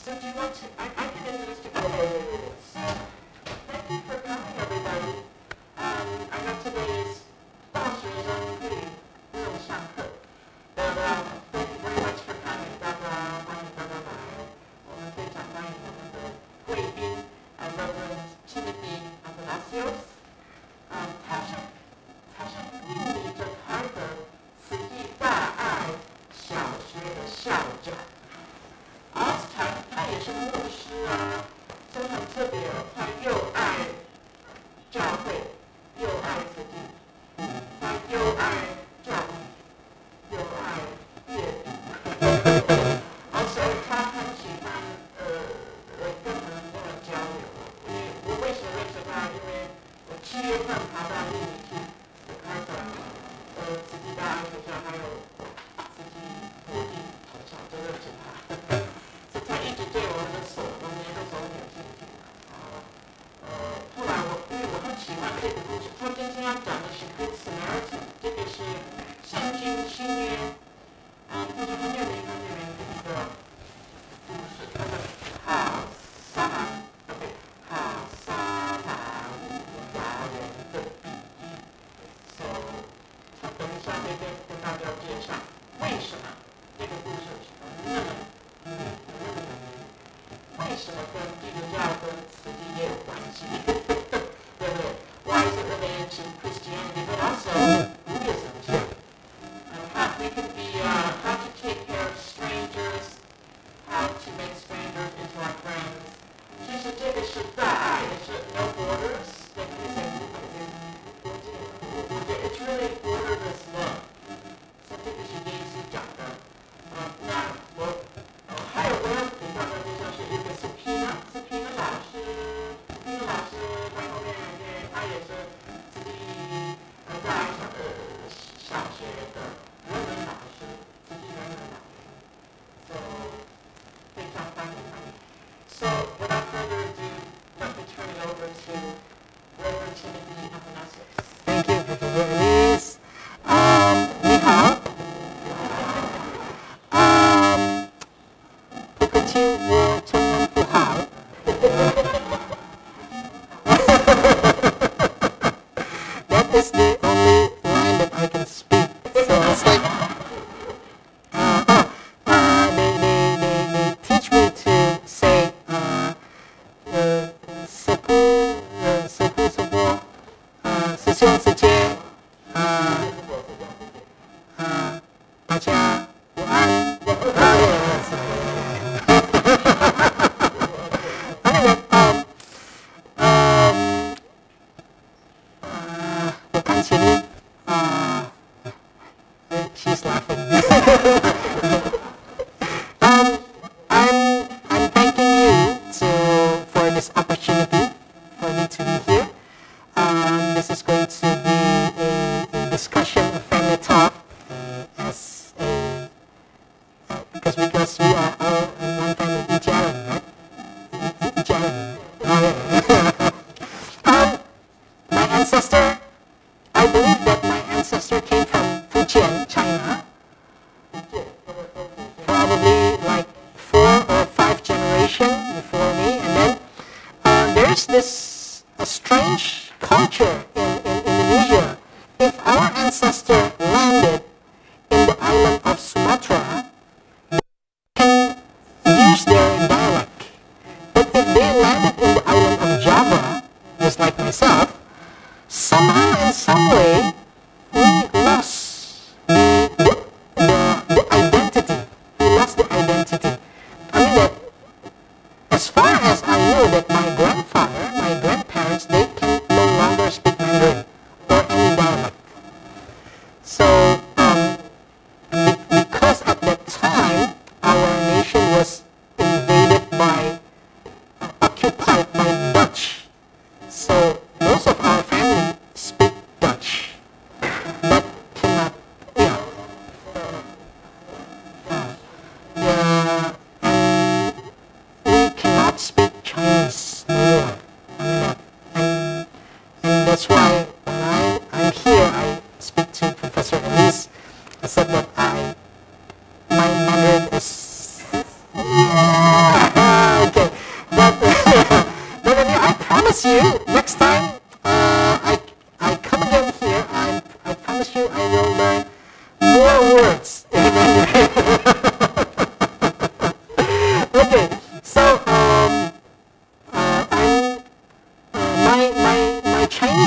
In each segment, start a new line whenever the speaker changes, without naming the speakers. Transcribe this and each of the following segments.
So do you want to, I can introduce you. Okay. So thank you for coming, everybody. I know today is 大学生日不用上课 but thank you very much for coming. 大家欢迎大家来，我们非常欢迎我们的贵宾Reverend Timothy Athanasios. 他是印尼着开的慈济大爱小学的校长。他也是牧师啊，所以很特别哦。他又爱教会，又爱慈济，他又爱教育，又爱阅读。所以他很喜欢跟很多人交流。我为什么认识他？因为我7月份爬到印尼去，就开展慈济大爱学校，还有慈济国际学校，就认识他。他一直对我们的所，我们研究所很有兴趣。后来因为我很喜欢这个故事，他今天要讲的是 Good Samaritan， 这个是圣经新约，这是很有名的一个故事，它的好撒玛利亚人的比喻。So， 他等一下会跟大家介绍为什么这个故事那么。为什么跟基督教跟慈济也有关系？对不对 ？Why is it related to Christianity, but also Buddhism too? And how we can be, how to take care of strangers, how to make strangers into our friends. 其实这个是大爱，也是 no borders. It's really borderless love. 所以这个是耶稣讲的。那还有我要给大家介绍是一个 Cinta 老师在后面，因为他也是自己在小学的人文老师，自己人文老师 ，so 非常欢迎。So without further ado, let me turn it over to Reverend Timothy Athanasios.
Thank you, Professor Elise. 你好。我中文不好。That is the only line that I can speak. So it's like, they teach me to say, 师兄师姐，大家午安。She's laughing. I'm thanking you for this opportunity for me to be here. This is going to be a discussion, a family talk, because we are all in one family, Ijaran, right? Ijaran. My ancestor, I believe that my ancestor came from Fujian, China. Probably like 4 or 5 generations before me. And then there's this strange culture in Indonesia. If our ancestor landed in the island of Sumatra, they can use their dialect. But if they landed in the island of Java, just like myself, somehow in some way we lost the identity. We lost the identity. I mean that as far as I know that my grandfather, my grandparents, they can no longer speak Mandarin or any dialect. So because at that time our nation was invaded by, occupied by Dutch. So most of our family speak Dutch, but cannot, and we cannot speak Chinese no more. And that's why when I'm here, I speak to Professor Elise. I said that my Mandarin is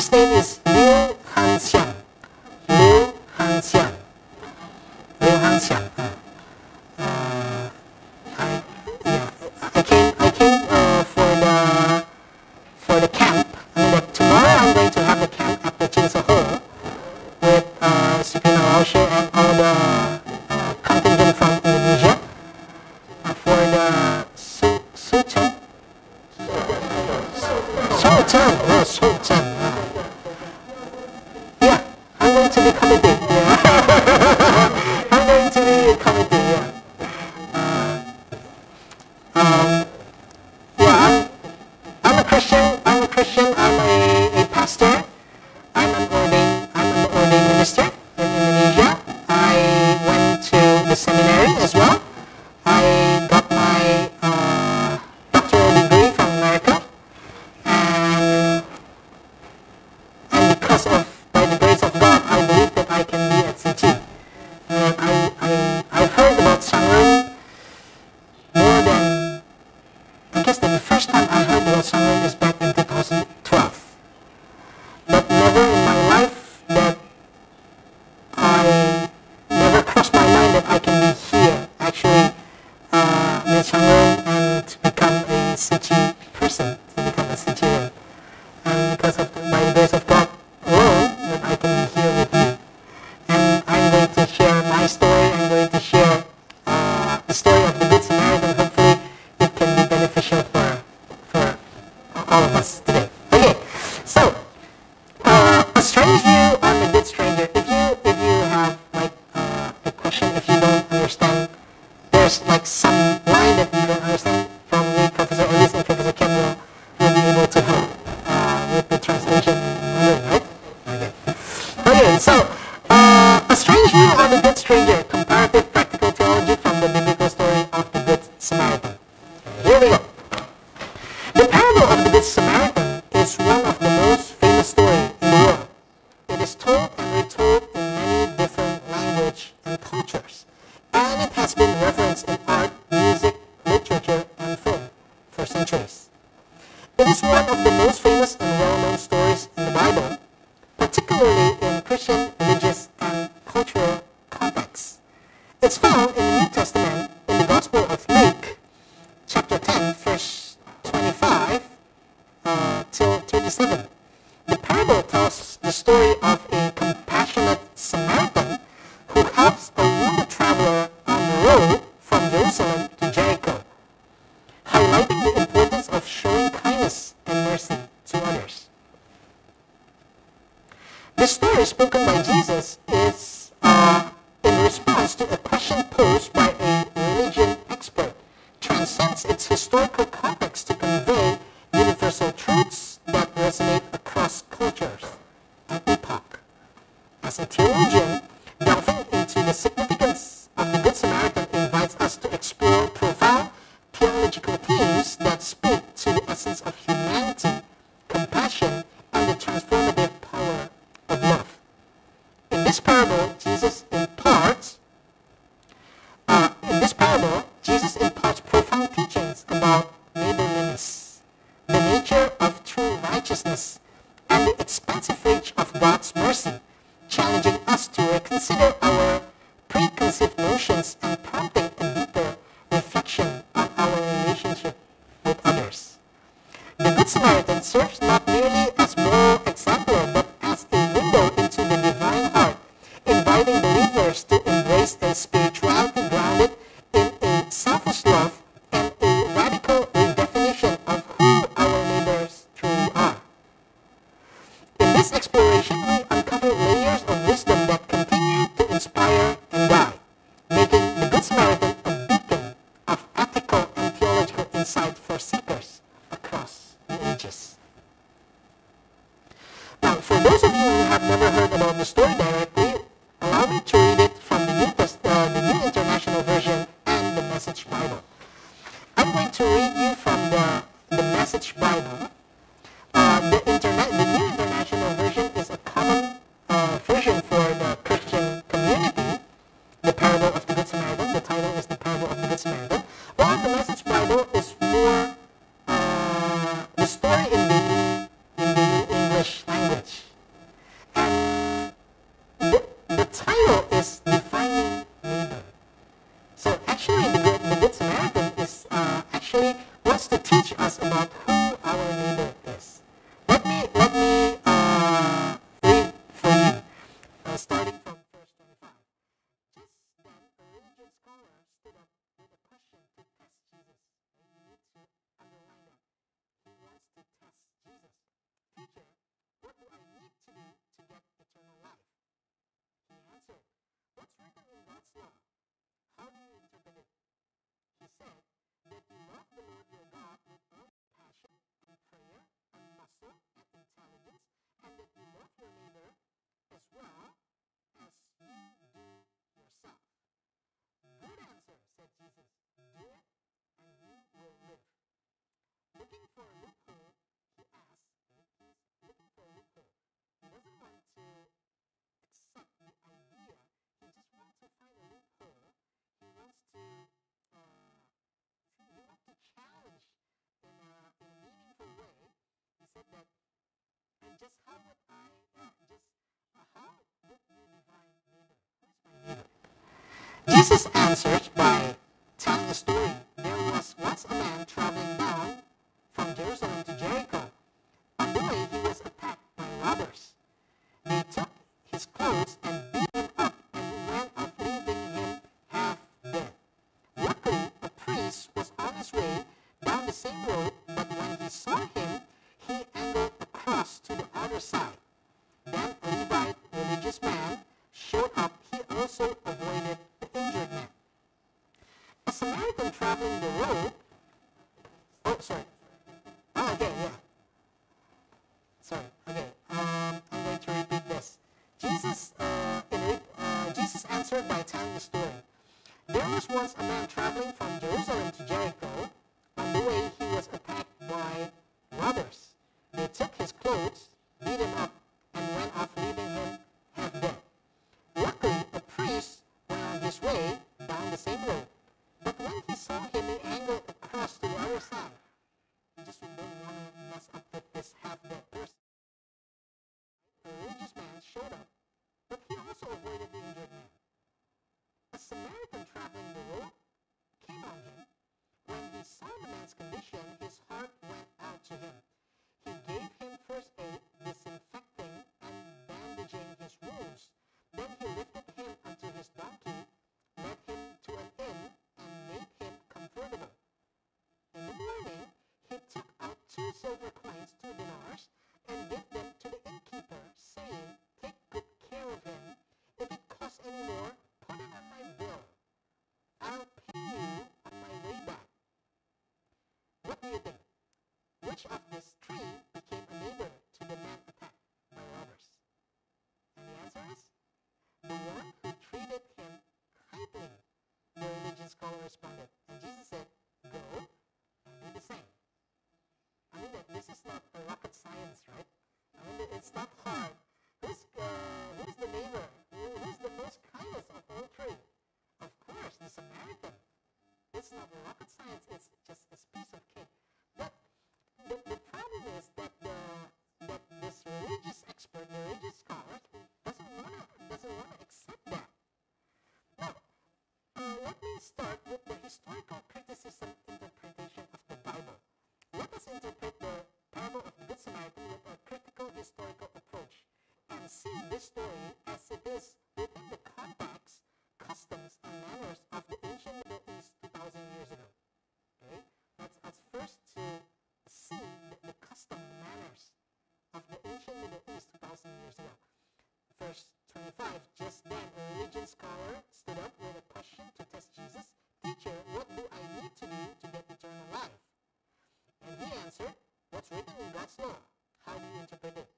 his name is Liu Hanxiang. Liu Hanxiang. Liu Hanxiang. I came for the camp. Tomorrow I'm going to have the camp at the Cinta with Supina Rausche and all the contingent from Indonesia for the Sultan. Yeah, I'm going to be committing. Yeah. I'm going to be committing. Yeah. I'm a Christian. I'm a pastor. I'm an ordained minister in Indonesia. I went to the seminary as well. I got my doctoral degree from America, and because by the grace of God, I believe that I can be at CT. And I've heard about Sangren more than, I guess that the first time I heard about Sangren is back in 2012. But never in my life that I never crossed my mind that I can be here actually with Sangren and to become a CT person, to become a CTer. And because by the grace of God alone, that I can be here with you. And I'm going to share my story. I'm going to share the story of the Good Samaritan. Hopefully it can be beneficial for all of us today. Okay, so a strange view on the good stranger. If you have like a question, if you don't understand, there's like some line that you don't understand, probably Professor Ellis and Professor Ken will be able to help with the translation, right? Okay, so a strange view on the good stranger, comparative-practical theology from the biblical story of the Good Samaritan. Here we go. The parable of the Good Samaritan is one of the most famous stories in the world. It is told and retold in many different languages and cultures, and it has been referenced in art, music, literature, and film for centuries. It is one of the most famous and well-known stories in the Bible, particularly in Christian, religious, and cultural contexts. It's found in the New Testament in the Gospel of Luke, chapter 10, verse 25 till 37. The parable tells the story of a compassionate Samaritan who helps a wounded traveler on the road from Jerusalem to Jericho, highlighting the importance of showing kindness and mercy to others. The story spoken by Jesus is in response to a question posed by a religion expert, transcends its historical context to convey universal truths that resonate across cultures and epoch. As a theologian, delving into the significance of the Good Samaritan invites us to explore profound theological themes that speak to the essence of humanity, compassion, and the transformative power of love. In this parable, Jesus imparts profound teachings about neighborliness, the nature of true righteousness, and the expansive reach of God's mercy, challenging us to reconsider our preconceived notions and prompting a deeper reflection on our relationship with others. The Good Samaritan serves not merely as moral exemplar, but as a window into the divine heart, inviting believers to embrace a spirituality grounded in a selfish love and a radical redefinition of who our neighbors truly are. In this exploration, we uncover layers of wisdom that continue to inspire and guide, making the Good Samaritan a beacon of ethical and theological insight for seekers across the ages. Now, for those of you who have never heard about the story directly, allow me to read it from the New International Version and the Message Bible. I'm going to read you from the Message Bible. The New International Version is a common version for the Christian community. The Parable of the Good Samaritan. The title is The Parable of the Good Samaritan. While the Message Bible is more the story in the English language. just how would you define neighbor? Who's my neighbor? Jesus answers by telling a story. There was once a man traveling down from Jerusalem to Jericho. On the way, he was attacked by robbers. They took his clothes and beat him up and went off, leaving him half dead. Luckily, a priest was on his way down the same road, but when he saw him, he angled across to the other side. Then a Levite, religious man, showed up. He also avoided the injured man. A Samaritan traveling the road. I'm going to repeat this. Jesus answered by telling the story. There was once a man traveling from Jerusalem to Jericho. On the way, he was attacked by robbers. They took his clothes, beat him up, and went off, leaving him half dead. Luckily, a priest went on his way down the same road. But when he saw him, he angled across to the other side. He just didn't want to mess up with this half-dead person. A religious man showed up, but he also avoided the injured man. A Samaritan traveling the road came on him. When he saw the man's condition, his heart went out to him. He gave him first aid, disinfecting and bandaging his wounds. Then he lifted him onto his donkey, led him to an inn, and made him comfortable. In the morning, he took out 2 silver coins, 2 dinars, and gave them to the innkeeper, saying, "Take good care of him. If it costs any more, put it on my bill. I'll pay you on my way back." What do you think? Which of these 3 became a neighbor to the man attacked by robbers? And the answer is the one who treated him kindly. The religious scholar responded, and Jesus said, "Go and do the same." I mean that this is not a rocket science, right? I mean it's not hard. Who's the neighbor? Who's the most kindest of all 3? Of course, the Samaritan. It's not rocket science. It's just a piece of cake. But the problem is that this religious expert, the religious scholar, doesn't want to accept that. Now, let me start with the historical criticism interpretation of the Bible. Let us interpret the parable of the Good Samaritan with a critical historical approach and see this story as it is within the context, customs, and manners of the ancient Middle East 2,000 years ago. Okay? Let's first to see the custom, the manners of the ancient Middle East 2,000 years ago. Verse 25, just then a religious scholar stood up with a question to test Jesus. "Teacher, what do I need to do to get eternal life?" And he answered, "What's written in God's law? How do you interpret it?"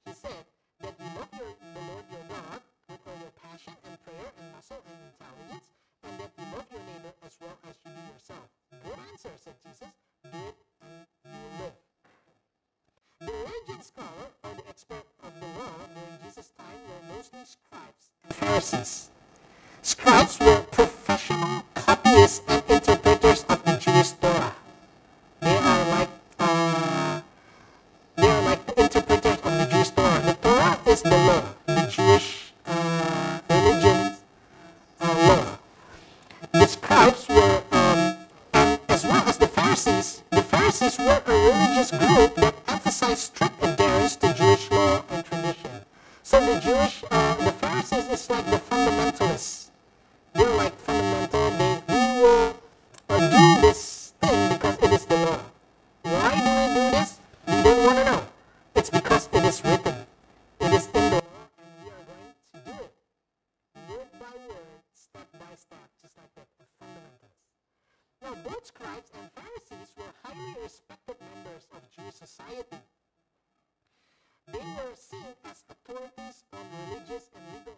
He said that you love the Lord your God with all your passion and prayer and muscle and intelligence, and that you love your neighbor as well as you do yourself. Good answer, said Jesus. Do it and you will live. The religious scholar or the expert of the law during Jesus' time were mostly scribes and Pharisees. Scribes were professional copyists and interpreters of the Jewish Torah. They are like the interpreters of the Jewish Torah. The Torah is the law, the Jewish religion's law. The scribes were, and as well as the Pharisees were a religious group that emphasized strict adherence to Jewish law and tradition. So the Pharisees is like the fundamentalists. They're like fundamental. We will do this thing because it is the law. Why do we do this? We don't want to know. It's because it is written. It is in the law, and we are going to do it. Word by word, step by step, just like that, the fundamentalists. Now, both scribes and Pharisees were highly respected members of Jewish society. They were seen as authorities on religious and legal.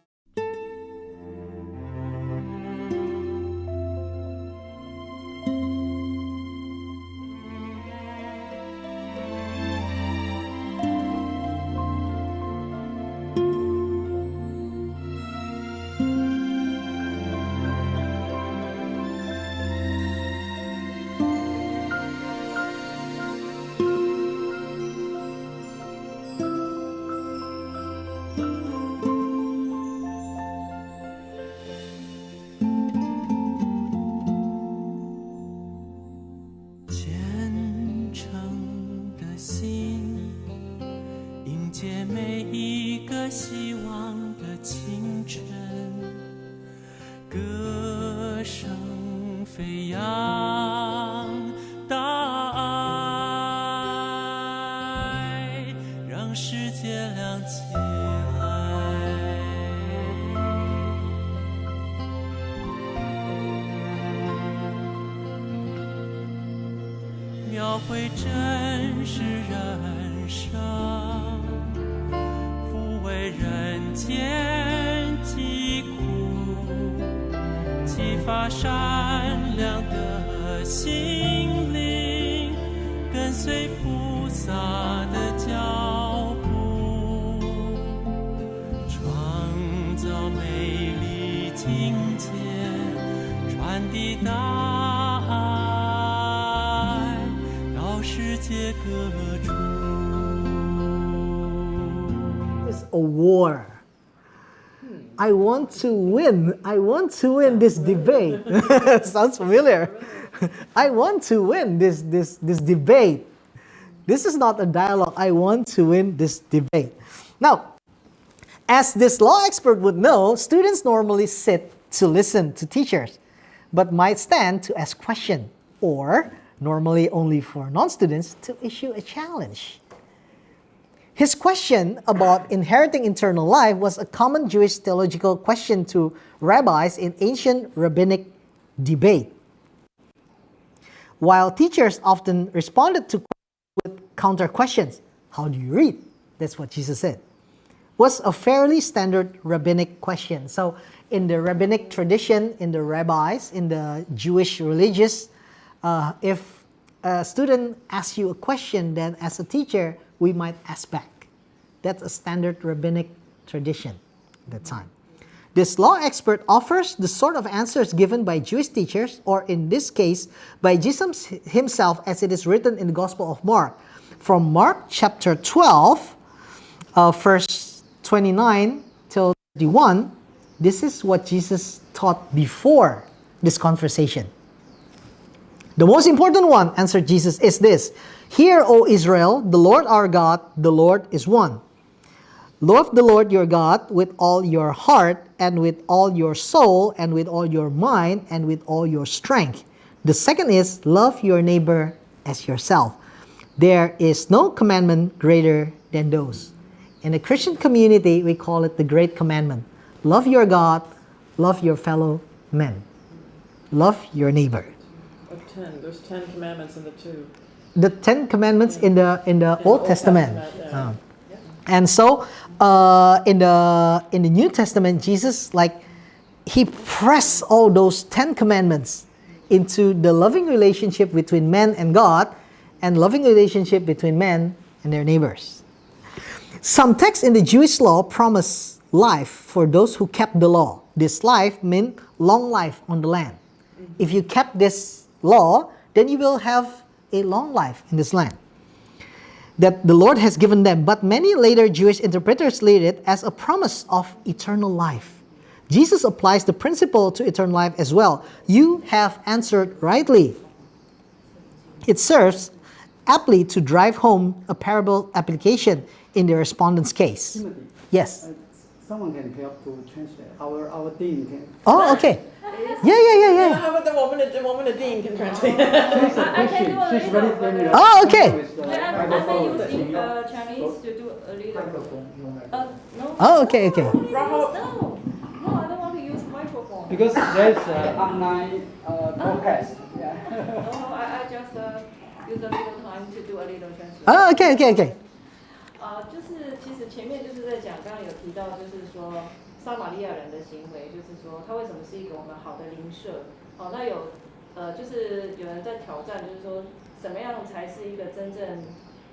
希望的清晨，歌声飞扬，大爱让世界亮起来，描绘真实人生，抚慰人间疾苦，启发善良的心灵，跟随菩萨的脚步，创造美丽境界，传递大爱到世界各处。
It's a war. I want to win. I want to win this debate. Sounds familiar. I want to win this debate. This is not a dialogue. I want to win this debate. Now, as this law expert would know, students normally sit to listen to teachers, but might stand to ask questions, or normally only for non-students to issue a challenge. His question about inheriting eternal life was a common Jewish theological question to rabbis in ancient rabbinic debate. While teachers often responded to with counter questions, how do you read? That's what Jesus said. Was a fairly standard rabbinic question. So in the rabbinic tradition, in the rabbis, in the Jewish religious, if a student asks you a question, then as a teacher, we might ask back. That's a standard rabbinic tradition at that time. This law expert offers the sort of answers given by Jewish teachers, or in this case, by Jesus himself, as it is written in the Gospel of Mark. From Mark chapter 12, verse 29 till 31, this is what Jesus taught before this conversation. The most important one, answered Jesus, is this: Hear, O Israel, the Lord our God, the Lord is one. Love the Lord your God with all your heart, and with all your soul, and with all your mind, and with all your strength. The second is, love your neighbor as yourself. There is no commandment greater than those. In the Christian community, we call it the Great Commandment. Love your God, love your fellow men. Love your neighbor.
There's 10 commandments in the two.
The 10 commandments in the Old Testament. And so in the New Testament, Jesus, he pressed all those 10 commandments into the loving relationship between man and God, and loving relationship between men and their neighbors. Some texts in the Jewish law promise life for those who kept the law. This life meant long life on the land. If you kept this law, then you will have a long life in this land that the Lord has given them. But many later Jewish interpreters read it as a promise of eternal life. Jesus applies the principle to eternal life as well. You have answered rightly. It serves aptly to drive home a parable application in the respondent's case.
Timothy,
Yes.
someone can help to translate. Our dean can.
Oh, okay. Yeah.
How about the woman the dean can translate?
I can do a
She's
little.
very familiar.
Oh, okay.
with,
I may use Chinese to do a little. No.
Oh, okay.
No, I don't want to use microphone.
Because there's online broadcast. Yeah.
No, I just use a little time to do a little translation.
Oh, okay.
就是其实前面就是在讲，刚刚有提到，就是说撒玛利亚人的行为，就是说他为什么是一个我们好的邻舍？哦，那就是有人在挑战，就是说怎么样才是一个真正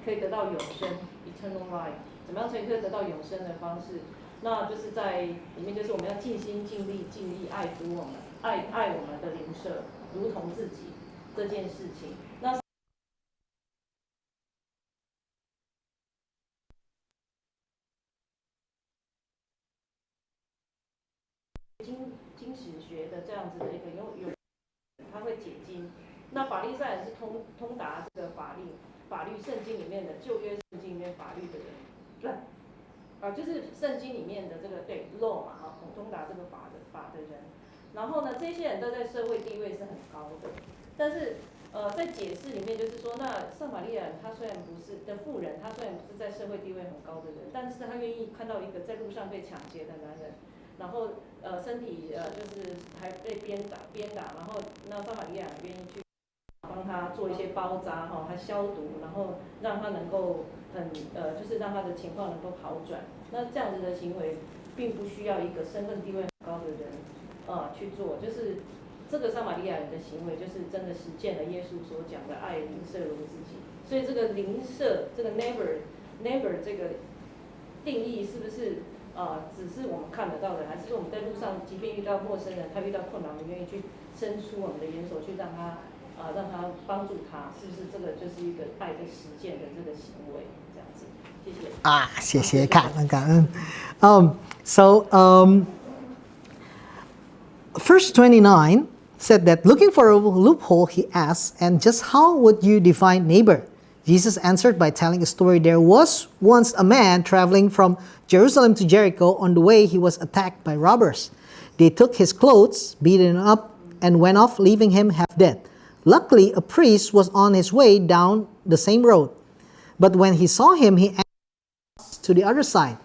可以得到永生 （eternal life）？怎么样才可以得到永生的方式？那就是在里面，就是我们要尽心尽力爱主我们，爱我们的邻舍，如同自己这件事情。那经史学的这样子的一个有，他会解经。那法利赛人是通达这个法律圣经里面的旧约圣经里面法律的人。就是圣经里面的这个对 law 嘛，通达这个法的人。然后呢，这些人都在社会地位是很高的，但是在解释里面就是说，那撒玛利亚人他虽然不是的妇人，他虽然不是在社会地位很高的人，但是他愿意看到一个在路上被抢劫的男人，然后身体就是还被鞭打，然后那撒玛利亚人愿意去帮他做一些包扎还消毒，然后让他能够就是让他的情况能够好转。那这样子的行为，并不需要一个身份地位很高的人去做，就是这个撒玛利亚人的行为，就是真的实践了耶稣所讲的爱邻舍如自己。所以这个邻舍，这个 neighbor 这个定义是不是只是我们看得到的，还是说我们在路上，即便遇到陌生人，他遇到困难，我们愿意去伸出我们的援手去让他帮助他，是不是这个就是一个爱的实践的这个行为？这样子，谢谢。
谢谢，感恩。Verse 29 said that looking for a loophole, he asked, and just how would you define neighbor? Jesus answered by telling a story. There was once a man traveling from Jerusalem to Jericho. On the way, he was attacked by robbers. They took his clothes, beat him up, and went off, leaving him half dead. Luckily, a priest was on his way down the same road. But when he saw him, he asked to the other side.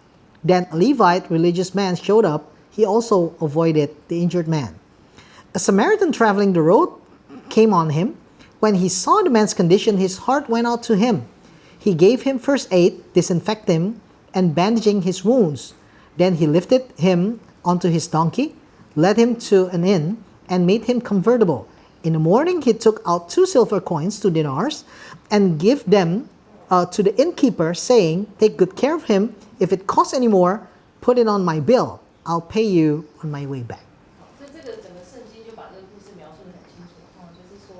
Then a Levite, religious man, showed up. He also avoided the injured man. A Samaritan traveling the road came on him. When he saw the man's condition, his heart went out to him. He gave him first aid, disinfected him, and bandaging his wounds. Then he lifted him onto his donkey, led him to an inn, and made him comfortable. In the morning, he took out 2 silver coins, 2 dinars, and gave them to the innkeeper, saying, "Take good care of him. If it costs any more, put it on my bill. I'll pay you on my way back."
所以这个整个圣经就把这个故事描述得很清楚就是说，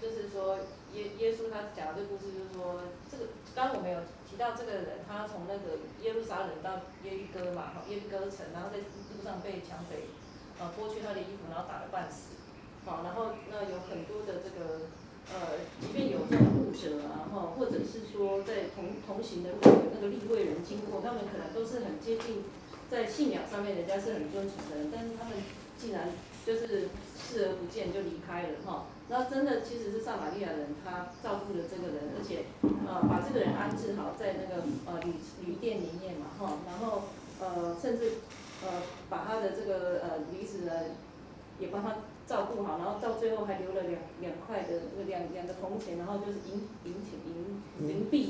就是说耶稣他讲的这个故事，就是说，这个刚刚我们有提到这个人，他从那个耶路撒冷到耶利哥嘛，耶利哥城，然后在路上被抢匪剥去他的衣服，然后打得半死，然后那有很多的这个即便有这种牧者或者是说在同行的路有那个利未人经过，他们可能都是很接近，在信仰上面人家是很尊崇的人，但是他们竟然就是视而不见就离开了然后真的其实是撒玛利亚人，他照顾了这个人，而且把这个人安置好在那个旅店里面嘛然后甚至把他的这个驴子呢也帮他照顾好，然后到最后还留了两块的两个铜钱，然后就是银币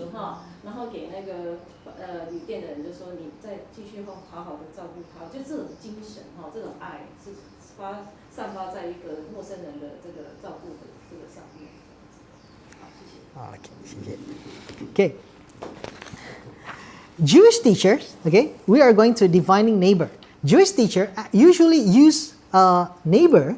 然后给那个旅店的人就说你再继续好好的照顾他，就这种精神这种爱是散发在一个陌生人的这个照顾的这个上面。好，谢谢。
谢谢。Okay. Jewish teachers, okay, we are going to defining neighbor. Jewish teachers usually use neighbor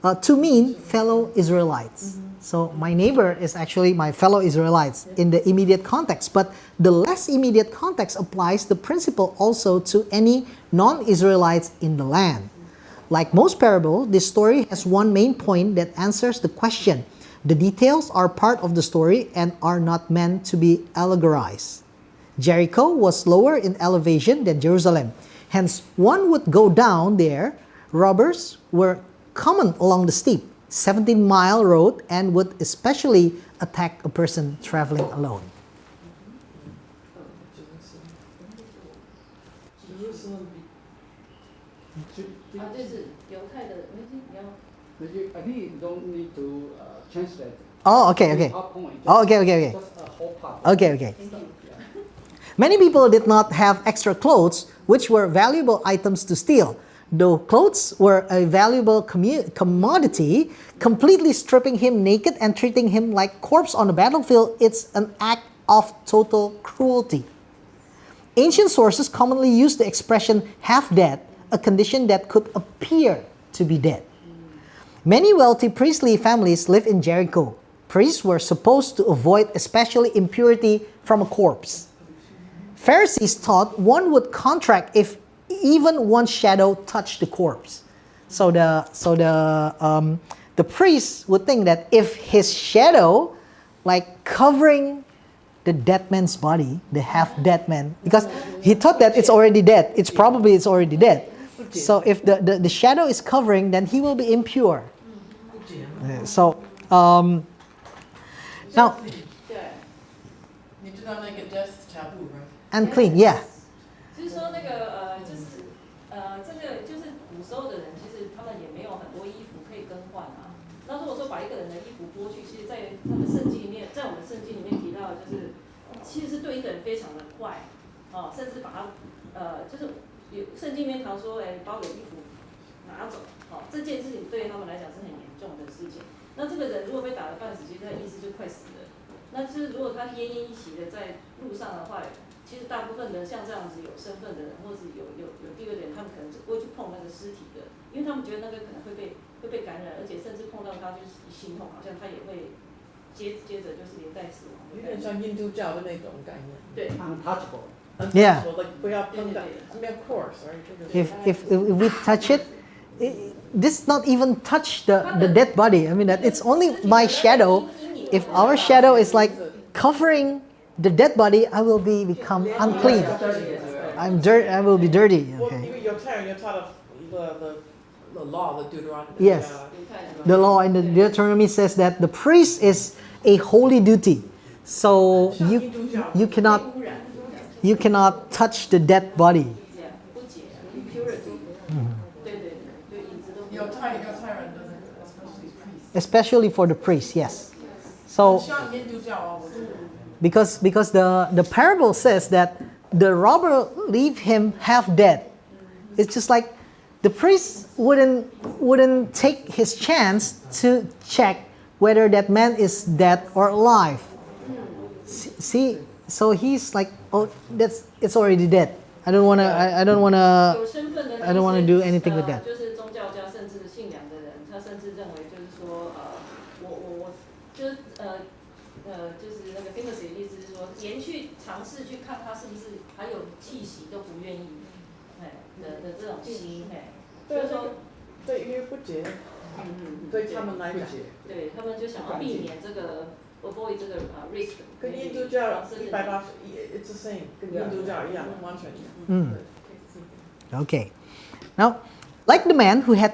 to mean fellow Israelites. So my neighbor is actually my fellow Israelites in the immediate context, but the less immediate context applies the principle also to any non-Israelites in the land. Like most parables, this story has one main point that answers the question. The details are part of the story and are not meant to be allegorized. Jericho was lower in elevation than Jerusalem. Hence, one would go down there. Robbers were common along the steep 17-mile road and would especially attack a person traveling alone.
就是犹太的，你要。
I think you don't need to translate.
Oh, okay. Oh, okay.
Just a whole part.
Okay. Many people did not have extra clothes, which were valuable items to steal. Though clothes were a valuable commodity, completely stripping him naked and treating him like corpse on the battlefield, it's an act of total cruelty. Ancient sources commonly use the expression half dead, a condition that could appear to be dead. Many wealthy priestly families lived in Jericho. Priests were supposed to avoid especially impurity from a corpse. Pharisees thought one would contract if even one shadow touched the corpse. So the priest would think that if his shadow, like covering the dead man's body, the half-dead man, because he thought that it's already dead. It's already dead. So if the shadow is covering, then he will be impure. So now,
对，
你知道那个 death taboo, right?
unclean, yeah.
就是说那个就是这个就是古时候的人，其实他们也没有很多衣服可以更换啊。那如果说把一个人的衣服剥去，其实在他们圣经里面，在我们圣经里面提到的就是其实是对一个人非常的坏，甚至把他就是有圣经里面常说，把我的衣服拿走，这件事情对他们来讲是很严重的事情。那这个人如果被打得半死，其实他的意思就快死了。那就是如果他奄奄一息的在路上的话，其实大部分的像这样子有身份的人，或是有地位的人，他们可能是不会去碰那个尸体的，因为他们觉得那个可能会被感染，而且甚至碰到他就是心痛，好像他也会接着就是连带死亡。
有点像印度教的那种概念。
对。
Untouchable.
Yeah.
Like 不要碰到。I mean, of course, right?
If we touch it, this not even touch the dead body. I mean that it's only my shadow. If our shadow is like covering the dead body, I will become unclean. I will be dirty.
Well,
Okay.
you're taught of the law, the Deuteronomy.
Yes. The law in the Deuteronomy says that the priest is a holy duty. So you cannot touch the dead body. Especially for the priest, yes. So because the parable says that the robber leave him half dead. It's just like the priest wouldn't take his chance to check whether that man is dead or alive. See, so he's like, oh, it's already dead. I don't wanna do anything with that.
就是宗教家甚至信仰的人，他甚至认为就是说，我就是就是那个 famous 的意思是说，连去尝试去看他是不是还有气息都不愿意，的这种心，就是说，
对，因为不洁，对他们来讲，
对他们就想要避免这个 avoid 这个risk。
跟印度教180，it's the same， 跟印度教一样，完全一样。
Okay. Now, like the man who had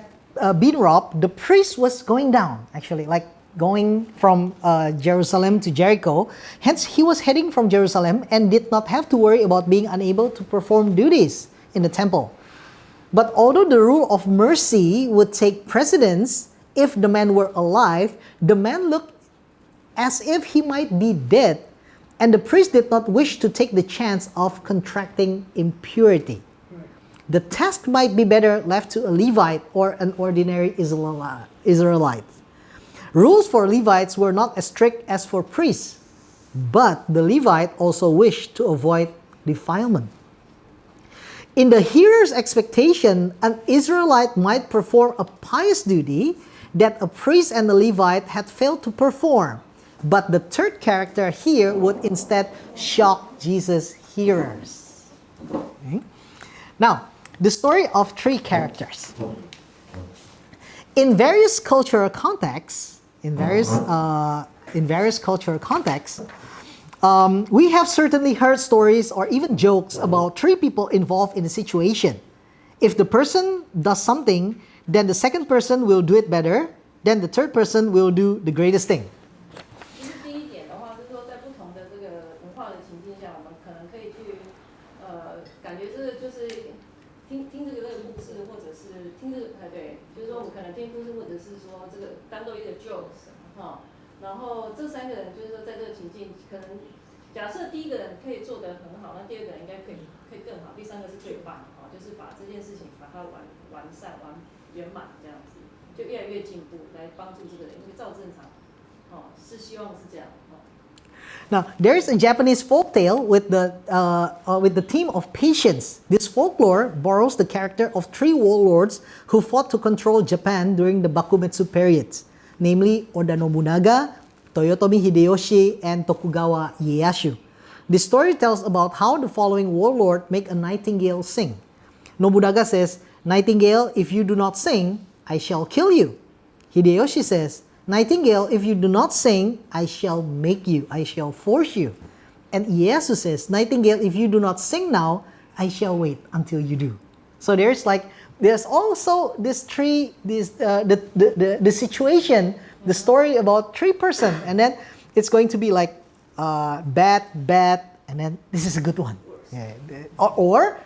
been robbed, the priest was going down, actually, like going from Jerusalem to Jericho. Hence, he was heading from Jerusalem and did not have to worry about being unable to perform duties in the temple. But although the rule of mercy would take precedence if the man were alive, the man looked as if he might be dead, and the priest did not wish to take the chance of contracting impurity. The task might be better left to a Levite or an ordinary Israelite. Rules for Levites were not as strict as for priests, but the Levite also wished to avoid defilement. In the hearer's expectation, an Israelite might perform a pious duty that a priest and a Levite had failed to perform, but the third character here would instead shock Jesus' hearers. Okay? Now, the story of three characters. In various cultural contexts, we have certainly heard stories or even jokes about three people involved in a situation. If the person does something, then the second person will do it better, then the third person will do the greatest thing.
第一点的话，是说在不同的这个文化的情境下，我们可能可以去感觉这个就是听这个故事，或者是听这个对，就是说我们可能听故事，或者是说这个当做一个 jokes 然后这三个人就是说在这个情境，可能假设第一个人可以做得很好，那第二个人应该可以更好，第三个是最棒就是把这件事情把它完善圆满这样子，就越来越进步，来帮助这个人，因为照正常是希望是这样
Now, there is a Japanese folktale with the theme of patience. This folklore borrows the character of three warlords who fought to control Japan during the Bakumetsu period, namely Oda Nobunaga, Toyotomi Hideyoshi, and Tokugawa Ieyasu. The story tells about how the following warlord make a nightingale sing. Nobunaga says, "Nightingale, if you do not sing, I shall kill you." Hideyoshi says, "Nightingale, if you do not sing, I shall make you, I shall force you." And Jesus says, "Nightingale, if you do not sing now, I shall wait until you do." So there's also the situation, the story about three person, and then it's going to be like bad, and then this is a good one, yeah. Or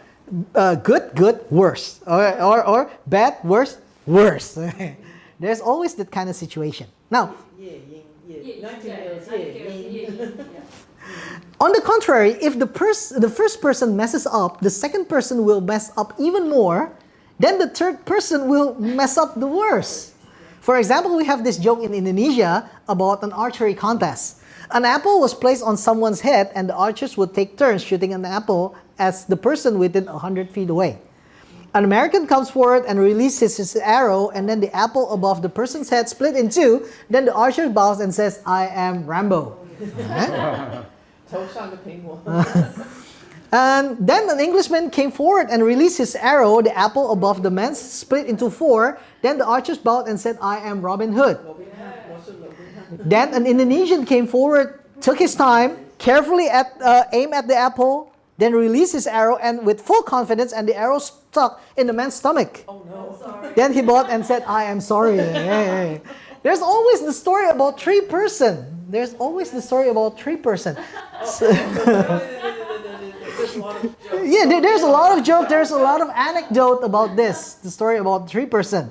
good, worse, or bad, worse. There's always that kind of situation. Now, on the contrary, if the first person messes up, the second person will mess up even more. Then the third person will mess up the worst. For example, we have this joke in Indonesia about an archery contest. An apple was placed on someone's head, and the archers would take turns shooting an apple as the person within 100 feet away. An American comes forward and releases his arrow, and then the apple above the person's head split in two. Then the archer bows and says, "I am Rambo." And then an Englishman came forward and released his arrow. The apple above the man's split into four. Then the archers bowed and said, "I am Robin Hood." Then an Indonesian came forward, took his time, carefully aimed at the apple, then released his arrow, and with full confidence, and the arrow stuck in the man's stomach.
Oh no.
Then he bowed and said, "I am sorry." There's always the story about three person. There's always the story about three person. Yeah, there's a lot of joke. There's a lot of anecdote about this. The story about three person.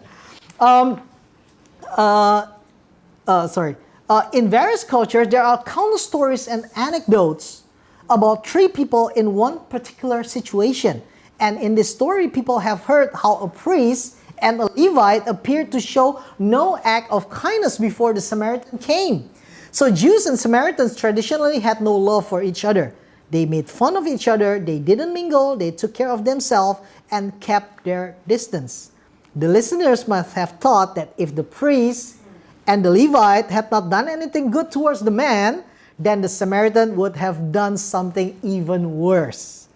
In various cultures, there are countless stories and anecdotes about three people in one particular situation. And in this story, people have heard how a priest and a Levite appeared to show no act of kindness before the Samaritan came. So Jews and Samaritans traditionally had no love for each other. They made fun of each other, they didn't mingle, they took care of themselves and kept their distance. The listeners must have thought that if the priest and the Levite had not done anything good towards the man, then the Samaritan would have done something even worse.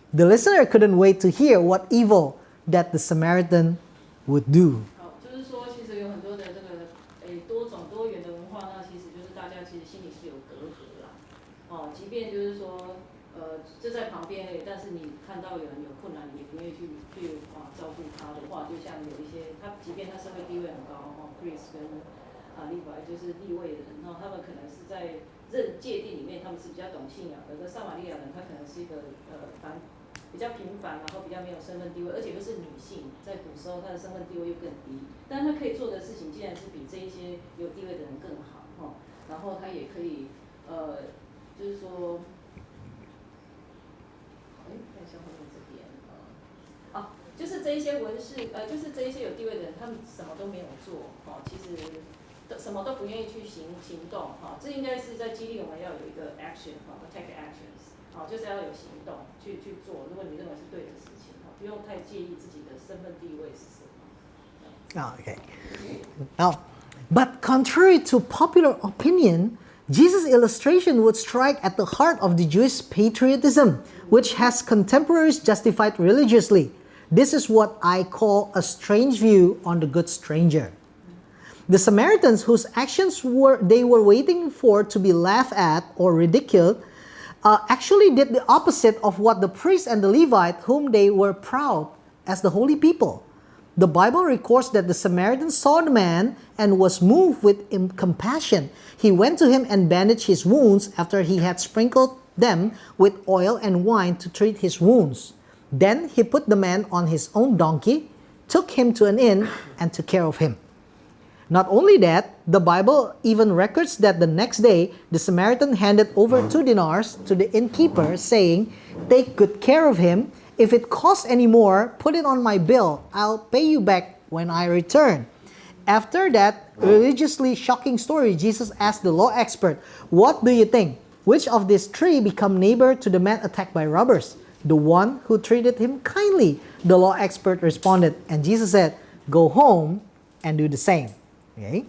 The listener couldn't wait to hear what evil that the Samaritan would do.
就是说，其实有很多的这个多种多元的文化，那其实就是大家其实心里是有隔阂啦。即便就是说，就在旁边而已，但是你看到有人有困难，你也不愿意去照顾他的话，就像有一些即便他社会地位很高，Chris 跟Levi 就是地位的人，他们可能是在界定里面，他们是比较懂信仰的。而撒玛利亚人，他可能是一个比较平凡，然后比较没有身份地位，而且又是女性，在古时候她的身份地位又更低，但她可以做的事情竟然是比这一些有地位的人更好，然后她也可以就是说，看一下后面这边，就是这一些文士，就是这一些有地位的人，他们什么都没有做，其实什么都不愿意去行动，这应该是在激励我们要有一个 action， take actions。就是要有行动去做。如果你认为是对的事情，不用太介意自己的身份地位是什么。
Okay. Now, but contrary to popular opinion, Jesus' illustration would strike at the heart of the Jewish patriotism, which has contemporaries justified religiously. This is what I call a strange view on the good stranger. The Samaritans, whose actions they were waiting for to be laughed at or ridiculed, actually did the opposite of what the priest and the Levite, whom they were proud as the holy people. The Bible records that the Samaritan saw the man and was moved with compassion. He went to him and bandaged his wounds after he had sprinkled them with oil and wine to treat his wounds. Then he put the man on his own donkey, took him to an inn, and took care of him. Not only that, the Bible even records that the next day, the Samaritan handed over 2 dinars to the innkeeper, saying, "Take good care of him. If it costs any more, put it on my bill. I'll pay you back when I return." After that religiously shocking story, Jesus asked the law expert, "What do you think? Which of these three became neighbor to the man attacked by robbers? The one who treated him kindly," the law expert responded. And Jesus said, "Go home and do the same." Okay.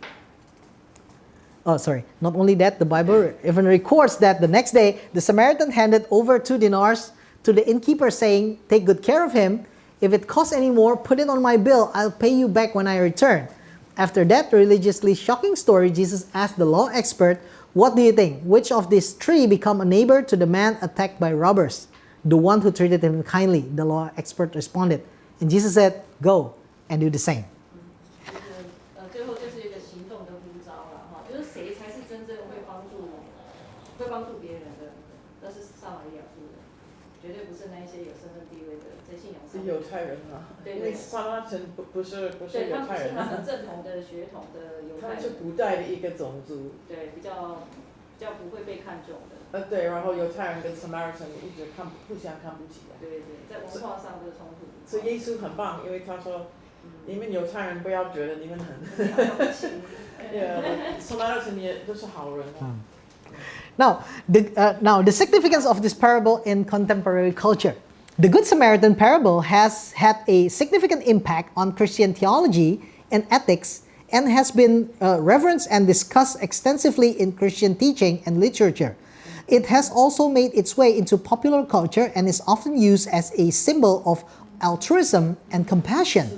Not only that, the Bible even records that the next day, the Samaritan handed over 2 dinars to the innkeeper, saying, "Take good care of him. If it costs any more, put it on my bill. I'll pay you back when I return." After that religiously shocking story, Jesus asked the law expert, "What do you think? Which of these three become a neighbor to the man attacked by robbers?" "The one who treated him kindly," the law expert responded. And Jesus said, "Go and do the same."
最后就是一个行动的呼召了哈，就是谁才是真正会帮助别人的？那是撒玛利亚妇人，绝对不是那一些有身份地位的在信仰上。
是犹太人啊，因为撒玛利亚人不是犹太人，
他们正统的血统的犹太人。
他们是古代的一个种族。
对，比较不会被看中的。
对，然后犹太人跟 Samaritan 一直互相看不起的。
对，在文化上的冲突。
所以耶稣很棒，因为他说，你们犹太人不要觉得你们很，Samaritan 也都是好人啊。
Now, the significance of this parable in contemporary culture. The Good Samaritan parable has had a significant impact on Christian theology and ethics and has been reverenced and discussed extensively in Christian teaching and literature. It has also made its way into popular culture and is often used as a symbol of altruism and compassion.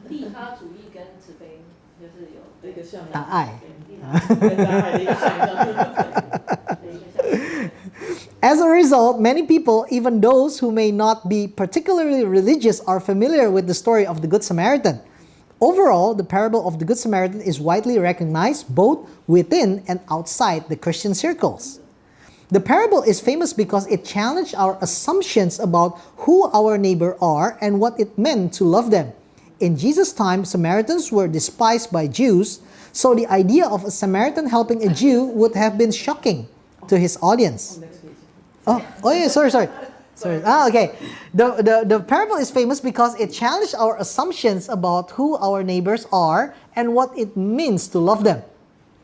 利他主义跟慈悲就是有
一个象征。
大爱。As a result, many people, even those who may not be particularly religious, are familiar with the story of the Good Samaritan. Overall, the parable of the Good Samaritan is widely recognized both within and outside the Christian circles. The parable is famous because it challenged our assumptions about who our neighbor are and what it meant to love them. In Jesus' time, Samaritans were despised by Jews, so the idea of a Samaritan helping a Jew would have been shocking to his audience. Sorry. Okay. The parable is famous because it challenged our assumptions about who our neighbors are and what it means to love them.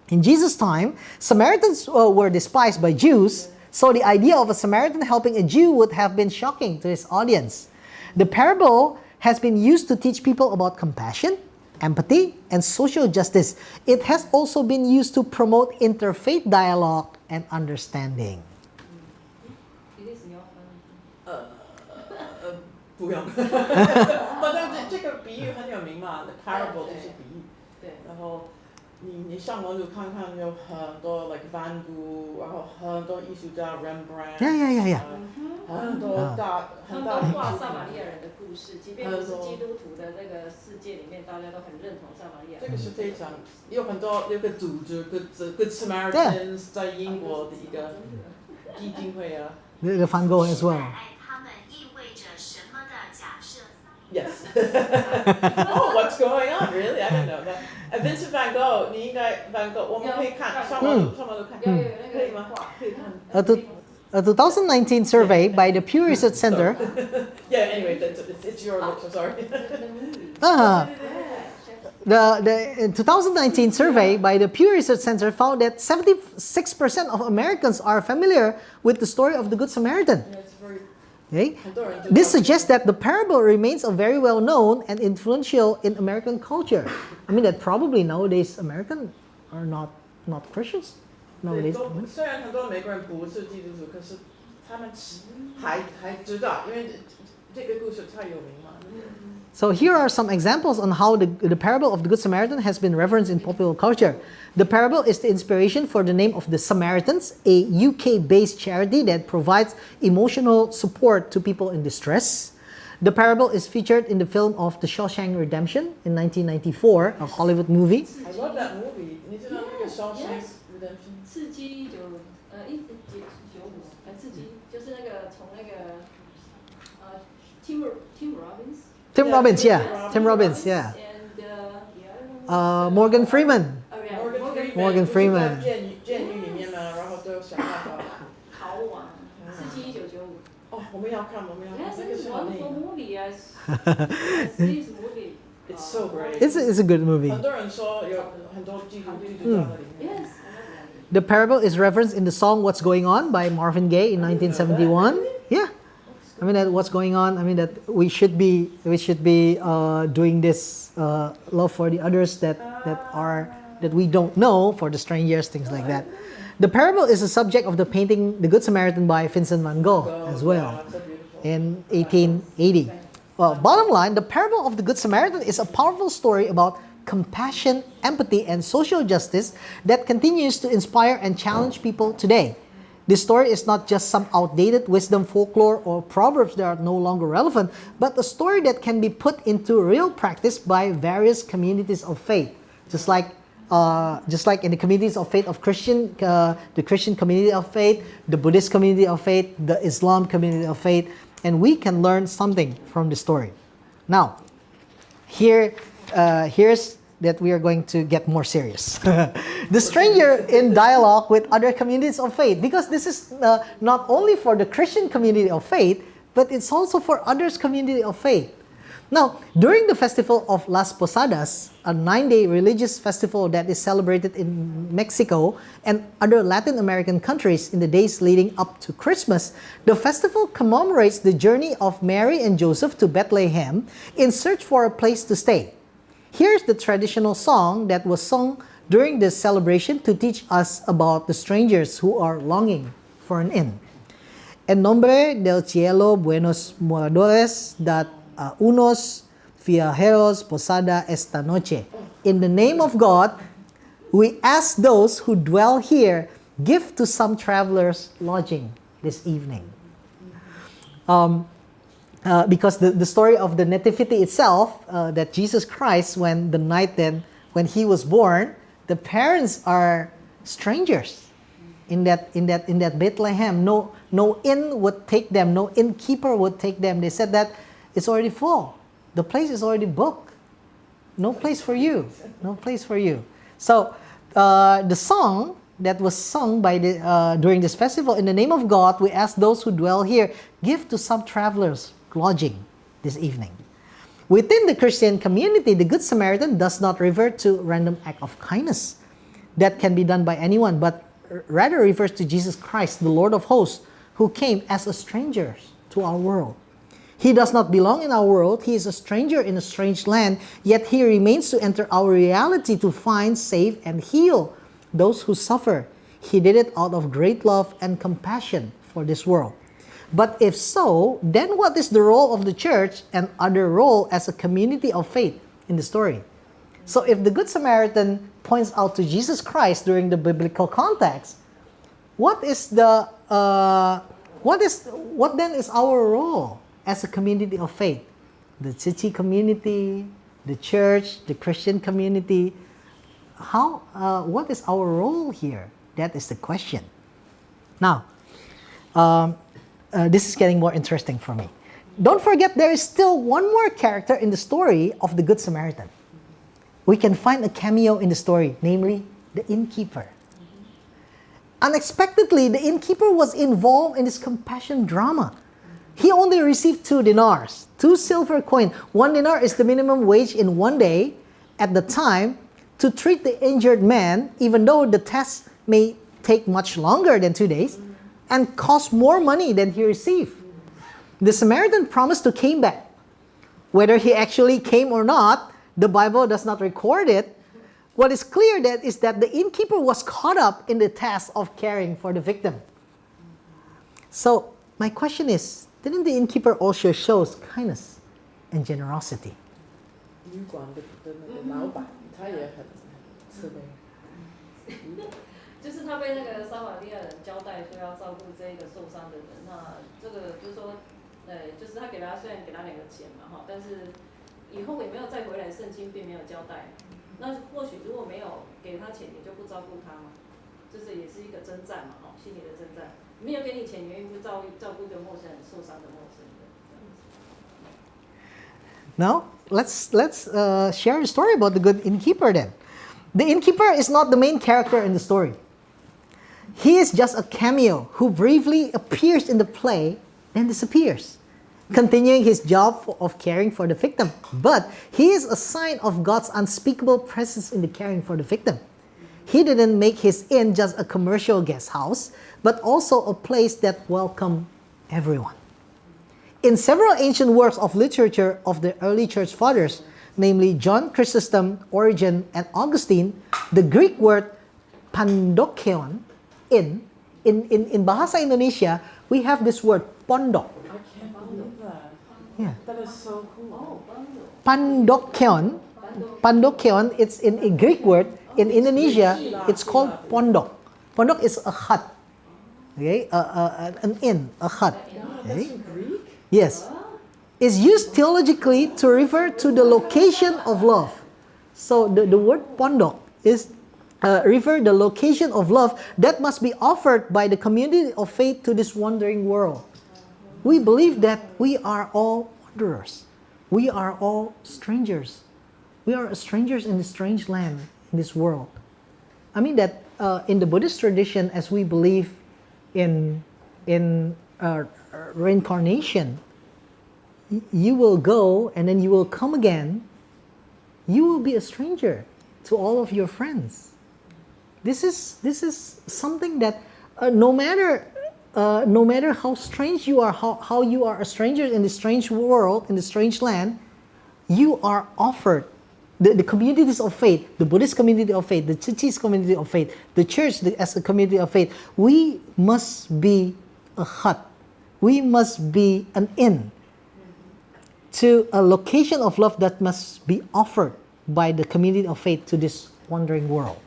In Jesus' time, Samaritans were despised by Jews, so the idea of a Samaritan helping a Jew would have been shocking to his audience. The parable has been used to teach people about compassion, empathy, and social justice. It has also been used to promote interfaith dialogue and understanding.
不用，反正这个比喻很有名嘛 ，the parable 就是比喻。对。然后你上网就看看，有很多 like Van Gogh， 然后很多艺术家 Rembrandt。Yeah. 很多很大
的画撒玛利亚人的故事，即便不是基督徒的那个世界里面，大家都很认同撒玛利亚。
这个是非常有个组织 Good Samaritans 在英国的一个基金会啊。
The Van Gogh as well.
Yes. Oh, what's going on? Really? I didn't know that. Vincent Van Gogh, 你应该 Van Gogh， 我们可以看，上网都看，可以吗？可以看。
A 2019 survey by the Pew Research Center.
Yeah. Anyway, it's your look. So sorry.
The 2019 survey by the Pew Research Center found that 76% of Americans are familiar with the story of the Good Samaritan. Okay? This suggests that the parable remains a very well known and influential in American culture. I mean that probably nowadays Americans are not Christians. Nowadays.
虽然很多美国人不是基督徒，可是他们还知道，因为这个故事太有名嘛。
So here are some examples on how the parable of the Good Samaritan has been reverenced in popular culture. The parable is the inspiration for the name of the Samaritans, a UK-based charity that provides emotional support to people in distress. The parable is featured in the film of The Shawshank Redemption in 1994, a Hollywood movie.
I love that movie. 你知道那个 Shawshank Redemption？
刺激1995，刺激就是那个从那个Tim Robbins。Tim
Robbins, yeah. Tim Robbins, yeah.
And
Morgan Freeman. Morgan Freeman.
监狱里面呢，然后都想办法
逃亡，刺激1995。
哦，我们要看，Yes, 那个
it's
是
a
好电
wonderful
影。
movie. This movie.
It's so great.
It's a good movie.
很多人说有很多基督教在里面。
Yes.
The parable is referenced in the song "What's Going On" by Marvin Gaye in 1971. Yeah. I mean that what's going on. I mean that we should be doing this love for the others that we don't know, for the strangers, things like that. The parable is the subject of the painting "The Good Samaritan" by Vincent van Gogh as well, in 1880. Well, bottom line, the parable of the Good Samaritan is a powerful story about compassion, empathy, and social justice that continues to inspire and challenge people today. This story is not just some outdated wisdom, folklore, or proverbs that are no longer relevant, but a story that can be put into real practice by various communities of faith. Just like in the communities of faith of the Christian community of faith, the Buddhist community of faith, the Islam community of faith, and we can learn something from the story. Now, here's that we are going to get more serious. The stranger in dialogue with other communities of faith, because this is not only for the Christian community of faith, but it's also for others' community of faith. Now, during the festival of Las Posadas, a 9-day religious festival that is celebrated in Mexico and other Latin American countries in the days leading up to Christmas, the festival commemorates the journey of Mary and Joseph to Bethlehem in search for a place to stay. Here's the traditional song that was sung during this celebration to teach us about the strangers who are longing for an inn. En nombre del cielo, buenos moradores, dat unos viajeros posada esta noche. In the name of God, we ask those who dwell here, give to some travelers lodging this evening. Because the story of the nativity itself, that Jesus Christ, when he was born, the parents are strangers in that Bethlehem. No inn would take them, no innkeeper would take them. They said that it's already full. The place is already booked. No place for you. No place for you. So the song that was sung during this festival, in the name of God, we ask those who dwell here, give to some travelers lodging this evening. Within the Christian community, the Good Samaritan does not refer to random act of kindness that can be done by anyone, but rather refers to Jesus Christ, the Lord of hosts, who came as a stranger to our world. He does not belong in our world. He is a stranger in a strange land, yet he remains to enter our reality to find, save, and heal those who suffer. He did it out of great love and compassion for this world. But if so, then what is the role of the church and other role as a community of faith in the story? So if the Good Samaritan points out to Jesus Christ during the biblical context, what then is our role as a community of faith? The city community, the church, the Christian community. What is our role here? That is the question. Now, this is getting more interesting for me. Don't forget, there is still one more character in the story of the Good Samaritan. We can find a cameo in the story, namely the innkeeper. Unexpectedly, the innkeeper was involved in this compassion drama. He only received 2 dinars, 2 silver coins. 1 dinar is the minimum wage in one day at the time to treat the injured man, even though the test may take much longer than 2 days and cost more money than he received. The Samaritan promised to come back. Whether he actually came or not, the Bible does not record it. What is clear is that the innkeeper was caught up in the task of caring for the victim. So, my question is, didn't the innkeeper also show kindness and generosity?
旅馆的那个老板，他也很慈悲。
就是他被那个撒玛利亚人交代说要照顾这一个受伤的人，那这个就是说，就是他虽然给他2个钱嘛哈，但是以后有没有再回来，圣经并没有交代。那或许如果没有给他钱，你就不照顾他嘛，就是也是一个征战嘛哈，心理的征战。没有给你钱，你愿意不照顾一个陌生人受伤的陌生人？
Now, let's share a story about the good innkeeper then. The innkeeper is not the main character in the story. He is just a cameo who briefly appears in the play and disappears, continuing his job of caring for the victim. But he is a sign of God's unspeakable presence in the caring for the victim. He didn't make his inn just a commercial guest house, but also a place that welcomed everyone. In several ancient works of literature of the early church fathers, namely John Chrysostom, Origen, and Augustine, the Greek word pandokeon, in Bahasa Indonesia, we have this word pondok.
I can't believe that.
Yeah.
That is so cool.
Oh, bundle.
Pandokyeon. Pandokyeon, it's in a Greek word. In Indonesia, it's called pondok. Pondok is a hut. Okay, an inn, a hut.
That's
Okay.
in Greek?
Yes. Is used theologically to refer to the location of love. So the word pondok is refer the location of love that must be offered by the community of faith to this wandering world. We believe that we are all wanderers. We are all strangers. We are strangers in this strange land, in this world. I mean that in the Buddhist tradition, as we believe in reincarnation, you will go and then you will come again. You will be a stranger to all of your friends. This is something that no matter how strange you are, how you are a stranger in this strange world, in this strange land, you are offered. The communities of faith, the Buddhist community of faith, the Chichis community of faith, the church as a community of faith, we must be a hut. We must be an inn to a location of love that must be offered by the community of faith to this wandering world.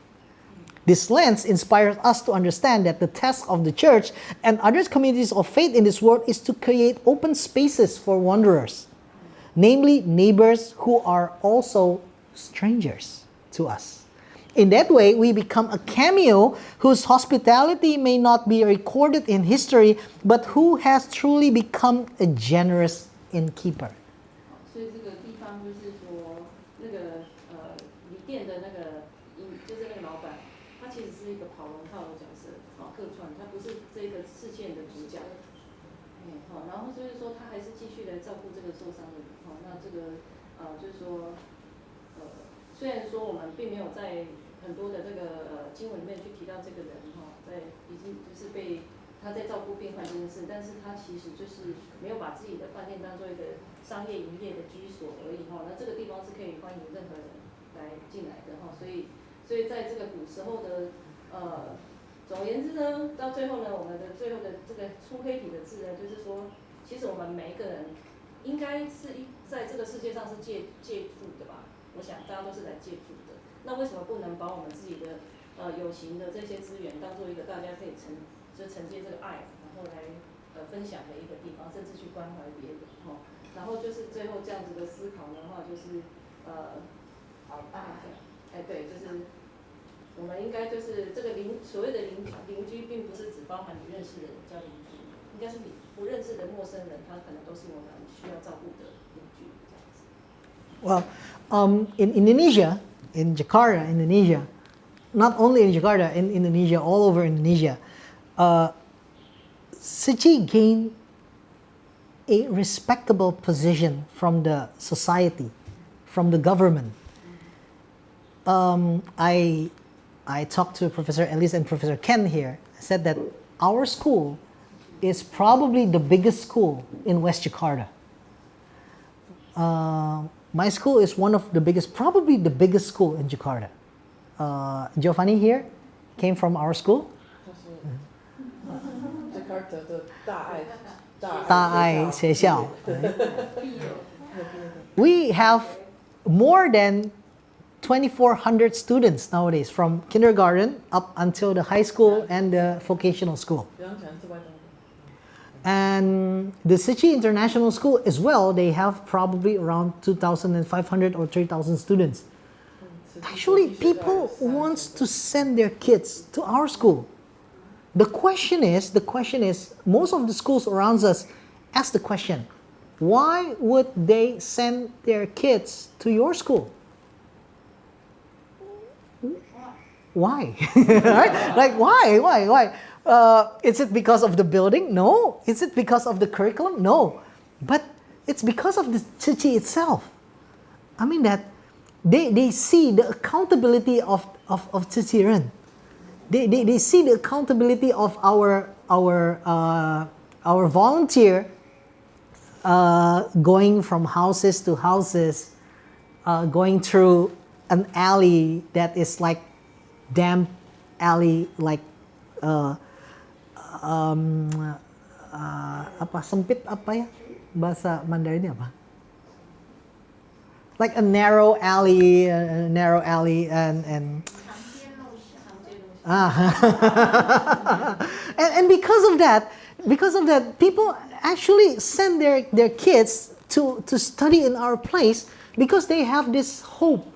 This lens inspires us to understand that the task of the church and other communities of faith in this world is to create open spaces for wanderers, namely neighbors who are also strangers to us. In that way, we become a cameo whose hospitality may not be recorded in history, but who has truly become a generous innkeeper.
所以这个地方就是说，那个旅店的那个就是那个老板，他其实是一个跑龙套的角色，客串，他不是这个事件的主角。然后所以说他还是继续来照顾这个受伤的人。那这个就是说。虽然说我们并没有在很多的这个经文里面去提到这个人在已经就是被他在照顾病患这件事，但是他其实就是没有把自己的饭店当做一个商业营业的居所而已那这个地方是可以欢迎任何人来进来的所以在这个古时候的总而言之呢，到最后呢，我们的最后的这个粗黑体的字呢，就是说，其实我们每一个人应该是在这个世界上是借助的吧。我想大家都是来借助的，那为什么不能把我们自己的有形的这些资源当做一个大家可以承接这个爱，然后来分享的一个地方，甚至去关怀别人然后就是最后这样子的思考的话，就是对，就是我们应该就是这个所谓的邻居，并不是只包含你认识的人叫邻居，应该是你不认识的陌生人，他可能都是我们需要照顾的邻居这样子。
Well, in Indonesia, in Jakarta, Indonesia, not only in Jakarta, in Indonesia, all over Indonesia, Siji gained a respectable position from the society, from the government. I talked to Professor Elise and Professor Ken here. I said that our school is probably the biggest school in West Jakarta. My school is one of the biggest, probably the biggest school in Jakarta. Giovanni here came from our school.
Jakarta 的
大爱学校. We have more than 2,400 students nowadays, from kindergarten up until the high school and the vocational school. And the Sichi International School as well, they have probably around 2,500 or 3,000 students. Actually, people want to send their kids to our school. The question is, most of the schools around us ask the question, why would they send their kids to your school? Why? Right? Like, why? Is it because of the building? No. Is it because of the curriculum? No. But it's because of the Chichi itself. I mean that they see the accountability of Chichi Ren. They see the accountability of our volunteer going from houses to houses, going through an alley that is like damp alley, like sempit apa ya? Bahasa Mandarinnya apa? Like a narrow alley and and because of that, people actually send their kids to study in our place because they have this hope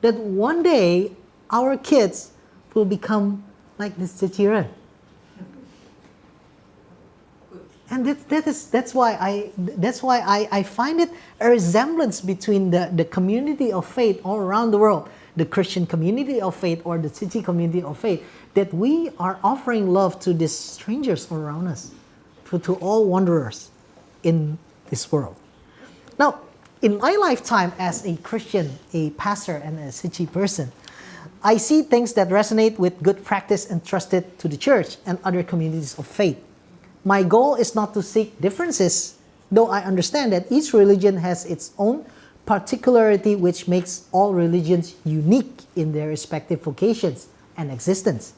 that one day our kids will become like this ciciran. And that's why I find it a resemblance between the community of faith all around the world, the Christian community of faith or the city community of faith, that we are offering love to these strangers all around us, to all wanderers in this world. Now, in my lifetime as a Christian, a pastor, and a city person, I see things that resonate with good practice entrusted to the church and other communities of faith. My goal is not to seek differences, though I understand that each religion has its own particularity which makes all religions unique in their respective vocations and existence,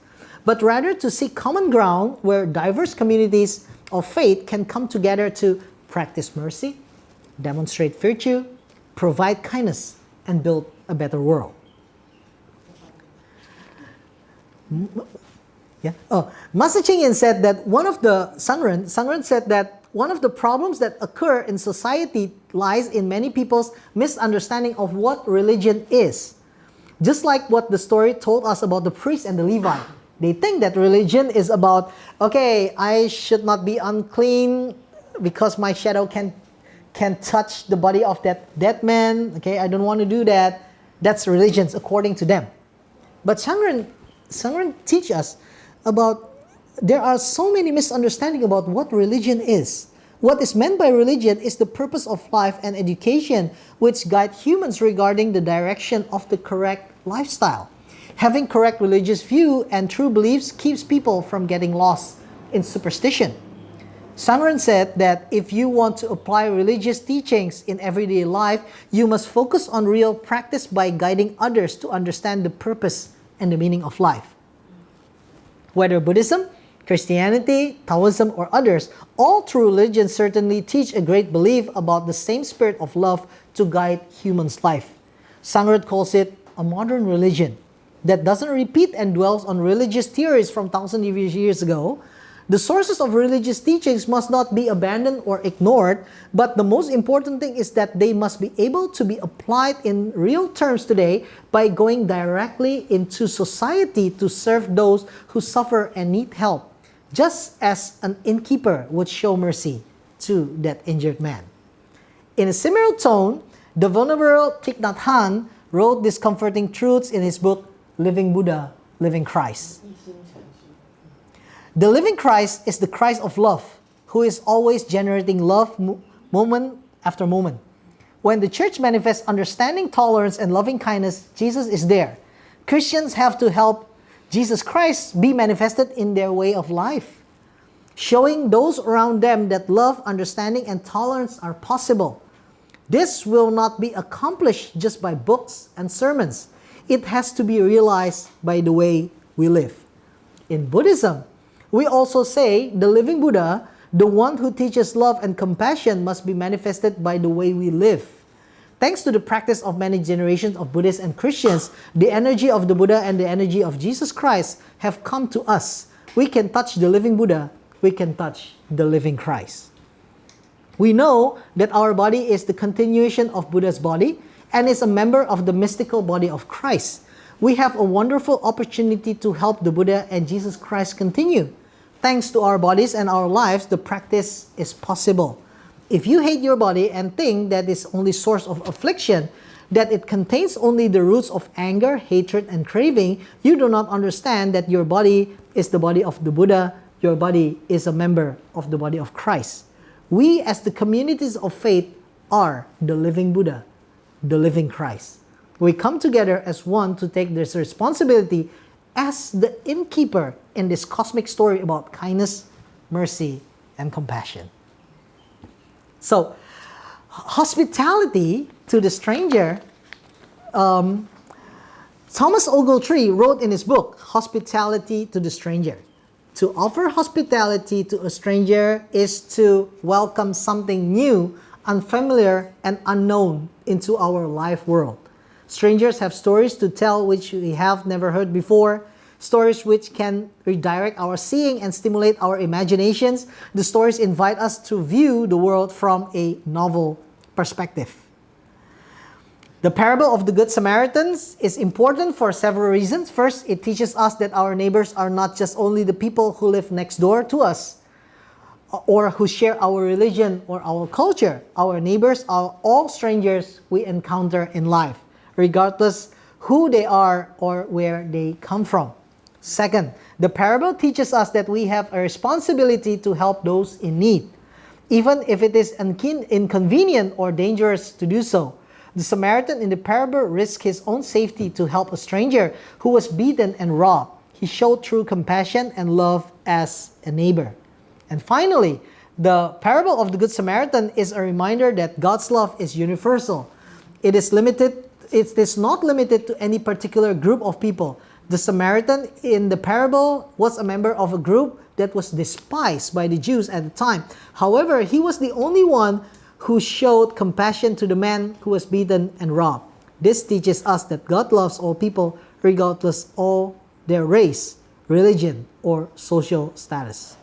but rather to seek common ground where diverse communities of faith can come together to practice mercy, demonstrate virtue, provide kindness, and build a better world. Yeah. Master Ching Yen said that Sangren said that one of the problems that occur in society lies in many people's misunderstanding of what religion is. Just like what the story told us about the priest and the Levite. They think that religion is about, okay, I should not be unclean because my shadow can touch the body of that dead man. Okay, I don't want to do that. That's religion according to them. But Sangren teach us about there are so many misunderstandings about what religion is. What is meant by religion is the purpose of life and education which guide humans regarding the direction of the correct lifestyle. Having correct religious view and true beliefs keeps people from getting lost in superstition. Sangren said that if you want to apply religious teachings in everyday life, you must focus on real practice by guiding others to understand the purpose and the meaning of life. Whether Buddhism, Christianity, Taoism, or others, all true religions certainly teach a great belief about the same spirit of love to guide humans' life. Sangren calls it a modern religion that doesn't repeat and dwells on religious theories from thousands of years ago. The sources of religious teachings must not be abandoned or ignored, but the most important thing is that they must be able to be applied in real terms today by going directly into society to serve those who suffer and need help, just as an innkeeper would show mercy to that injured man. In a similar tone, the Venerable Thich Nhat Hanh wrote these comforting truths in his book, Living Buddha, Living Christ. The living Christ is the Christ of love, who is always generating love moment after moment. When the church manifests understanding, tolerance, and loving kindness, Jesus is there. Christians have to help Jesus Christ be manifested in their way of life, showing those around them that love, understanding, and tolerance are possible. This will not be accomplished just by books and sermons. It has to be realized by the way we live. In Buddhism, we also say the living Buddha, the one who teaches love and compassion, must be manifested by the way we live. Thanks to the practice of many generations of Buddhists and Christians, the energy of the Buddha and the energy of Jesus Christ have come to us. We can touch the living Buddha, we can touch the living Christ. We know that our body is the continuation of Buddha's body and is a member of the mystical body of Christ. We have a wonderful opportunity to help the Buddha and Jesus Christ continue. Thanks to our bodies and our lives, the practice is possible. If you hate your body and think that it's only source of affliction, that it contains only the roots of anger, hatred, and craving, you do not understand that your body is the body of the Buddha, your body is a member of the body of Christ. We as the communities of faith are the living Buddha, the living Christ. We come together as one to take this responsibility as the innkeeper in this cosmic story about kindness, mercy, and compassion. So, hospitality to the stranger, Thomas Ogletree wrote in his book, Hospitality to the Stranger. To offer hospitality to a stranger is to welcome something new, unfamiliar, and unknown into our life world. Strangers have stories to tell which we have never heard before, stories which can redirect our seeing and stimulate our imaginations. The stories invite us to view the world from a novel perspective. The parable of the Good Samaritans is important for several reasons. First, it teaches us that our neighbors are not just only the people who live next door to us or who share our religion or our culture. Our neighbors are all strangers we encounter in life, regardless who they are or where they come from. Second, the parable teaches us that we have a responsibility to help those in need, even if it is inconvenient or dangerous to do so. The Samaritan in the parable risked his own safety to help a stranger who was beaten and robbed. He showed true compassion and love as a neighbor. And finally, the parable of the Good Samaritan is a reminder that God's love is universal. It is not limited to any particular group of people. The Samaritan in the parable was a member of a group that was despised by the Jews at the time. However, he was the only one who showed compassion to the man who was beaten and robbed. This teaches us that God loves all people regardless of their race, religion, or social status.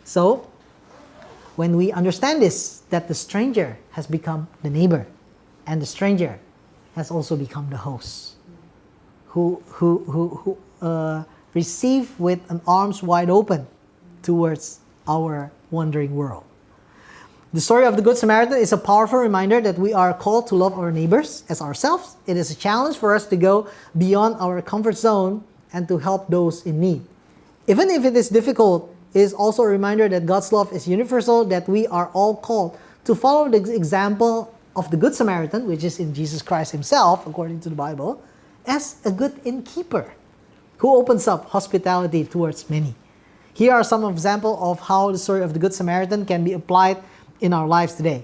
So, when we understand this, that the stranger has become the neighbor, and the stranger has also become the host, who receive with an arms wide open towards our wandering world. The story of the Good Samaritan is a powerful reminder that we are called to love our neighbors as ourselves. It is a challenge for us to go beyond our comfort zone and to help those in need. Even if it is difficult, it is also a reminder that God's love is universal, that we are all called to follow the example of the Good Samaritan, which is in Jesus Christ himself, according to the Bible, as a good innkeeper who opens up hospitality towards many. Here are some examples of how the story of the Good Samaritan can be applied in our lives today.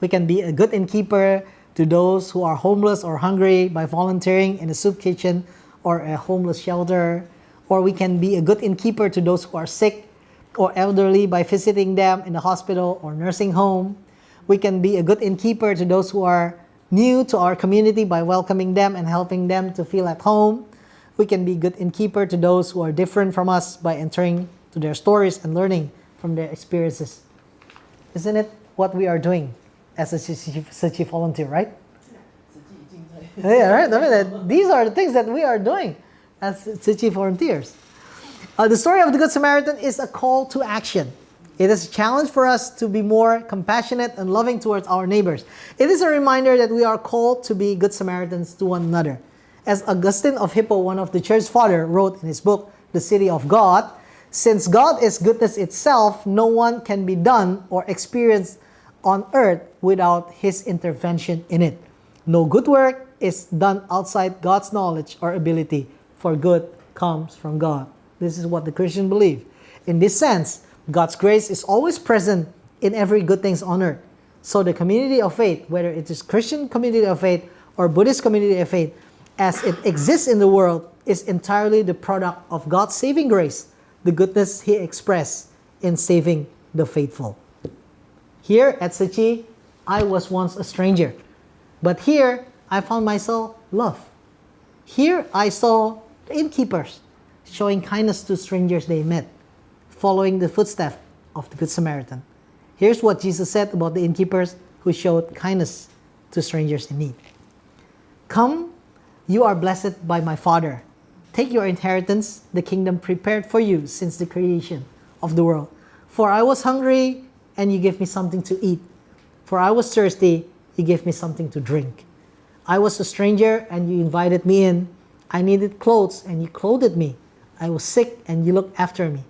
We can be a good innkeeper to those who are homeless or hungry by volunteering in a soup kitchen or a homeless shelter. Or we can be a good innkeeper to those who are sick or elderly by visiting them in the hospital or nursing home. We can be a good innkeeper to those who are new to our community by welcoming them and helping them to feel at home. We can be a good innkeeper to those who are different from us by entering to their stories and learning from their experiences. Isn't it what we are doing as a Tzu volunteer, right? Yeah, right? I mean, these are the things that we are doing as Tzu volunteers. The story of the Good Samaritan is a call to action. It is a challenge for us to be more compassionate and loving towards our neighbors. It is a reminder that we are called to be good Samaritans to one another. As Augustine of Hippo, one of the church fathers, wrote in his book, The City of God, since God is goodness itself, no one can be done or experienced on earth without His intervention in it. No good work is done outside God's knowledge or ability, for good comes from God. This is what the Christian believe. In this sense, God's grace is always present in every good things on earth. So the community of faith, whether it is Christian community of faith or Buddhist community of faith, as it exists in the world, is entirely the product of God's saving grace, the goodness He expressed in saving the faithful. Here at Tzu, I was once a stranger, but here I found myself loved. Here I saw innkeepers showing kindness to strangers they met, following the footsteps of the Good Samaritan. Here's what Jesus said about the innkeepers who showed kindness to strangers in need. Come, you are blessed by my Father. Take your inheritance, the kingdom prepared for you since the creation of the world. For I was hungry, and you gave me something to eat. For I was thirsty, you gave me something to drink. I was a stranger, and you invited me in. I needed clothes, and you clothed me. I was sick, and you looked after me.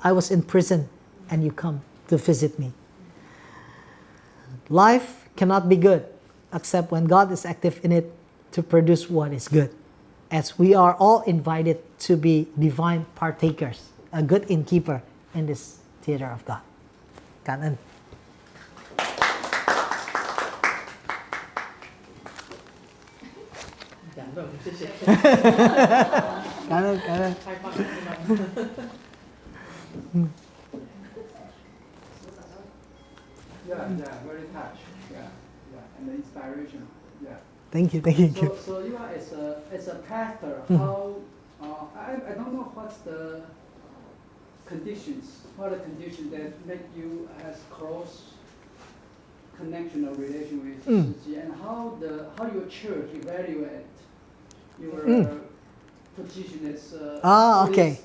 I was in prison, and you come to visit me. Life cannot be good except when God is active in it to produce what is good. As we are all invited to be divine partakers, a good innkeeper in this theater of God. 感恩。
谢谢。
感恩。
太棒了。
Yeah, very touched. And the inspiration. Yeah.
Thank you.
So you are as a pastor, how I don't know what's the conditions. What are the conditions that make you as close connection or relation with Siji, and how your church evaluate your position as
okay.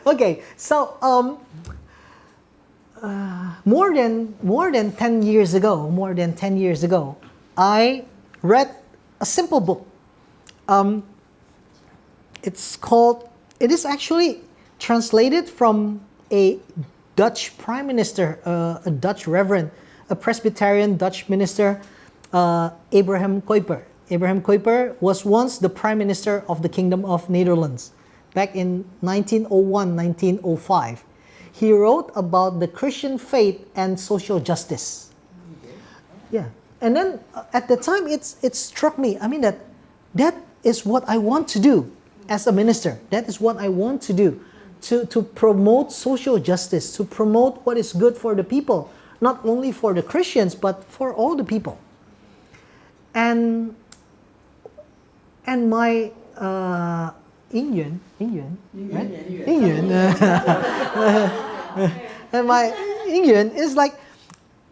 Okay, so more than 10 years ago, I read a simple book. It is actually translated from a Dutch prime minister, a Dutch reverend, a Presbyterian Dutch minister, Abraham Kuyper. Abraham Kuyper was once the prime minister of the Kingdom of Netherlands back in 1901, 1905. He wrote about the Christian faith and social justice. Yeah, and then at the time it struck me. I mean that is what I want to do as a minister. That is what I want to do, to promote social justice, to promote what is good for the people, not only for the Christians but for all the people. And my Indian, and my Indian is like,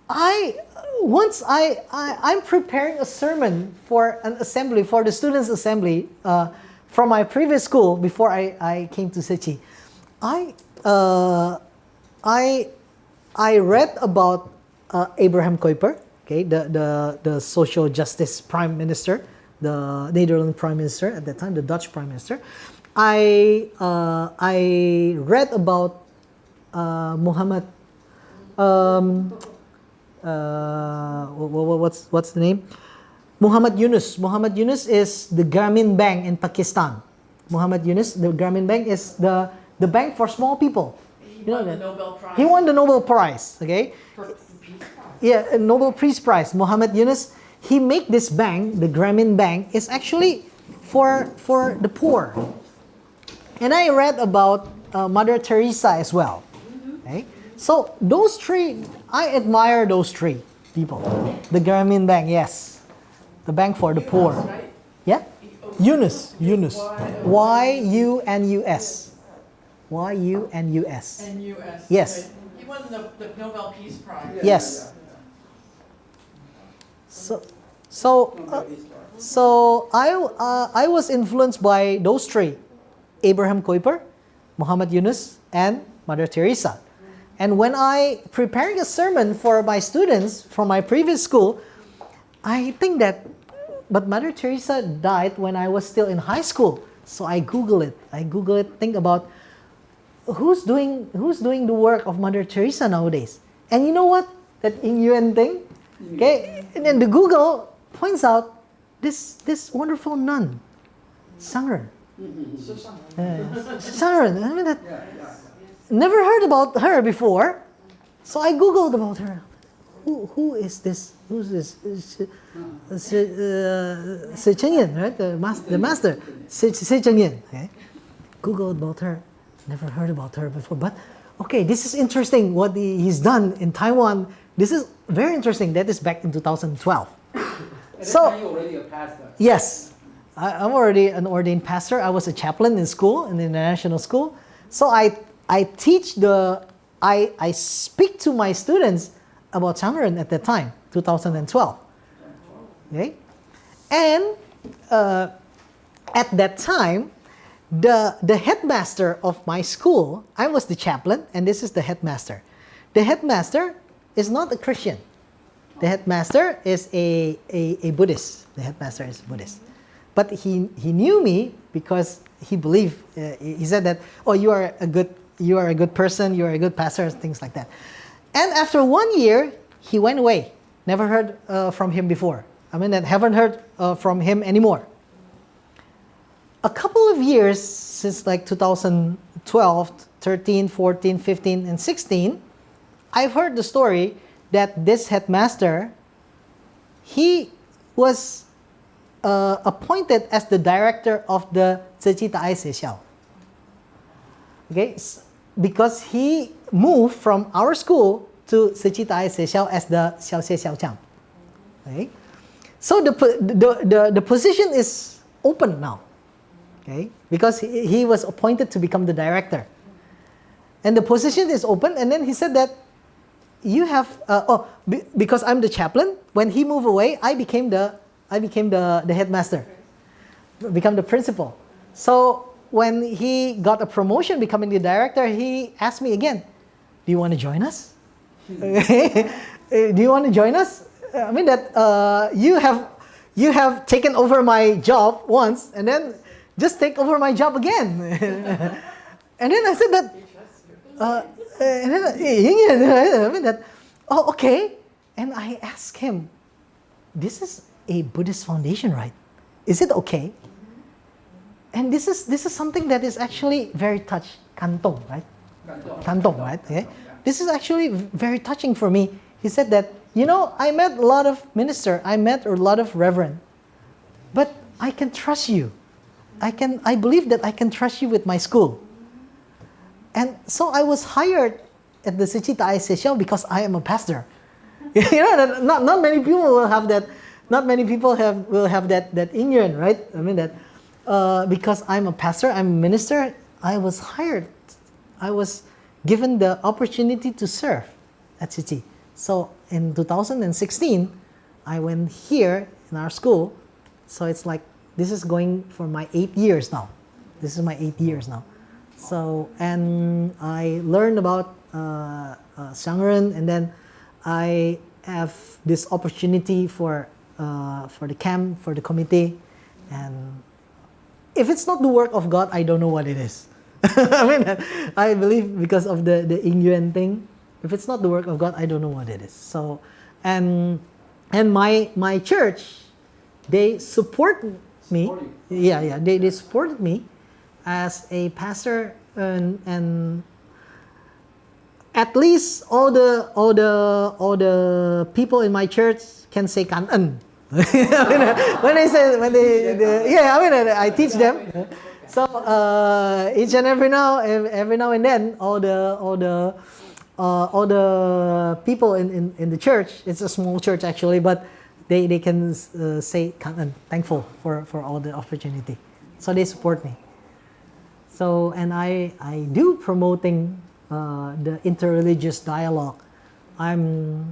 I'm preparing a sermon for an assembly, for the students' assembly from my previous school before I came to Sechi. I read about Abraham Kuyper, okay, the social justice prime minister, the Netherlands prime minister at that time, the Dutch prime minister. I read about Muhammad. What's the name? Muhammad Yunus. Muhammad Yunus is the Grameen Bank in Pakistan. Muhammad Yunus, the Grameen Bank is the bank for small people.
He won the Nobel Prize.
He won the Nobel Prize. Okay. Yeah, a Nobel Peace Prize. Muhammad Yunus. He made this bank, the Grameen Bank, is actually for the poor. And I read about Mother Teresa as well. Okay? So those three, I admire those three people. The Grameen Bank, yes. The bank for the poor.
Right?
Yeah? Yunus. Y-U-N-U-S. Y-U-N-U-S.
N-U-S.
Yes.
Okay. He won the Nobel Peace Prize.
Yes. So I was influenced by those three: Abraham Kuyper, Muhammad Yunus, and Mother Teresa. And when I preparing a sermon for my students from my previous school, I think that, but Mother Teresa died when I was still in high school. So I Google it. Think about who's doing the work of Mother Teresa nowadays. And you know what? That Inyuan thing. Okay, and then the Google points out this wonderful nun, Sangren. Sangren. I mean that. Never heard about her before, so I Googled about her. Who is this? Who's this? Se Chengyan, right? The master. Se Chengyan. Okay. Googled about her. Never heard about her before, but okay, this is interesting. What he's done in Taiwan. This is very interesting. That is back in 2012.
So you're already a pastor.
Yes, I'm already an ordained pastor. I was a chaplain in school, in the international school. So I speak to my students about Sangren at that time, 2012. Okay, and at that time, the headmaster of my school, I was the chaplain, and this is the headmaster. The headmaster is not a Christian. The headmaster is a Buddhist. The headmaster is Buddhist. But he knew me because he believed, he said that, oh, you are a good person, you are a good pastor, things like that. And after 1 year, he went away. Never heard from him before. I mean, I haven't heard from him anymore. A couple of years since like 2012, 13, 14, 15, and 16, I've heard the story that this headmaster, he was appointed as the director of the 慈济大爱学校. Okay, because he moved from our school to 慈济大爱学校 as the 小学校长. Okay, so the position is open now. Okay, because he was appointed to become the director, and the position is open. And then he said that you have because I'm the chaplain. When he moved away, I became the headmaster, become the principal. So when he got a promotion, becoming the director, he asked me again, "Do you want to join us? Do you want to join us? I mean that you have taken over my job once, and then just take over my job again." And then I said that, and then I mean that, oh, okay. And I asked him, "This is a Buddhist foundation, right? Is it okay?" And this is something that is actually very kantong, right? Kantong, right? Okay. This is actually very touching for me. He said that, I met a lot of minister, I met a lot of reverend, but I can trust you. I believe that I can trust you with my school. And so I was hired at the Tzu Chi Ta Ai Se Xiao because I am a pastor. Not many people will have that. Not many people will have that union, right? I mean that because I'm a pastor, I'm a minister, I was hired. I was given the opportunity to serve at Tzu Chi. So in 2016, I went here in our school. So it's like this is going for my 8 years now. This is my 8 years now. So, and I learned about Shangren, and then I have this opportunity for the camp, for the committee, and if it's not the work of God, I don't know what it is. I mean, I believe because of the Ingyuan thing, if it's not the work of God, I don't know what it is. So, and my church, they support me. Yeah, they supported me as a pastor, and at least all the people in my church can say Kan'en. I teach them. So each and every now and then, all the people in the church, it's a small church actually, but they can say Kan'en, thankful for all the opportunity. So they support me. So, and I do promoting the interreligious dialogue. I'm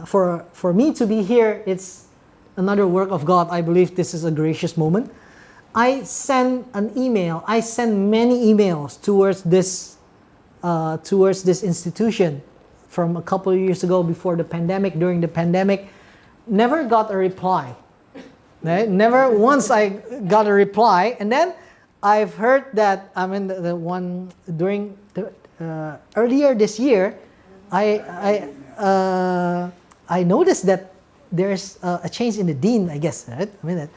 for me to be here, it's another work of God. I believe this is a gracious moment. I send an email. I send many emails towards this institution from a couple of years ago before the pandemic. During the pandemic, never got a reply. Right? Never once I got a reply, and then I've heard that the one during the earlier this year, I noticed that there's a change in the dean, I guess, right? I mean that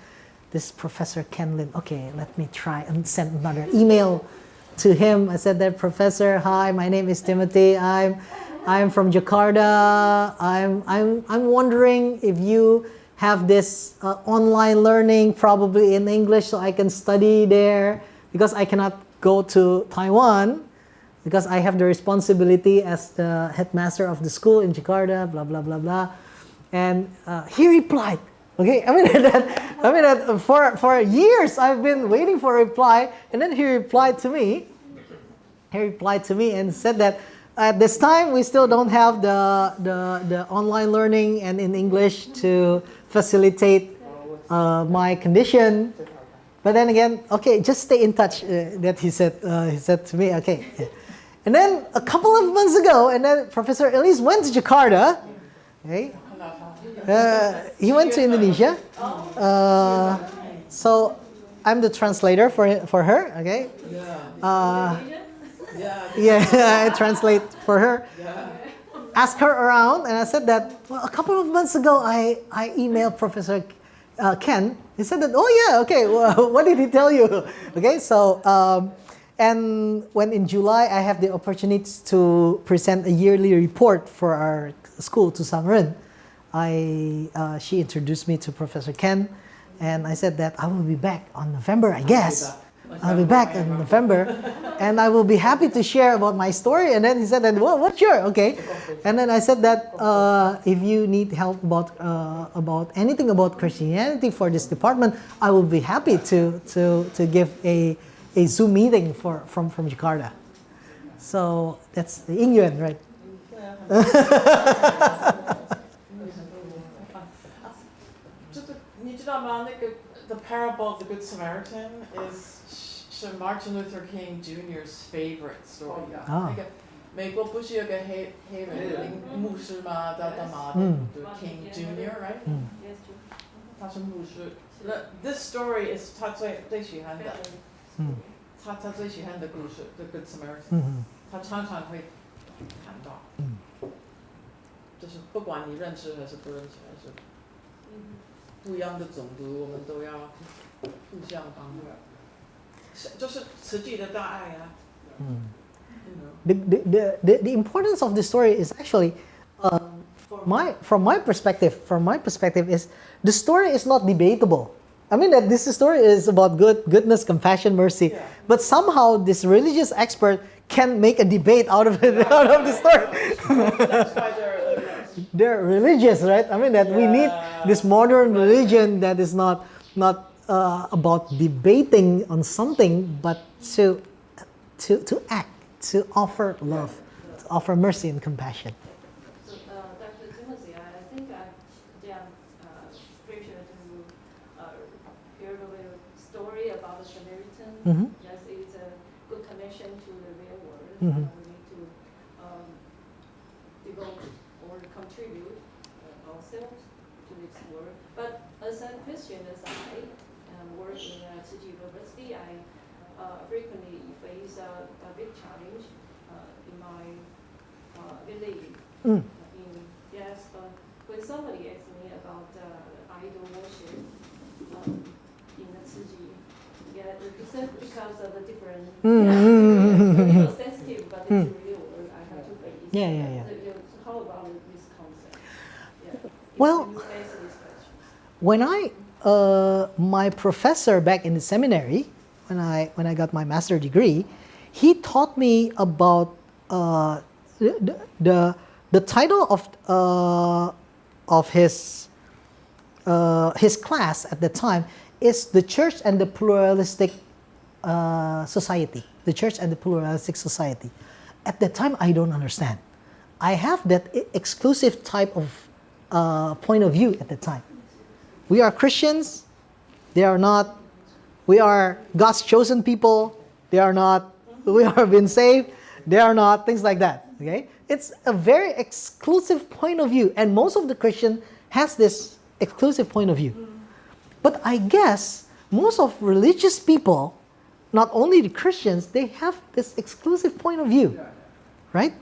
this Professor Ken Lin. Okay, let me try and send another email to him. I said that, "Professor, hi, my name is Timothy. I'm from Jakarta. I'm wondering if you have this online learning, probably in English, so I can study there because I cannot go to Taiwan because I have the responsibility as the headmaster of the school in Jakarta, blah blah blah blah." And he replied. Okay, I mean that for years I've been waiting for a reply, and then he replied to me. He replied to me and said that at this time we still don't have the online learning and in English to facilitate my condition. But then again, okay, just stay in touch. That he said to me. Okay, and then a couple of months ago, and then Professor Elise went to Jakarta. Okay. He went to Indonesia, so I'm the translator for her. Okay, I translate for her. Ask her around, and I said that a couple of months ago I emailed Professor Ken. He said that, oh yeah, okay. Well, what did he tell you? Okay, so and when in July I have the opportunity to present a yearly report for our school to Sangren. She introduced me to Professor Ken, and I said that I will be back on November, I guess. I'll be back in November, and I will be happy to share about my story. And then he said, "What? Sure, okay." And then I said that if you need help about anything about Christianity for this department, I will be happy to give a Zoom meeting from Jakarta. So that's the 因缘, right?
你知道吗？那个 The Parable of the Good Samaritan是 Martin Luther King Jr.'s favorite story. 那个美国不是有个黑人牧师吗？叫马丁King Jr. right? 他是牧师。This story is 他最喜欢的。他最喜欢的故事 The Good Samaritan. 他常常会谈到。就是不管你认识还是不认识，还是不一样的种族，我们都要互相帮助，就是实际的大爱啊。
The importance of this story is actually, from my perspective is the story is not debatable. I mean that this story is about goodness, compassion, mercy,
Yeah.
but somehow this religious expert can make a debate out of it, out of the story.
That's why
They're religious, right? I mean that we need this modern religion that is not about debating on something, but to act, to offer love, to offer mercy and compassion.
So, Dr. Timothy, I think I'm pretty sure to hear a story about the Samaritan. Yes, it's a good connection to the real world. We need to devote or contribute ourselves to this work. But as a Christian, as I work in Tsinghua University, I frequently face a big challenge in my village. Yes, when somebody asks me about idol worship in the Tsinghua, it's because of the different, it's sensitive, but it's real world I have to face.
Yeah.
So how about this concept?
Well,
Can you answer this question?
when my professor back in the seminary, when I got my master's degree, he taught me about the title of his class at the time is The Church and the Pluralistic Society. The Church and the Pluralistic Society. At that time, I don't understand. I have that exclusive type of point of view at the time. We are Christians. They are not. We are God's chosen people. They are not. We are been saved. They are not. Things like that. Okay. It's a very exclusive point of view, and most of the Christian has this exclusive point of view. But I guess most of religious people, not only the Christians, they have this exclusive point of view, right?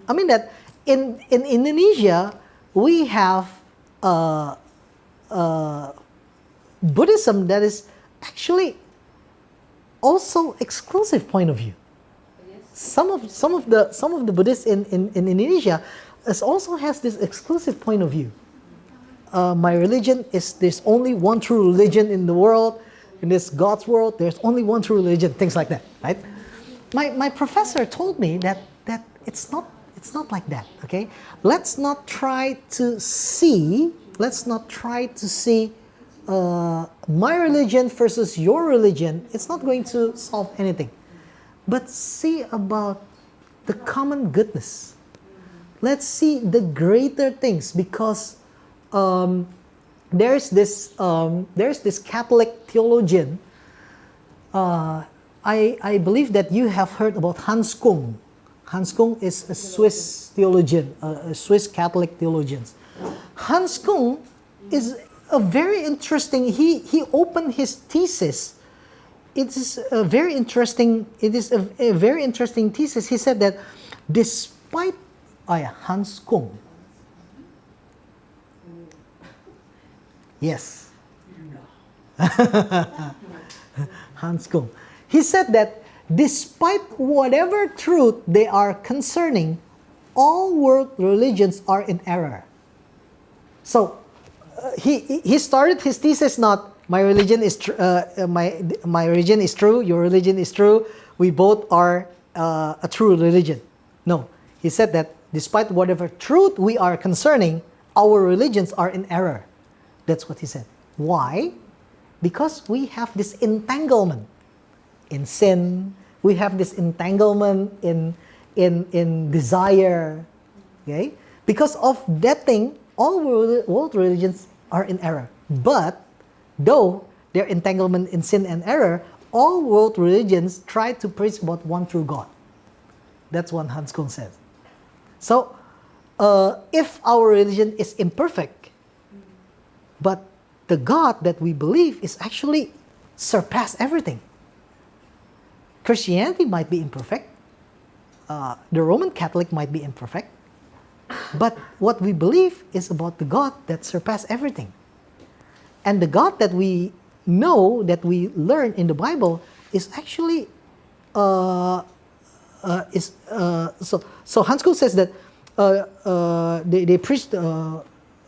I mean that in Indonesia we have Buddhism that is actually also exclusive point of view. Some of the Buddhists in Indonesia also has this exclusive point of view. My religion is there's only one true religion in the world, in this God's world. There's only one true religion. Things like that, right? My professor told me that it's not like that. Okay, let's not try to see my religion versus your religion. It's not going to solve anything. But see about the common goodness. Let's see the greater things, because there's this Catholic theologian. I believe that you have heard about Hans Kung. Hans Kung is a Swiss theologian, a Swiss Catholic theologian. Hans Kung is a very interesting. He opened his thesis. It is a very interesting thesis. He said that despite Hans Kung. Yes. Hans Kung. He said that despite whatever truth they are concerning, all world religions are in error. So he started his thesis not my religion is my religion is true, your religion is true, we both are a true religion. No, he said that despite whatever truth we are concerning, our religions are in error. That's what he said. Why? Because we have this entanglement in sin, we have this entanglement in desire. Okay? Because of that thing, all world religions are in error. But though their entanglement in sin and error, all world religions try to preach about one true God. That's what Hans Kuhn says. So, if our religion is imperfect, but the God that we believe is actually surpass everything. Christianity might be imperfect. The Roman Catholic might be imperfect. But what we believe is about the God that surpass everything. And the God that we know, that we learn in the Bible, is actually so Hans Kuhn says that they preach the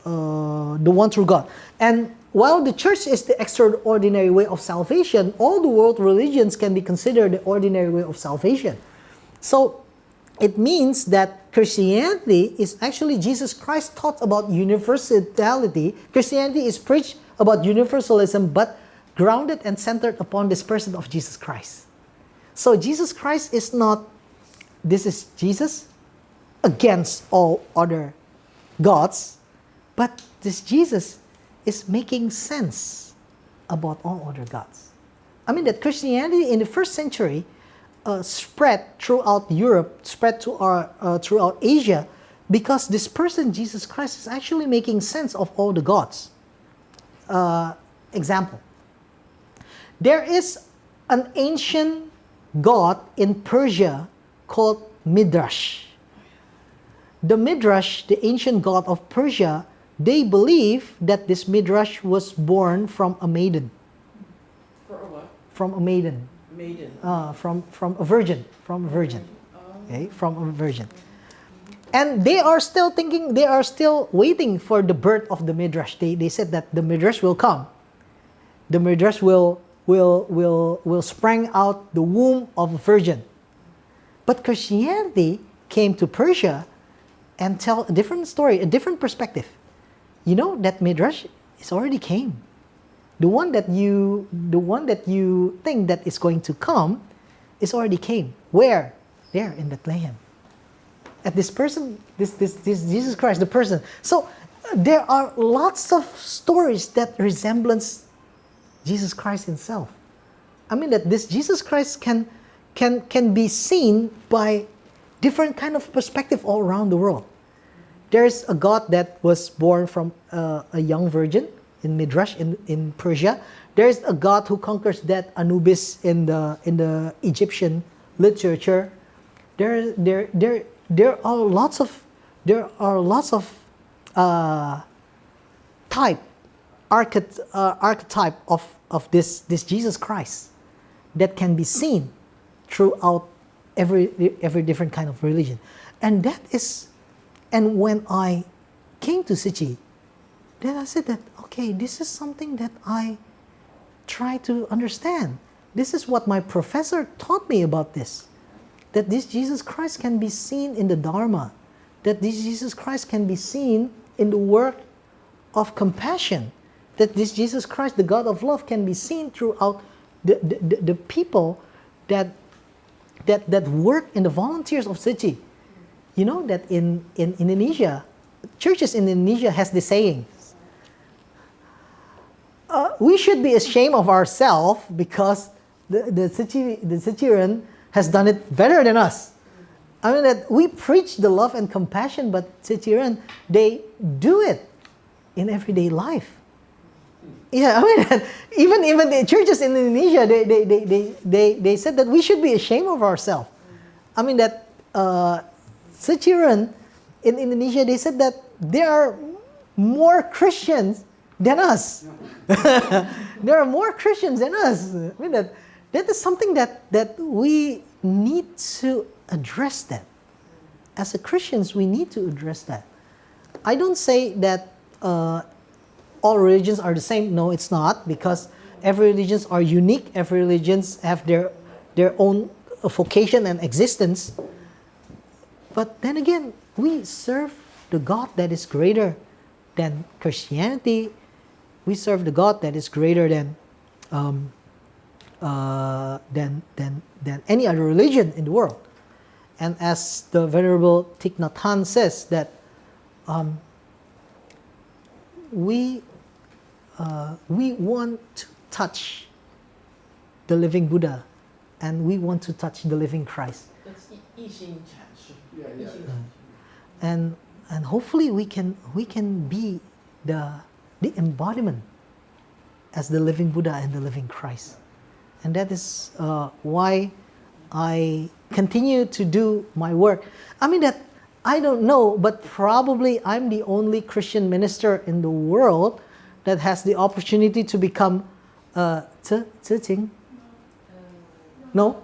one true God. And while the church is the extraordinary way of salvation, all the world religions can be considered the ordinary way of salvation. So it means that Christianity is actually Jesus Christ taught about universality. Christianity is preached about universalism, but grounded and centered upon this person of Jesus Christ. So Jesus Christ is not, this is Jesus against all other gods, but this Jesus is making sense about all other gods. I mean that Christianity in the first century spread throughout Europe, spread to throughout Asia, because this person, Jesus Christ, is actually making sense of all the gods. Example. There is an ancient god in Persia called Midrash. The Midrash, the ancient god of Persia, they believe that this Midrash was born from a maiden.
For a what?
From a maiden.
Maiden.
From a virgin. From a virgin. Okay, from a virgin. And they are still thinking, they are still waiting for the birth of the Midrash. They said that the Midrash will come. The Midrash will spring out the womb of a virgin. But Christianity came to Persia and tell a different story, a different perspective. You know that Midrash is already came. The one that you think that is going to come is already came. Where? There in Bethlehem. At this person, this Jesus Christ, the person. So there are lots of stories that resemblance Jesus Christ himself. I mean that this Jesus Christ can be seen by different kind of perspective all around the world. There's a God that was born from a young virgin in Midrash in Persia. There's a God who conquers that Anubis in the Egyptian literature. There are lots of archetype of this Jesus Christ that can be seen throughout every different kind of religion. And when I came to Sichi, then I said that, okay, this is something that I try to understand. This is what my professor taught me about this. That this Jesus Christ can be seen in the Dharma. That this Jesus Christ can be seen in the work of compassion. That this Jesus Christ, the God of love, can be seen throughout the people that work in the volunteers of Sichi. You know that in Indonesia, churches in Indonesia has this saying, we should be ashamed of ourselves because the Sichiran has done it better than us. I mean that we preach the love and compassion, but Sichiran, they do it in everyday life. Yeah, I mean even the churches in Indonesia, they said that we should be ashamed of ourselves. I mean that Sichiran in Indonesia, they said that there are more Christians than us. There are more Christians than us. I mean that is something that we need to address that. As a Christians, we need to address that. I don't say that all religions are the same. No, it's not, because every religions are unique. Every religions have their own vocation and existence. But then again, we serve the God that is greater than Christianity. We serve the God that is greater than any other religion in the world. And as the Venerable Thich Nhat Hanh says, that we want to touch the living Buddha, and we want to touch the living Christ.
That's 一心阐释。
Yeah.
And hopefully we can be the embodiment as the living Buddha and the living Christ. And that is why I continue to do my work. I mean, that I don't know, but probably I'm the only Christian minister in the world that has the opportunity to become Tze Jing? No?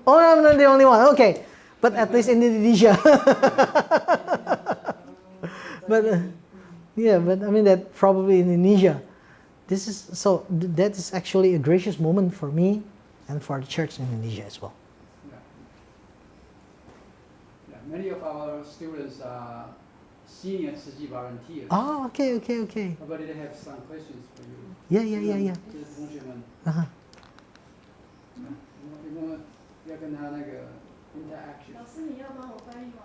Oh, I'm not the only one. Okay. But at least in Indonesia. But but I mean that probably in Indonesia. That is actually a gracious moment for me and for the church in Indonesia as well.
Yeah, many of our students are senior Tzu volunteers.
Oh, okay.
But they have some questions for you.
Yeah.
这些同学们，
Uh-huh.
有没有要跟他那个 interaction？
老师，你要帮我翻译吗？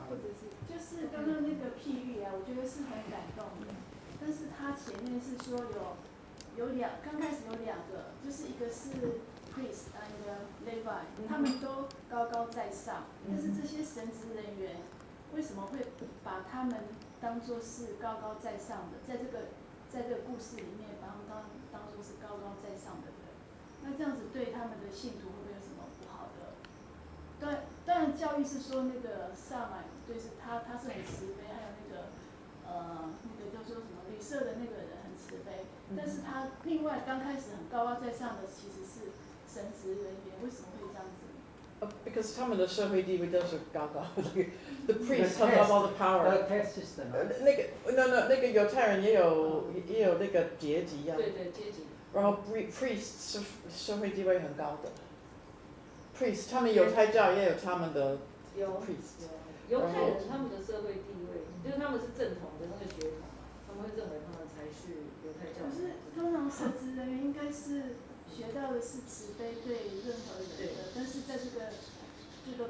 或者是就是刚刚那个譬喻啊，我觉得是很感动的。但是他前面是说刚开始有两个，就是一个是 priest and Levi， 他们都高高在上，但是这些神职人员为什么会把他们当作是高高在上的？在这个故事里面，把他们当作是高高在上的人，那这样子对他们的信徒会不会有什么不好的？当然教义是说那个萨满，就是他是很慈悲，还有那个叫做什么旅社的那个人很慈悲，但是他另外刚开始很高高在上的其实是神职人员，为什么会这样子
？Because 他们的社会地位都是高高的。The priest have all the power.
The caste system.
那个犹太人也有那个阶级呀。
对阶级。
然后 priest 是社会地位很高的。priest 他们犹太教也有他们的 priest。
犹太人他们的社会地位，就是他们是正统的那个血统嘛，他们会认为他们才是犹太教。
可是通常神职人员应该是学到的是慈悲对任何人的，但是在这个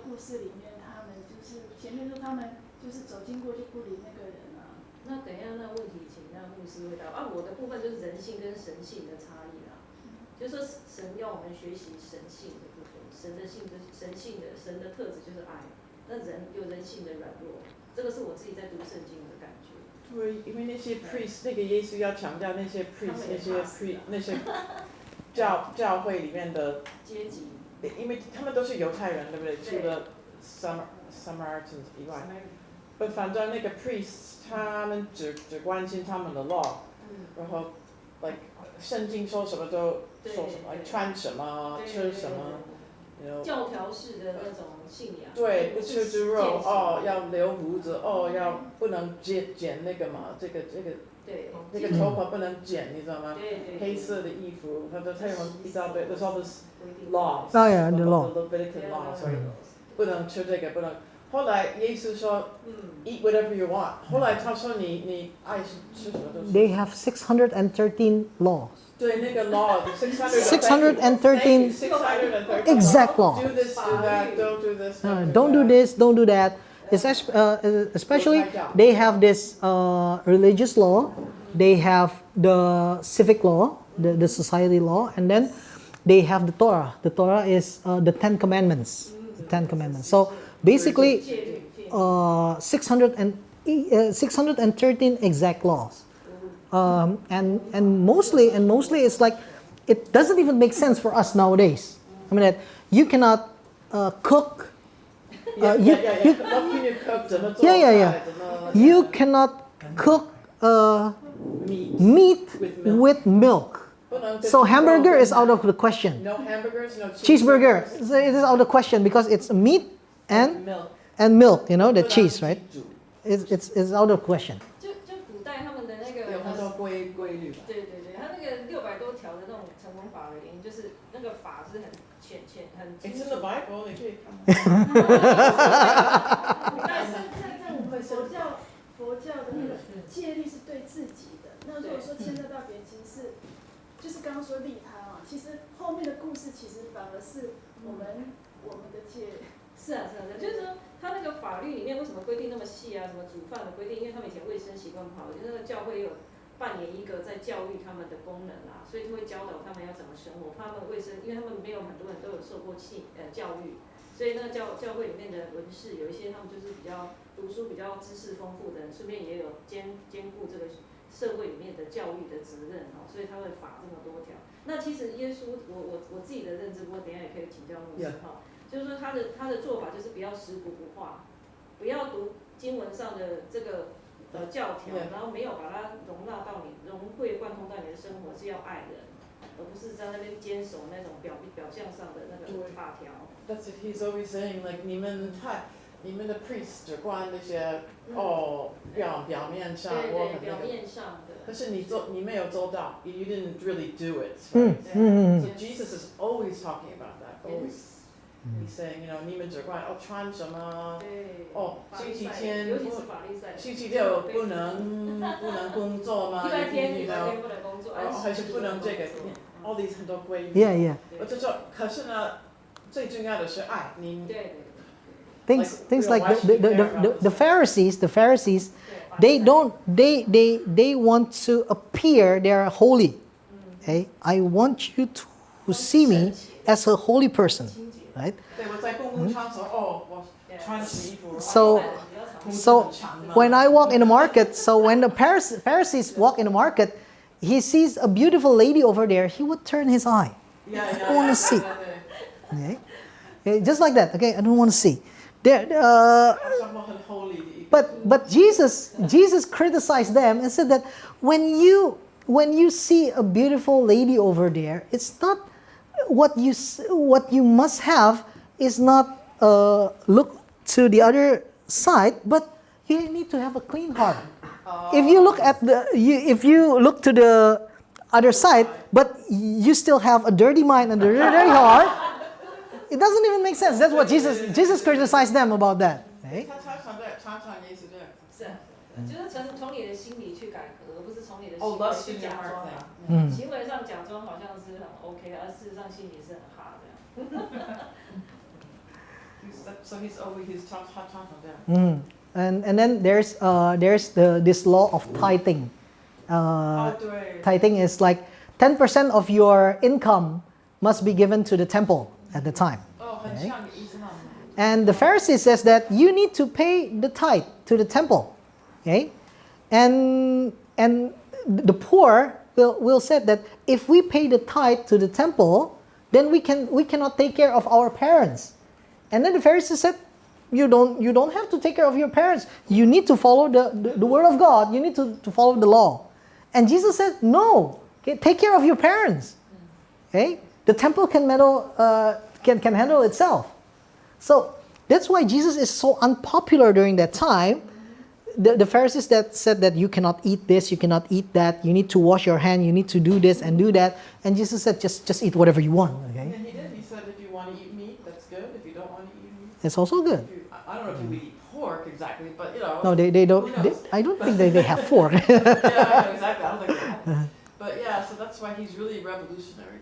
故事里面，他们就是前面说他们就是走经过就不理那个人啊。
那等一下，那问题请让牧师回答啊。我的部分就是人性跟神性的差异啦，就是说神要我们学习神性的部分，神的特质就是爱。那人有人性的软弱，这个是我自己在读圣经的感觉。
对，因为那些 priest， 那个耶稣要强调那些 priest， 那些教会里面的
阶级，
因为他们都是犹太人，对不对？除了 Samaritans 以外，不，反正那个 priest 他们只关心他们的 law， 然后 like 圣经说什么都说什么，穿什么，吃什么。
教条式的那种信仰。
对，不吃猪肉，要留胡子，要不能剪那个嘛，这个。
对。
那个头发不能剪，你知道吗？
对。
黑色的衣服，他有一大堆 ，there's all this laws。Oh
yeah, the law.
The Leviticus law， 所以不能吃这个，不能。后来耶稣说 ，eat whatever you want。后来他说你爱吃什么都吃。
They have 613 laws.
对，那个 law
613 exact laws.
Do this, do that, don't do this.
Don't do this, don't do that. Especially, they have this religious law, they have the civic law, the society law, and then they have the Torah. The Torah is the 10 Commandments. The 10 Commandments. So basically, 613 exact laws. And mostly it's like, it doesn't even make sense for us nowadays. I mean that you cannot cook. You cannot cook meat with milk. So hamburger is out of the question.
No hamburgers, no
cheeseburger. So it is out of the question because it's meat and milk. You know, the cheese, right? It's out of question.
规律吧。
对，他那个600多条的那种成文法的原因，就是那个法是很很清楚。
It's in the Bible， 你可以看。
但是在我们佛教的那个戒律是对自己的。那如果说牵涉到别人，其实是就是刚刚说利他嘛，其实后面的故事其实反而是我们的戒。
是啊，就是说他那个法律里面为什么规定那么细啊？什么煮饭的规定，因为他们以前卫生习惯不好，就是那个教会有扮演一个在教育他们的功能啊，所以就会教导他们要怎么生活。他们卫生，因为他们没有很多人都有受过教育，所以那个教会里面的文士有一些他们就是比较读书比较知识丰富的人，顺便也有兼顾这个社会里面的教育的责任哦，所以他会法这么多条。那其实耶稣，我自己的认知，不过等一下也可以请教牧师哈。就是说他的做法就是不要食古不化，不要读经文上的这个教条，然后没有把它融会贯通到你的生活，是要爱人，而不是在那边坚守那种表象上的那个法条。
That's what he's always saying. Like 你们的 priest 只管那些表面上
对表面上的。
可是你没有做到 ，you didn't really do it. Right? So Jesus is always talking about that. Always. He's saying, 你们只管穿什么？星期天，
尤其是法利赛，
星期六不能工作吗？
礼拜天不能工作，
还是不能这个 ？All these 很多规律。
Yeah.
我就说，可是呢，最重要的是爱。
对。
Things like the Pharisees, they want to appear they are holy. Okay, I want you to see me as a holy person, right? So when I walk in the market, so when the Pharisees walk in the market, he sees a beautiful lady over there, he would turn his eye. I don't want to see. Okay, just like that. Okay, I don't want to see. But Jesus criticized them and said that when you see a beautiful lady over there, it's not what you must have is not look to the other side, but you need to have a clean heart. If you look to the other side, but you still have a dirty mind and a dirty heart, it doesn't even make sense. That's what Jesus criticized them about that.
就是从你的心里去改革，而不是从你的行为去假装啊。行为上假装好像是很 OK， 而事实上心里是很哈的。
So he's talking there.
And then there's this law of tithing. Tithing is like 10% of your income must be given to the temple at the time. Okay? And the Pharisee says that you need to pay the tithe to the temple. Okay? And the poor will say that if we pay the tithe to the temple, then we cannot take care of our parents. And then the Pharisee said, you don't have to take care of your parents. You need to follow the word of God. You need to follow the law. And Jesus said, no. Okay, take care of your parents. Okay? The temple can handle itself. So that's why Jesus is so unpopular during that time. The Pharisees that said that you cannot eat this, you cannot eat that, you need to wash your hand, you need to do this and do that. And Jesus said, just eat whatever you want. Okay?
And he did. He said, if you want to eat meat, that's good. If you don't want to eat meat,
it's also good.
I don't know if you would eat pork exactly, but
No, they don't. I don't think they have pork.
Yeah, exactly. I don't think they have. But yeah, so that's why he's really revolutionary.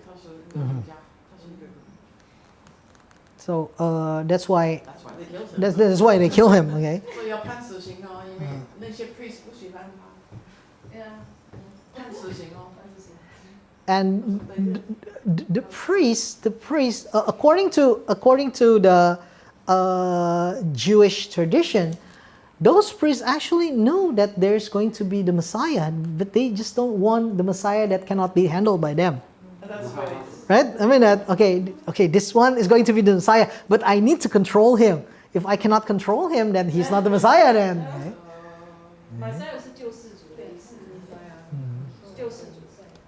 So that's why
they killed him.
that's why they kill him. Okay.
所以要判死刑哦，因为那些 priest 不喜欢他。判死刑哦。
And the priest, according to the Jewish tradition, those priests actually know that there's going to be the Messiah, but they just don't want the Messiah that cannot be handled by them.
That's right.
Right? I mean that okay, this one is going to be the Messiah, but I need to control him. If I cannot control him, then he's not the Messiah then. Right?
Messiah 是救世主的意思，救世主。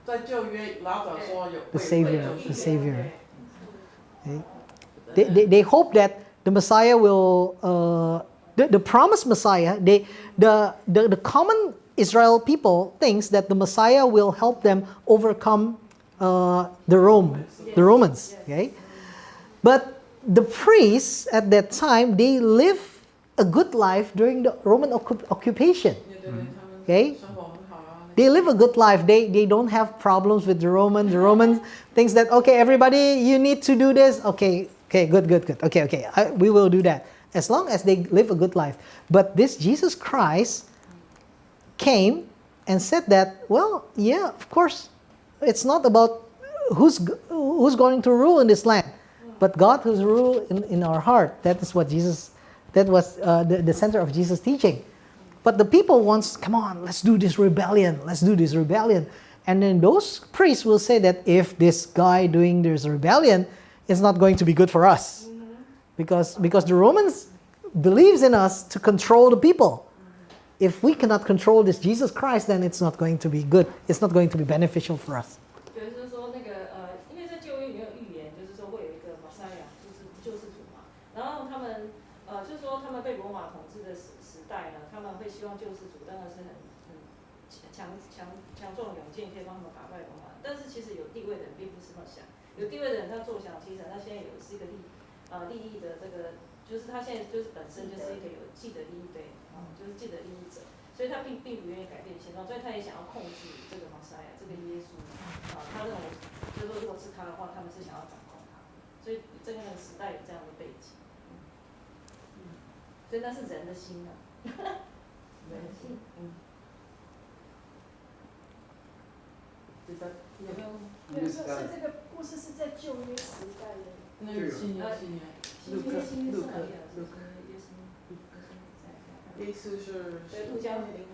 在旧约老早说有
The Savior. Okay? They hope that the Messiah will the promised Messiah. The common Israel people thinks that the Messiah will help them overcome the Romans. Okay, but the priests at that time, they live a good life during the Roman occupation. Okay, they live a good life. They don't have problems with the Romans. The Romans thinks that, okay, everybody, you need to do this. Okay, good. Okay, we will do that. As long as they live a good life. But this Jesus Christ came and said that, well, yeah, of course, it's not about who's going to rule in this land, but God who's rule in our heart. That is what Jesus, that was the center of Jesus' teaching. But the people wants, come on, let's do this rebellion. And then those priests will say that if this guy doing this rebellion, it's not going to be good for us. Because the Romans believes in us to control the people. If we cannot control this Jesus Christ, then it's not going to be good. It's not going to be beneficial for us.
就是说那个因为在旧约里面有预言，就是说会有一个马赛亚，就是救世主嘛。然后他们就是说他们被罗马统治的时代呢，他们会希望救世主当然是很强壮勇健，可以帮他们打败罗马。但是其实有地位的人并不是这么想，有地位的人他坐享其成，他现在有是一个利益的这个，就是他现在就是本身就是一个有既得利益对，就是既得利益者，所以他并不愿意改变现状，所以他也想要控制这个马赛亚，这个耶稣，他认为就是说如果是他的话，他们是想要掌控他，所以这个时代有这样的背景，所以那是人的心啊，人的心，
对，所以这个故事是在旧约时代的。
那个新约，意思是
路加福音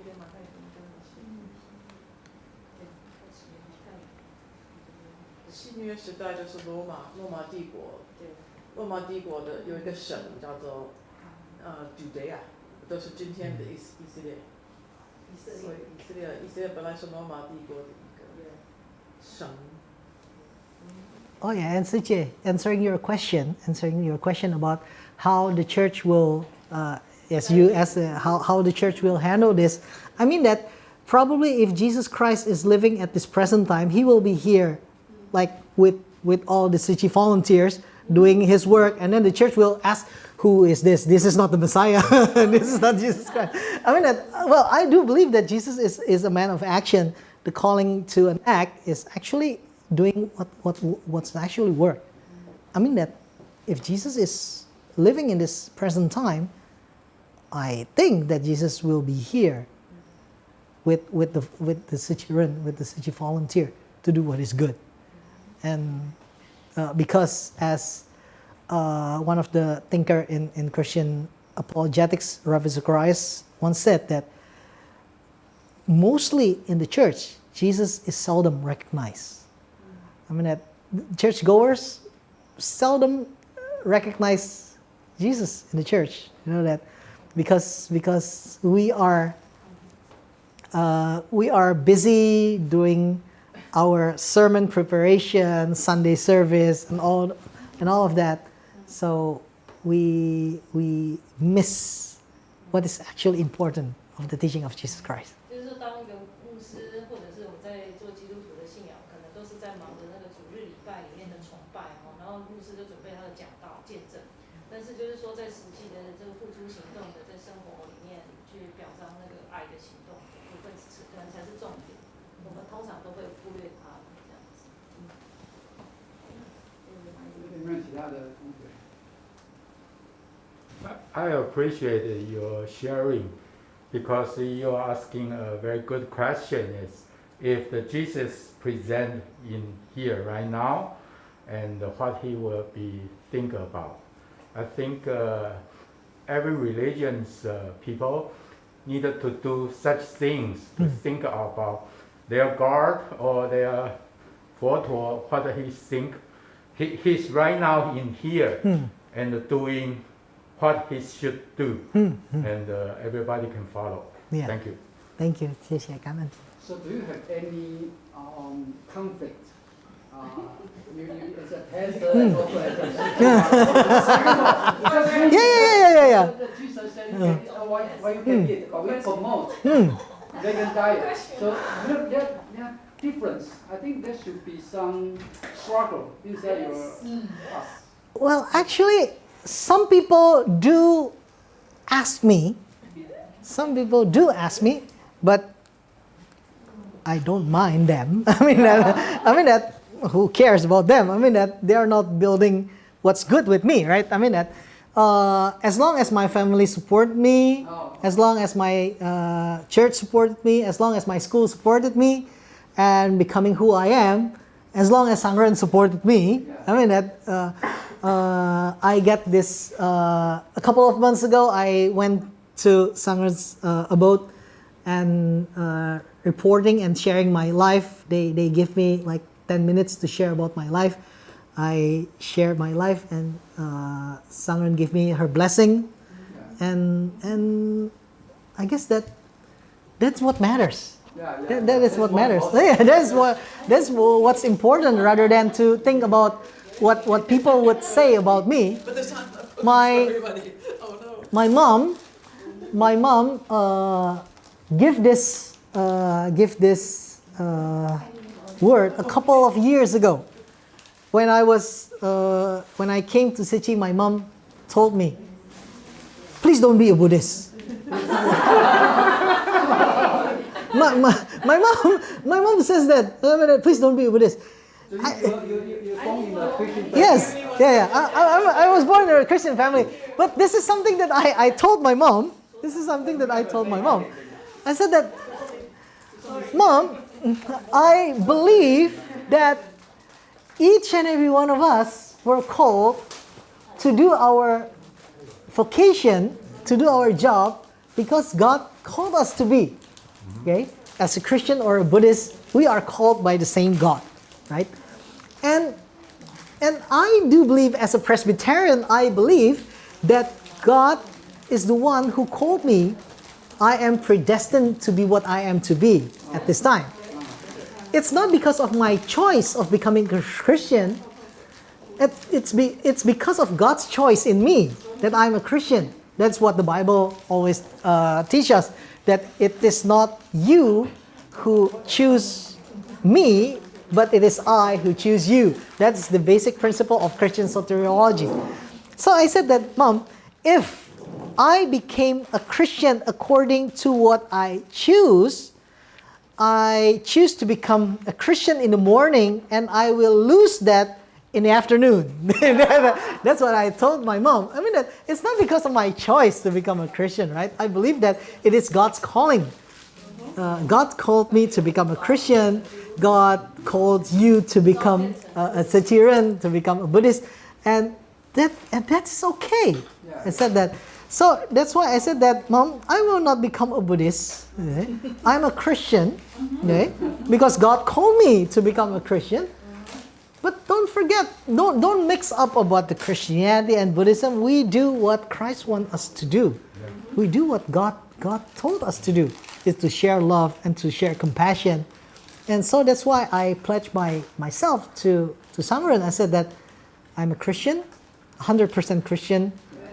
新约时代就是罗马帝国，罗马帝国的有一个省叫做Judea， 都是今天的以色列。所以以色列本来是罗马帝国的一个省。
Oh yeah, and Suche, answering your question about how the church will, how the church will handle this. I mean that probably if Jesus Christ is living at this present time, he will be here, like with all the Suche volunteers doing his work, and then the church will ask, who is this? This is not the Messiah. This is not Jesus Christ. I mean that. Well, I do believe that Jesus is a man of action. The calling to an act is actually doing what's actually work. I mean that if Jesus is living in this present time, I think that Jesus will be here with the Suchi volunteer to do what is good. And because as one of the thinker in Christian apologetics, Ravi Zacharias, once said that mostly in the church, Jesus is seldom recognized. I mean that churchgoers seldom recognize Jesus in the church. You know that because we are busy doing our sermon preparation, Sunday service, and all of that. So we miss what is actually important of the teaching of Jesus Christ.
就是当一个牧师，或者是我在做基督徒的信仰，可能都是在忙着那个主日礼拜里面的崇拜然后牧师就准备他的讲道见证。但是就是说，在实际的这个付诸行动的在生活里面去表彰那个爱的行动部分，可能才是重点。我们通常都会忽略它这样子。
有没有其他的同学？
I appreciate your sharing because you're asking a very good question. Is if the Jesus present in here right now, and what he will be think about. I think every religion's people needed to do such things to think about their God or their photo, what he think. He's right now in here and doing what he should do, and everybody can follow.
Yeah.
Thank you.
Thank you. 谢谢感恩。
So do you have any conflict? You as a pastor and also as a
Yeah.
Jesus said, why you can eat, but we promote. vegan diet. So there difference. I think there should be some struggle inside your us.
Well, actually, some people do ask me. Some people do ask me, but I don't mind them. I mean that who cares about them? I mean that they are not building what's good with me, right? I mean that as long as my family support me, as long as my church supported me, as long as my school supported me, and becoming who I am, as long as Sangren supported me, I mean that I get this. A couple of months ago, I went to Sangren's abode and reporting and sharing my life. They give me like 10 minutes to share about my life. I share my life, and Sangren gave me her blessing, and I guess that's what matters. That is what matters. That's what's important, rather than to think about what people would say about me.
But there's time for everybody. Oh no.
My mom give this word a couple of years ago. When I came to Sichi, my mom told me, "Please don't be a Buddhist." my mom says that. Please don't be a Buddhist.
So you're born in a Christian family?
Yes, yeah. I was born in a Christian family, but this is something that I told my mom. This is something that I told my mom. I said that, "Mom, I believe that each and every one of us were called to do our vocation, to do our job, because God called us to be. Okay, as a Christian or a Buddhist, we are called by the same God, right? And I do believe, as a Presbyterian, I believe that God is the one who called me. I am predestined to be what I am to be at this time. It's not because of my choice of becoming a Christian. It's because of God's choice in me that I'm a Christian. That's what the Bible always teaches us, that it is not you who choose me, but it is I who choose you. That's the basic principle of Christian soteriology. So I said that, "Mom, if I became a Christian according to what I choose to become a Christian in the morning, and I will lose that in the afternoon." That's what I told my mom. I mean, that it's not because of my choice to become a Christian, right? I believe that it is God's calling. God called me to become a Christian. God called you to become a Sachiran, to become a Buddhist, and that's okay. I said that. So that's why I said that, "Mom, I will not become a Buddhist. Okay? I'm a Christian, okay? Because God called me to become a Christian. But don't forget, don't mix up about the Christianity and Buddhism. We do what Christ wants us to do. We do what God told us to do, is to share love and to share compassion. And so that's why I pledged myself to Sangren. I said that I'm a Christian, 100% Christian,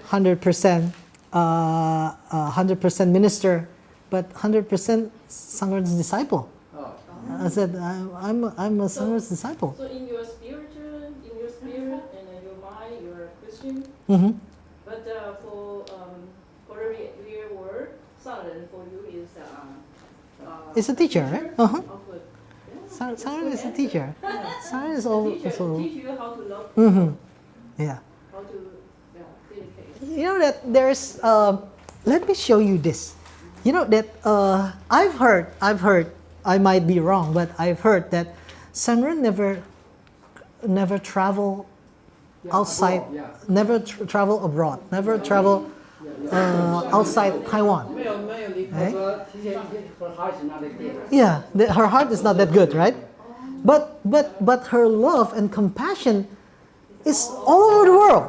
100% 100% minister, but 100% Sangren's disciple. I said I'm a Sangren's disciple.
So in your spirit and your mind, you're a Christian.
Mm-hmm.
But for the real world, Sangren for you is
It's a teacher, right? Uh-huh.
Awkward.
Sangren is a teacher. Sangren is also.
Teach you how to love.
Mm-hmm. Yeah.
How to dedicate.
You know that there's. Let me show you this. You know that I've heard. I might be wrong, but I've heard that Sangren never travel outside.
Abroad,
Never travel abroad. Never travel outside Taiwan. Right?
Her heart is not that good.
Yeah, her heart is not that good, right? But her love and compassion is all over the world.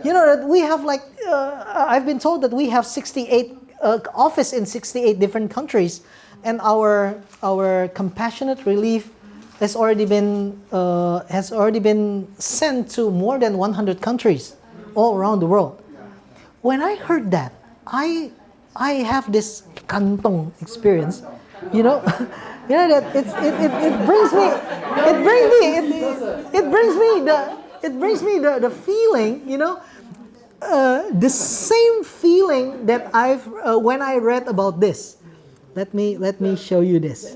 You know that we have like I've been told that we have 68 office in 68 different countries, and our compassionate relief has already been sent to more than 100 countries all around the world. When I heard that, I have this kantong experience You know, that it brings me the feeling, you know, the same feeling that I've when I read about this. Let me show you this.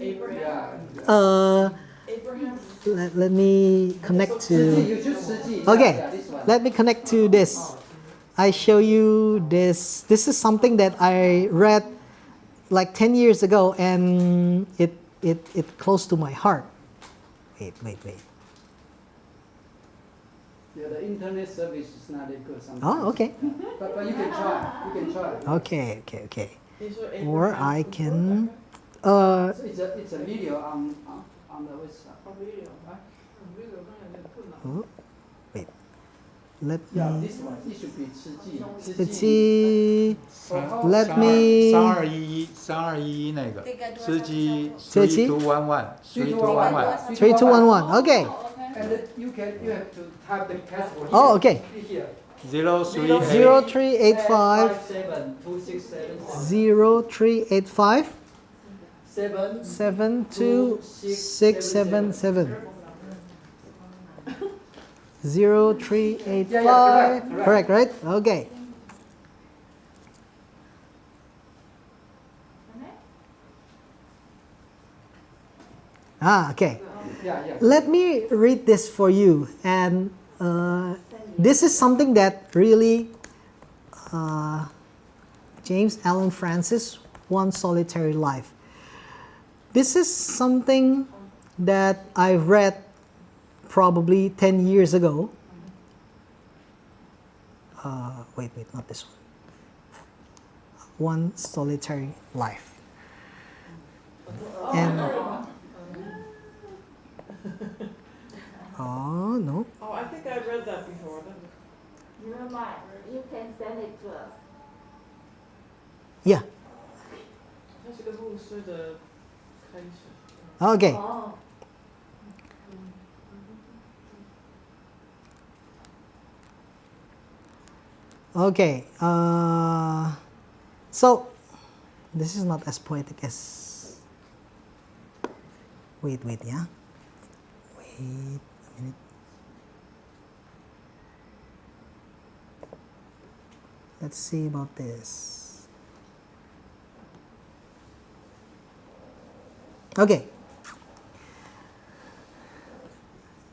Let me connect to. Okay, let me connect to this. I show you this. This is something that I read like 10 years ago, and it close to my heart. Wait.
Yeah, the internet service is not that good sometimes.
Oh, okay.
But you can try.
Okay. Or I can.
So it's a video on the website.
Oh, wait. Let
Yeah,
me.
this one. It should be 吃鸡.
Let's see. Let me.
3211那个吃鸡3211
3211. Okay.
And then you have to type the password.
Oh, okay.
Here.
0385 0385 72677. 0385. Correct, right? Okay. Okay.
Yeah.
Let me read this for you. And this is something that really James Allen Francis, One Solitary Life. This is something that I read probably 10 years ago. Wait, not this one. One Solitary Life. And oh, no.
Oh, I think I read that before.
Never mind. You can send it to us.
Yeah.
它是个牧师的开始。
Okay.
Oh.
Okay. So this is not as poetic as. Wait, yeah. Wait a minute. Let's see about this. Okay.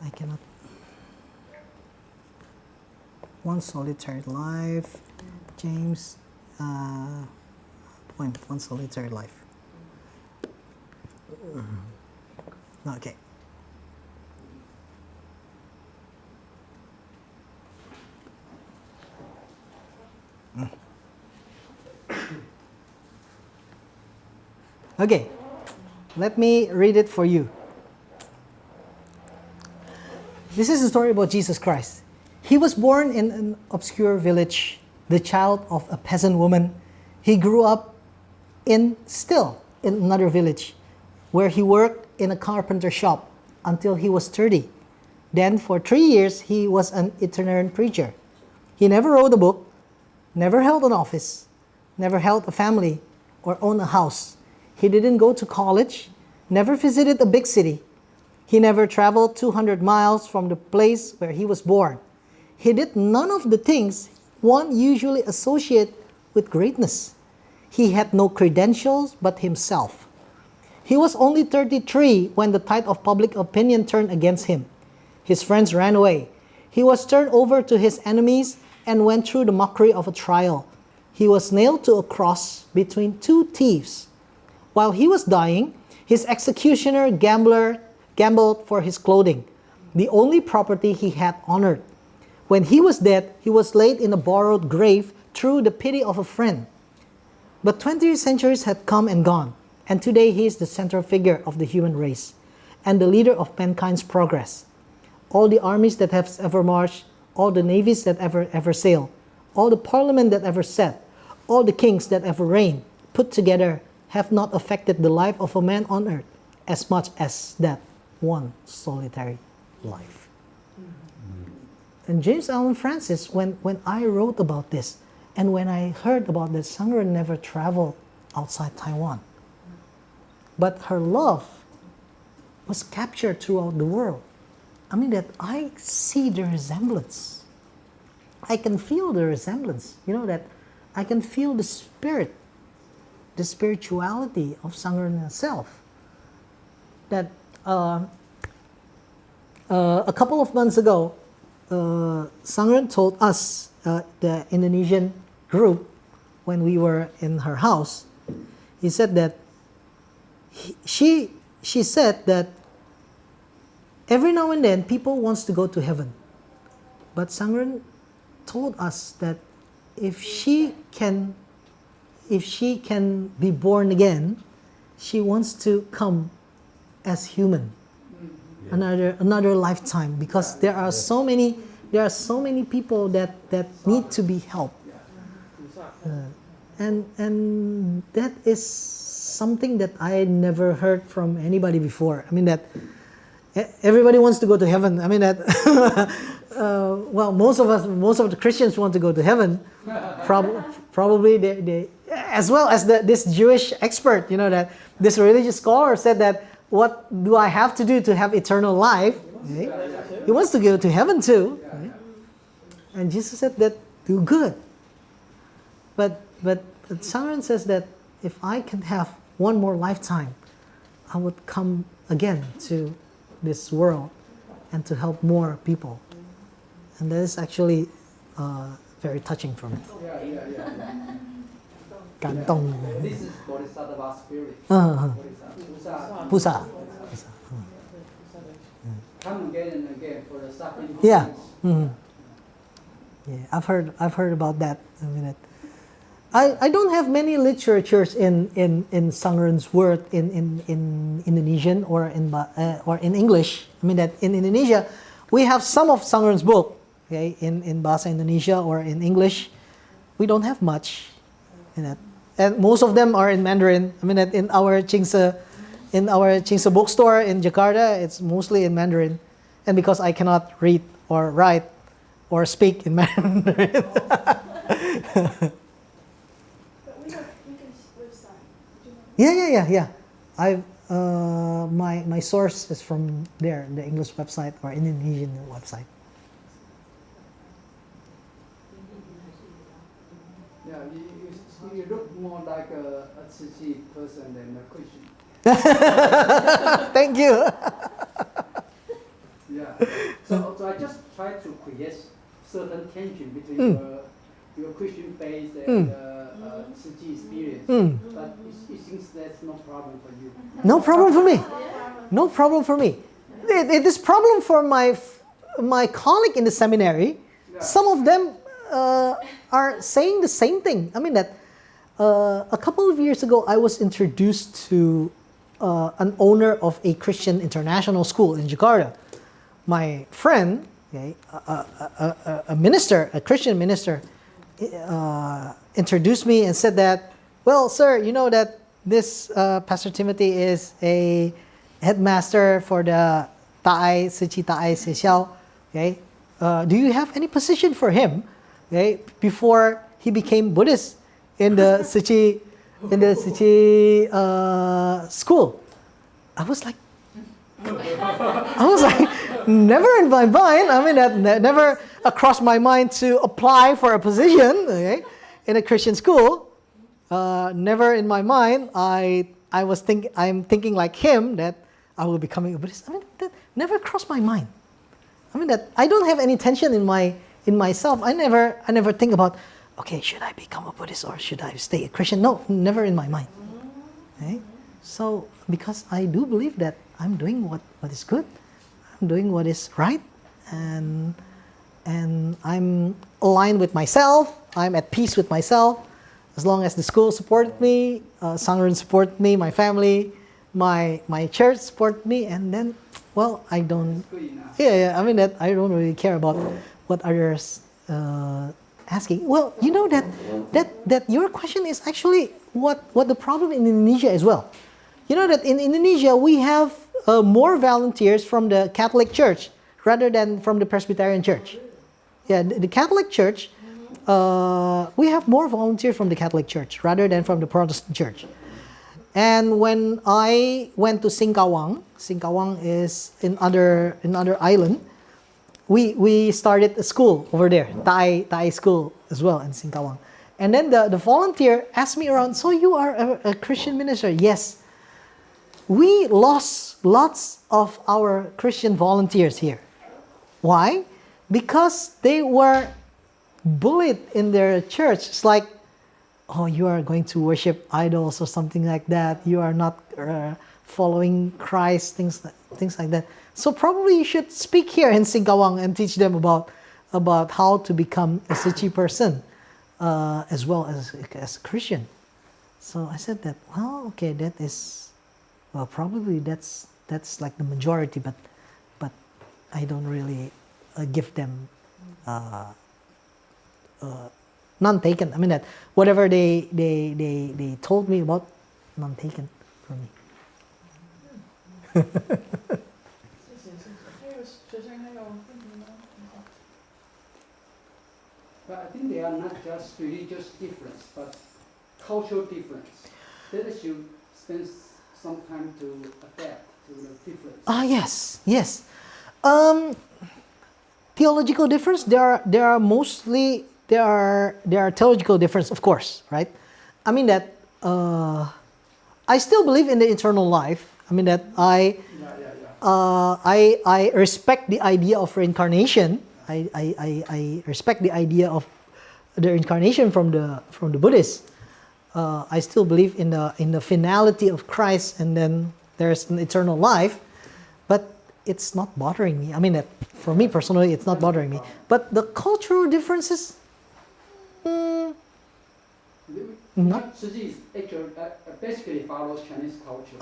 I cannot. One Solitary Life. James. One Solitary Life. Okay. Okay, let me read it for you. This is a story about Jesus Christ. He was born in an obscure village, the child of a peasant woman. He grew up in another village, where he worked in a carpenter shop until he was 30. Then for 3 years, he was an itinerant preacher. He never wrote a book, never held an office, never held a family, or owned a house. He didn't go to college, never visited a big city. He never traveled 200 miles from the place where he was born. He did none of the things one usually associates with greatness. He had no credentials but himself. He was only 33 when the tide of public opinion turned against him. His friends ran away. He was turned over to his enemies and went through the mockery of a trial. He was nailed to a cross between two thieves. While he was dying, his executioner gambled for his clothing, the only property he had honored. When he was dead, he was laid in a borrowed grave through the pity of a friend. But 20 centuries had come and gone, and today he is the central figure of the human race and the leader of mankind's progress. All the armies that have ever marched, all the navies that ever sailed, all the parliament that ever sat, all the kings that ever reigned, put together, have not affected the life of a man on earth as much as that one solitary life. And James Allen Francis, when I wrote about this, and when I heard about that Sangren never traveled outside Taiwan, but her love was captured throughout the world. I mean that I see the resemblance. I can feel the resemblance. That I can feel the spirit, the spirituality of Sangren herself. That a couple of months ago, Sangren told us, the Indonesian group, when we were in her house, he said that she said that every now and then people wants to go to heaven, but Sangren told us that if she can be born again, she wants to come as human, another lifetime, because there are so many people that need to be helped, and that is something that I never heard from anybody before. I mean that everybody wants to go to heaven. I mean that well, most of the Christians want to go to heaven. Probably they as well as this Jewish expert, that this religious scholar said that, what do I have to do to have eternal life? Okay? He wants to go to heaven too. Okay? And Jesus said that, do good. But Sangren says that if I can have one more lifetime, I would come again to this world and to help more people. And that is actually very touching for me. Kantong.
This is Bodhisattva spirit.
Pusa.
Come again and again for the suffering.
Yeah. Mm-hmm. Yeah, I've heard about that. I mean, I don't have many literatures in Sangren's word in Indonesian or in English. I mean that in Indonesia, we have some of Sangren's book, okay, in Bahasa Indonesia or in English. We don't have much in that, and most of them are in Mandarin. I mean that in our Chingsa bookstore in Jakarta, it's mostly in Mandarin, and because I cannot read or write or speak in Mandarin.
But we have website.
Yeah. My source is from there, the English website or Indonesian website.
Yeah, you look more like a Tzu person than a Christian.
Thank you.
Yeah. So I just try to create certain tension between your Christian faith and Tzu experience. But it seems that's no problem for you.
No problem for me. No problem for me. It is problem for my colleague in the seminary.
Yeah.
Some of them are saying the same thing. I mean that a couple of years ago, I was introduced to an owner of a Christian international school in Jakarta. My friend, okay, a minister, a Christian minister, introduced me and said that, well, sir, you know that this Pastor Timothy is a headmaster for the Ta'ai Suci Ta'ai Sesiao. Okay, do you have any position for him? Okay, before he became Buddhist in the Suci school. I was like, never in my mind. I mean, that never crossed my mind to apply for a position, okay, in a Christian school. Never in my mind. I'm thinking like him that I will be becoming a Buddhist. I mean, that never crossed my mind. I mean that I don't have any tension in myself. I never think about, okay, should I become a Buddhist or should I stay a Christian? No, never in my mind. Okay? So because I do believe that I'm doing what is good, I'm doing what is right, and I'm aligned with myself. I'm at peace with myself. As long as the school supported me, Sangren supported me, my family, my church supported me, and then, well, I don't. Yeah. I mean that I don't really care about what others asking. Well, you know that your question is actually what the problem in Indonesia as well. You know that in Indonesia we have more volunteers from the Catholic Church rather than from the Presbyterian Church. Yeah, the Catholic Church, we have more volunteers from the Catholic Church rather than from the Protestant Church. And when I went to Singkawang is another island. We started a school over there, Thai school as well in Singkawang. And then the volunteer asked me around, so you are a Christian minister? Yes. We lost lots of our Christian volunteers here. Why? Because they were bullied in their church. It's like, oh, you are going to worship idols or something like that. You are not following Christ, things like that. So probably you should speak here in Singkawang and teach them about how to become a Suchi person, as well as a Christian. So I said that, well, okay, that is, well, probably that's like the majority, but I don't really give them none taken. I mean that whatever they told me about, none taken from me.
But I think they are not just religious difference, but cultural difference. That should spend some time to adapt to the difference.
Yes. Theological difference. There are theological difference, of course, right? I mean that I still believe in the eternal life. I mean that I respect the idea of reincarnation. I respect the idea of the reincarnation from the Buddhists. I still believe in the finality of Christ, and then there's an eternal life, but it's not bothering me. I mean that for me personally, it's not bothering me. But the cultural differences, not.
Suji actually basically follows Chinese culture.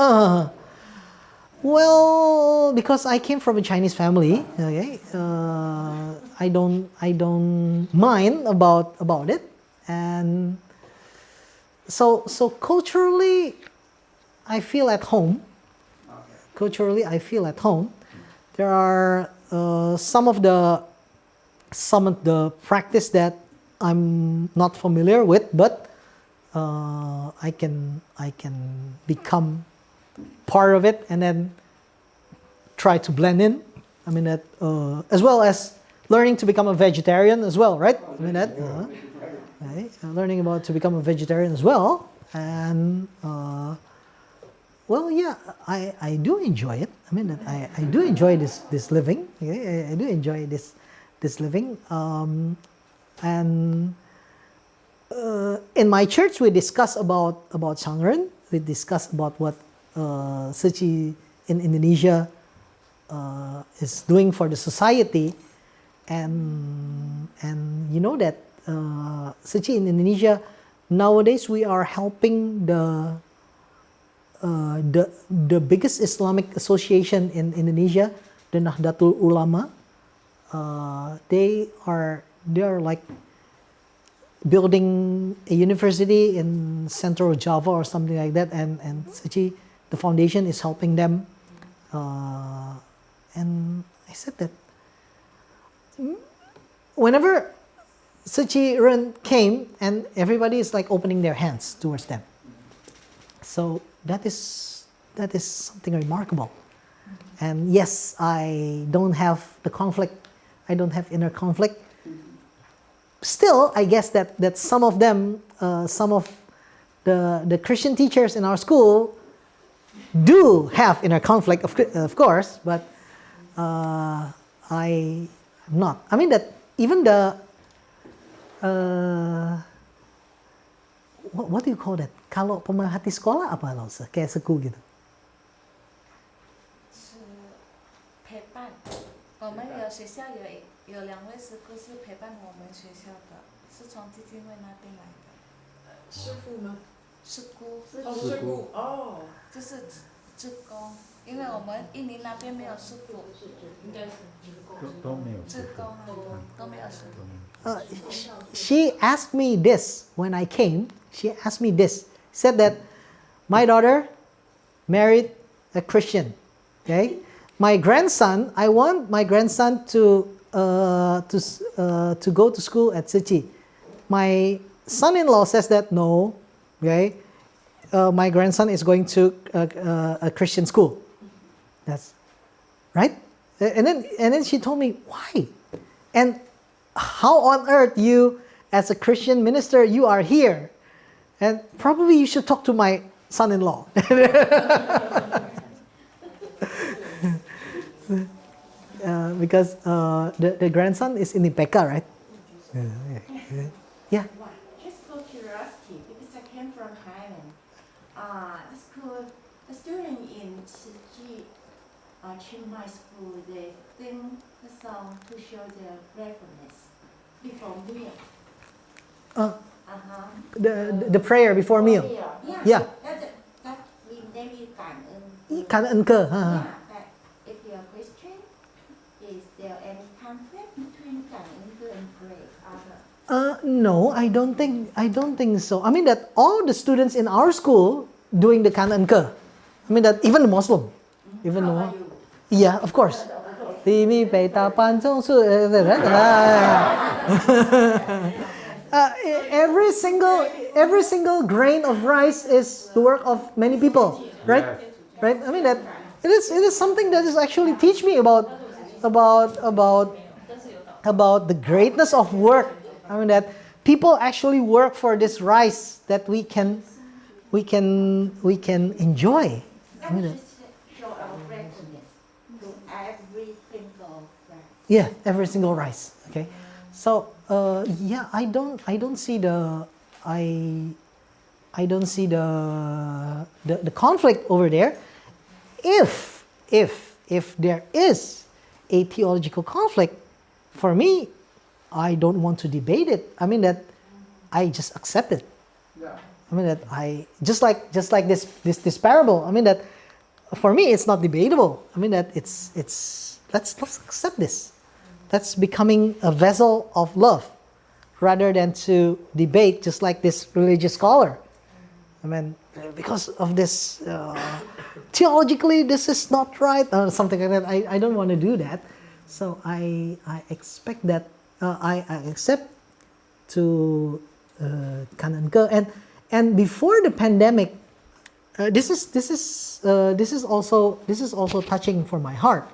Well, because I came from a Chinese family, okay, I don't mind about it, and so culturally, I feel at home. Culturally, I feel at home. There are some of the practice that I'm not familiar with, but I can become part of it and then try to blend in. I mean that as well as learning to become a vegetarian as well, right? I mean that right? Learning about to become a vegetarian as well, and well, yeah, I do enjoy it. I mean that I do enjoy this living. Okay? I do enjoy this living, and in my church we discuss about Sangren. We discuss about what Suci in Indonesia is doing for the society, and you know that Suci in Indonesia nowadays we are helping the biggest Islamic association in Indonesia, the Nahdlatul Ulama. They are like building a university in Central Java or something like that, and Suci, the foundation, is helping them. And I said that whenever Suci Ren came, and everybody is like opening their hands towards them. So that is something remarkable. And yes, I don't have the conflict. I don't have inner conflict. Still, I guess that some of them, some of the Christian teachers in our school do have inner conflict, of course, but I'm not. I mean that even the what do you call that? Kalau pemerhati sekolah apa lo? Kayak seku gitu.
是陪伴。我们有学校有2位师姑是陪伴我们学校的，是从基金会那边来的。
师傅吗？
师姑。
师姑哦。
就是志工，因为我们印尼那边没有师傅。应该是
都没有。
志工啊，都没有师傅。
She asked me this when I came. She asked me this. Said that my daughter married a Christian. Okay, my grandson. I want my grandson to go to school at Suci. My son-in-law says that no. Okay, my grandson is going to a Christian school. That's right. And then she told me, why? And how on earth you, as a Christian minister, you are here? And probably you should talk to my son-in-law. Because the grandson is in Ipeka, right? Yeah.
Just for curiosity, because I came from Thailand, the student in Chiang Mai school, they sing the song to show their gratefulness before meal.
The prayer before meal. Yeah.
That they be 感恩.
感恩歌.
Yeah, but if you're a Christian, is there any conflict between 感恩歌 and pray?
No, I don't think so. I mean that all the students in our school doing the Kan'an Ke. I mean that even the Muslim, even the yeah, of course. Every single grain of rice is the work of many people, right?
Yes.
Right? I mean that it is something that is actually teach me about the greatness of work. I mean that people actually work for this rice that we can enjoy. I mean that,
Show our gratefulness to every single rice.
yeah, every single rice. Okay, so yeah, I don't see the conflict over there. If there is a theological conflict, for me, I don't want to debate it. I mean that I just accept it.
Yeah.
I mean that I just like this parable. I mean that for me it's not debatable. I mean that it's let's accept this. That's becoming a vessel of love, rather than to debate just like this religious scholar. I mean, because of this theologically this is not right or something like that. I don't want to do that. So I expect that I accept to Kan'an Ke. And before the pandemic, this is also touching for my heart.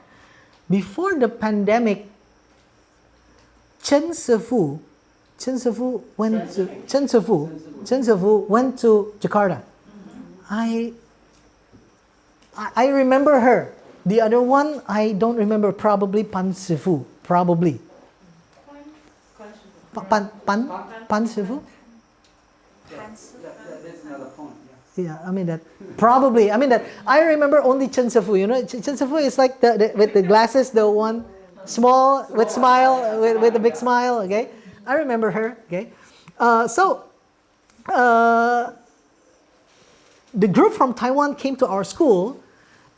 Before the pandemic, Chen Sefu went to Jakarta. I remember her. The other one I don't remember. Probably Pan Sefu. Probably. Pan Sefu.
That's another point.
Yeah, I mean that probably. I mean that I remember only Chen Sefu. You know, Chen Sefu is like the with the glasses, the one small with smile with a big smile. Okay, I remember her. Okay, the group from Taiwan came to our school,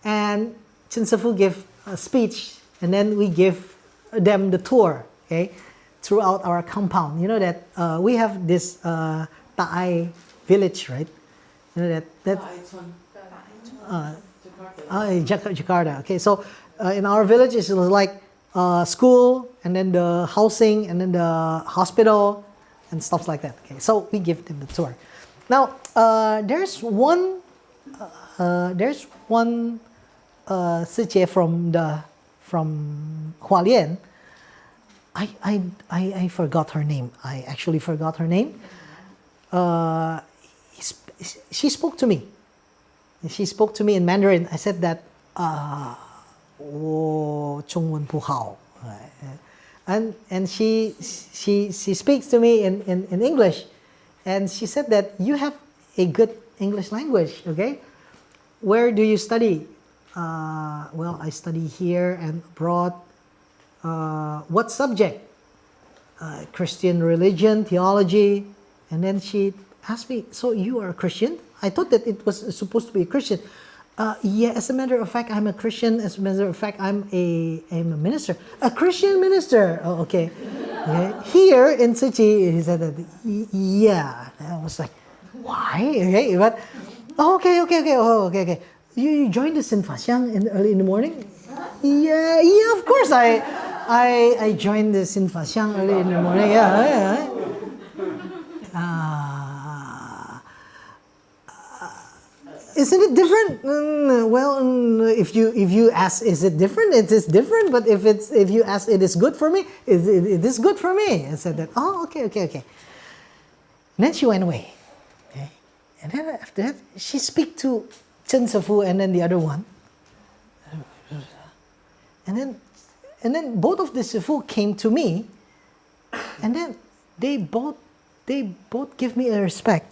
and Chen Sefu gave a speech, and then we give them the tour. Okay, throughout our compound. You know that we have this Ta'ai village, right? You know that Jakarta. Okay, so in our village it's like school, and then the housing, and then the hospital, and stuff like that. Okay, so we give them the tour. Now there's one Sijie from Hualien. I forgot her name. I actually forgot her name. She spoke to me. She spoke to me in Mandarin. I said that, 我中文不好. And she speaks to me in English, and she said that you have a good English language. Okay, where do you study? Well, I study here and abroad. What subject? Christian religion, theology. And then she asked me, so you are a Christian? I thought that it was supposed to be a Christian. Yeah, as a matter of fact, I'm a Christian. As a matter of fact, I'm a minister. A Christian minister. Oh, okay. Here in Suchi, he said that, yeah. And I was like, why? Okay, but, okay. Oh, okay. You joined the Cinta early in the morning? Yeah, of course. I joined the Cinta early in the morning. Yeah. isn't it different? If you ask, is it different? It is different. But if you ask, it is good for me. It is good for me. I said that. Oh, okay. And then she went away. Okay, and then after that, she speak to Chen Sifu and then the other one. And then both of the Sifu came to me, and then they both give me a respect.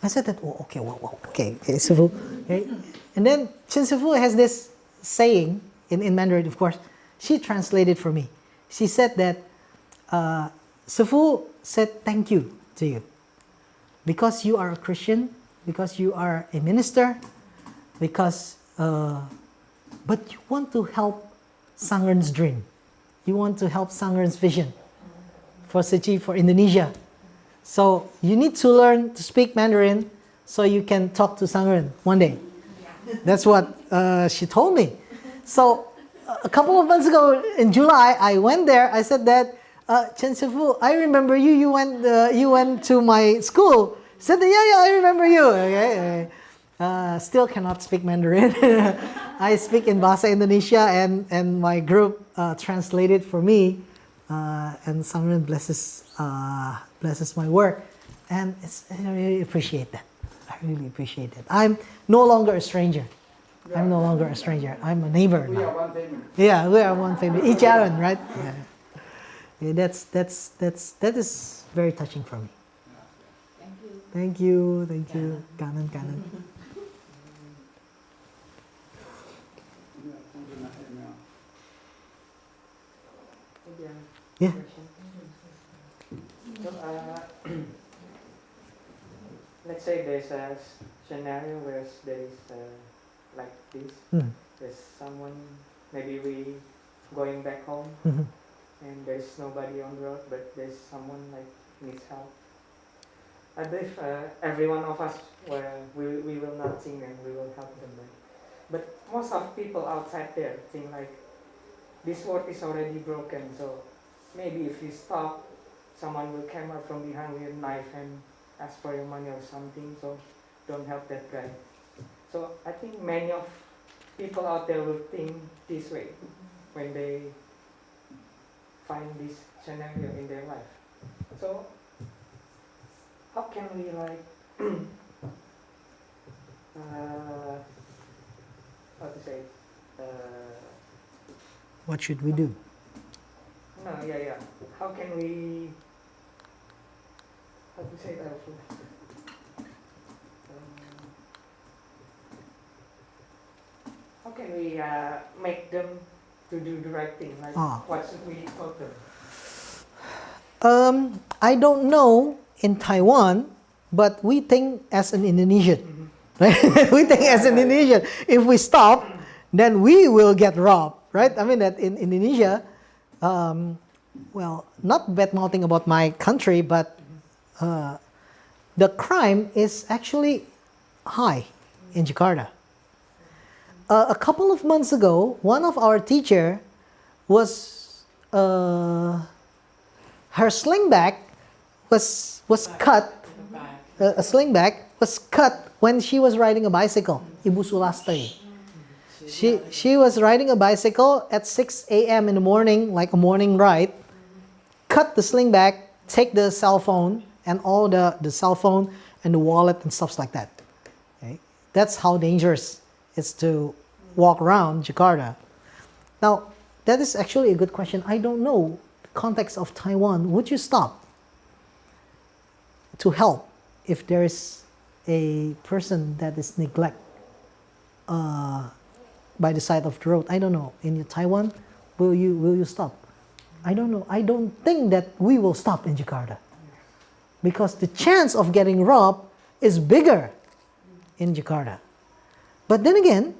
I said that, okay, Sifu. Okay. And then Chen Sifu has this saying in Mandarin, of course. She translated for me. She said that Sifu said thank you to you because you are a Christian, because you are a minister, because but you want to help Sangren's dream. You want to help Sangren's vision for Suci, for Indonesia. So you need to learn to speak Mandarin so you can talk to Sangren one day. That's what she told me. So a couple of months ago in July, I went there. I said that, Chen Sifu, I remember you. You went to my school. Said that, yeah, I remember you. Okay. Still cannot speak Mandarin. I speak in Bahasa Indonesia, and my group translated for me, and Sangren blesses my work, and I really appreciate that. I'm no longer a stranger. I'm a neighbor now.
We are one family.
Yeah, we are one family. Ijaran, right? Yeah, that is very touching for me. Thank you. Kanan. Yeah.
So, let's say there's a scenario where there is like this. There's someone, maybe we going back home, and there's nobody on the road, but there's someone like needs help. I believe every one of us, we will not think and we will help them. But most of people outside there think like, this world is already broken, so maybe if you stop, someone will come up from behind with a knife and ask for your money or something, so don't help that guy. So I think many of people out there will think this way when they find this scenario in their life. So how can we how to say,
What should we do?
How can we, how to say that? How can we make them to do the right thing? Like, what should we tell them?
I don't know in Taiwan, but we think as an Indonesian. Right? We think as an Indonesian, if we stop, then we will get robbed. Right? I mean that in Indonesia, not bad-mouthing about my country, but the crime is actually high in Jakarta. A couple of months ago, one of our teacher was, her sling bag was cut. A sling bag was cut when she was riding a bicycle. Ibu Sulaste. She was riding a bicycle at 6 a.m. in the morning, like a morning ride, cut the sling bag, take the cell phone and all the cell phone and the wallet and stuff like that. Okay? That's how dangerous it's to walk around Jakarta. Now, that is actually a good question. I don't know the context of Taiwan. Would you stop to help if there is a person that is neglected by the side of the road? I don't know. In Taiwan, will you stop? I don't know. I don't think that we will stop in Jakarta, because the chance of getting robbed is bigger in Jakarta. But then again,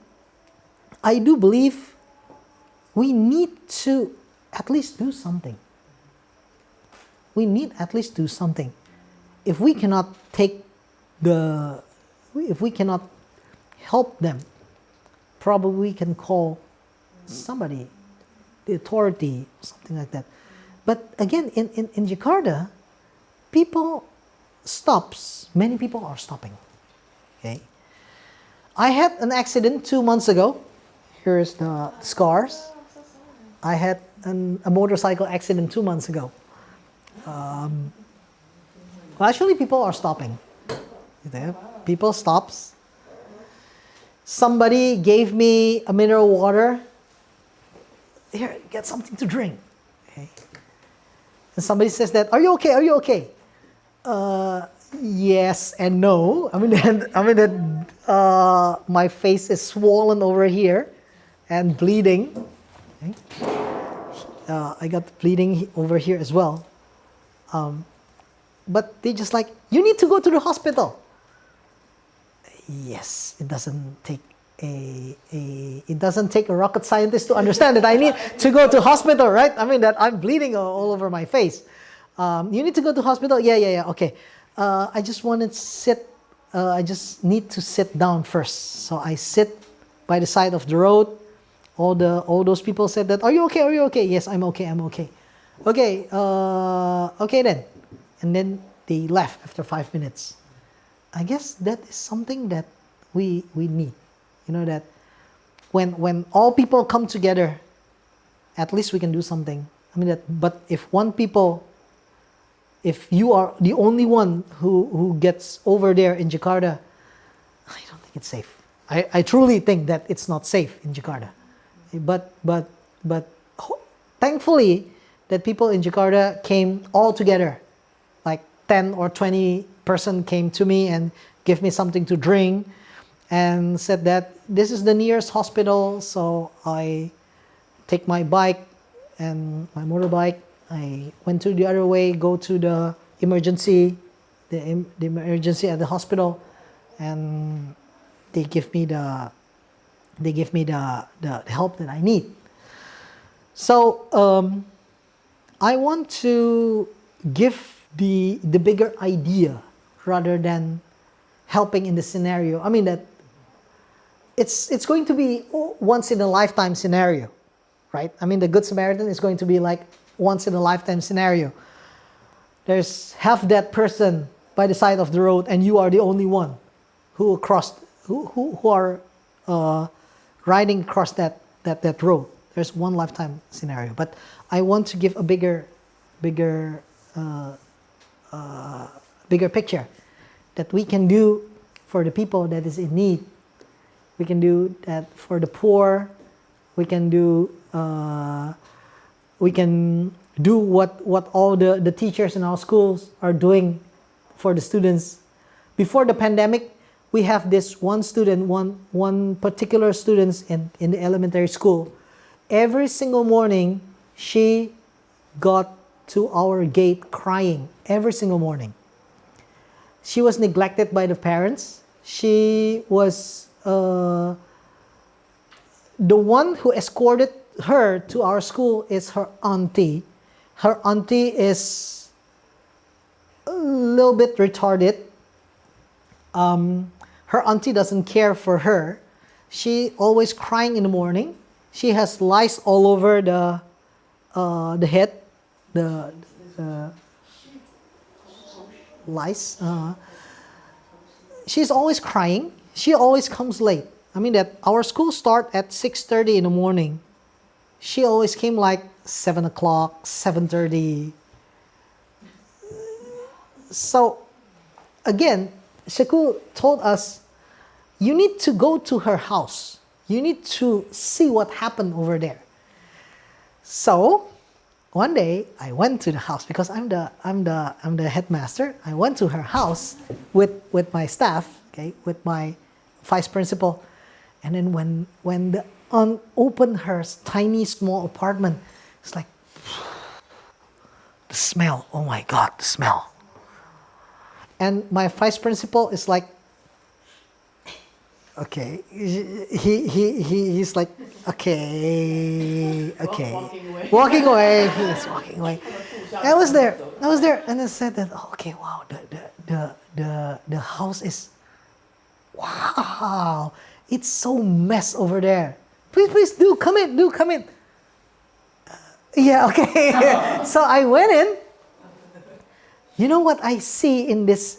I do believe we need to at least do something. If we cannot if we cannot help them, probably we can call somebody, the authority, something like that. But again, in Jakarta, many people are stopping. Okay. I had an accident 2 months ago. Here's the scars. I had a motorcycle accident 2 months ago. Well, actually, people are stopping. People stops. Somebody gave me a mineral water. Here, get something to drink. Okay. And somebody says that, are you okay? Are you okay? Yes and no. My face is swollen over here and bleeding. Okay. I got bleeding over here as well. But they just like, you need to go to the hospital. Yes, it doesn't take a rocket scientist to understand that I need to go to hospital, right? That I'm bleeding all over my face. You need to go to hospital? Yeah, okay. I just want to sit, I just need to sit down first. So I sit by the side of the road. All those people said that, are you okay? Are you okay? Yes, I'm okay. Okay, okay then. And then they left after 5 minutes. I guess that is something that we need. That when all people come together, at least we can do something. But if you are the only one who gets over there in Jakarta, I don't think it's safe. I truly think that it's not safe in Jakarta. But thankfully that people in Jakarta came all together, like 10 or 20 person came to me and gave me something to drink and said that this is the nearest hospital. So I take my bike and my motorbike. I went to the other way, go to the emergency at the hospital, and they give me the help that I need. So I want to give the bigger idea rather than helping in the scenario. That it's going to be once in a lifetime scenario, right? The Good Samaritan is going to be like once in a lifetime scenario. There's half that person by the side of the road, and you are the only one who are riding across that road. There's one lifetime scenario. But I want to give a bigger picture that we can do for the people that is in need. We can do that for the poor. We can do what all the teachers in our schools are doing for the students. Before the pandemic, we have this one particular student in the elementary school. Every single morning, she got to our gate crying every single morning. She was neglected by the parents. She was the one who escorted her to our school is her auntie. Her auntie is a little bit retarded. Her auntie doesn't care for her. She always crying in the morning. She has lice all over the head, the lice. She's always crying. She always comes late. That our school start at 6:30 in the morning. She always came like 7 o'clock, 7:30. So, again, Sekolah told us, you need to go to her house. You need to see what happened over there. So, one day I went to the house because I'm the headmaster. I went to her house with my staff, okay, with my vice principal, and then when the opened her tiny small apartment, it's like the smell. Oh my God, the smell. And my vice principal is like, okay, he's like, okay, walking away. He's walking away. I was there, and I said that, okay, wow, the house is, wow, it's so mess over there. Please, do come in. Yeah, okay. So I went in. You know what I see in this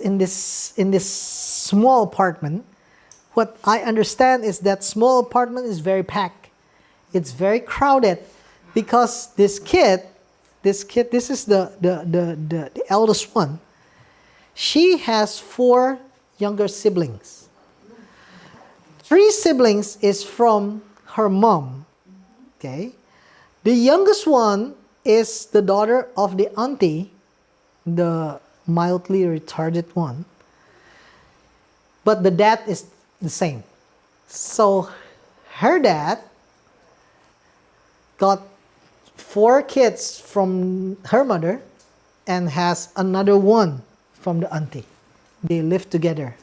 small apartment? what I understand is that small apartment is very packed. It's very crowded because this kid, this is the eldest one. She has 4 younger siblings. 3 siblings is from her mom. Okay. The youngest one is the daughter of the auntie, the mildly retarded one. But the dad is the same. So her dad got 4 kids from her mother and has another one from the auntie. They live together.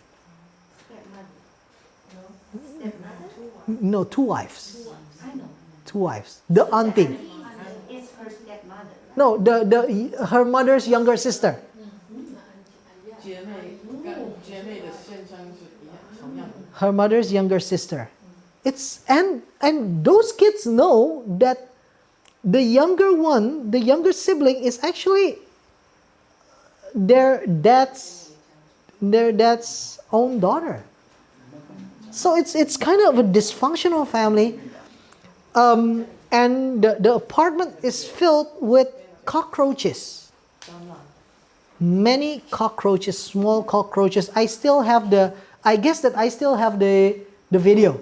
No, 2 wives. 2 wives. The auntie.
It's her stepmother.
No, her mother's younger sister.
姐妹的现象是同样的。
Her mother's younger sister. It's and those kids know that the younger one, the younger sibling, is actually their dad's own daughter. So it's kind of a dysfunctional family, and the apartment is filled with cockroaches. Many cockroaches, small cockroaches. I guess that I still have the video.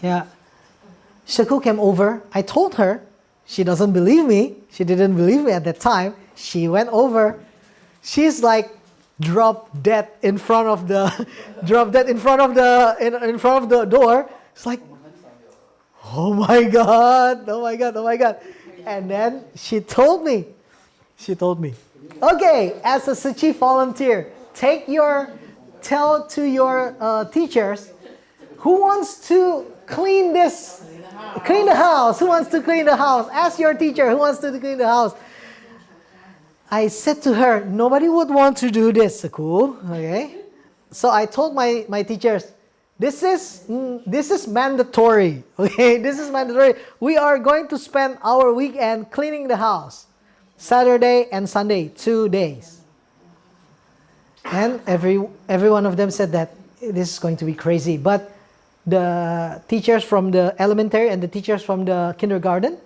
Yeah. Shaku came over. I told her. She doesn't believe me. She didn't believe me at that time. She went over. She's like dropped dead in front of the door. It's like, oh my God. And then she told me, okay, as a Suchi volunteer, tell to your teachers who wants to clean the house. Who wants to clean the house? Ask your teacher who wants to clean the house. I said to her, nobody would want to do this, Saku. Okay. So I told my teachers, this is mandatory. Okay, this is mandatory. We are going to spend our weekend cleaning the house. Saturday and Sunday, 2 days. And every one of them said that this is going to be crazy. But the teachers from the elementary and the teachers from the kindergarten,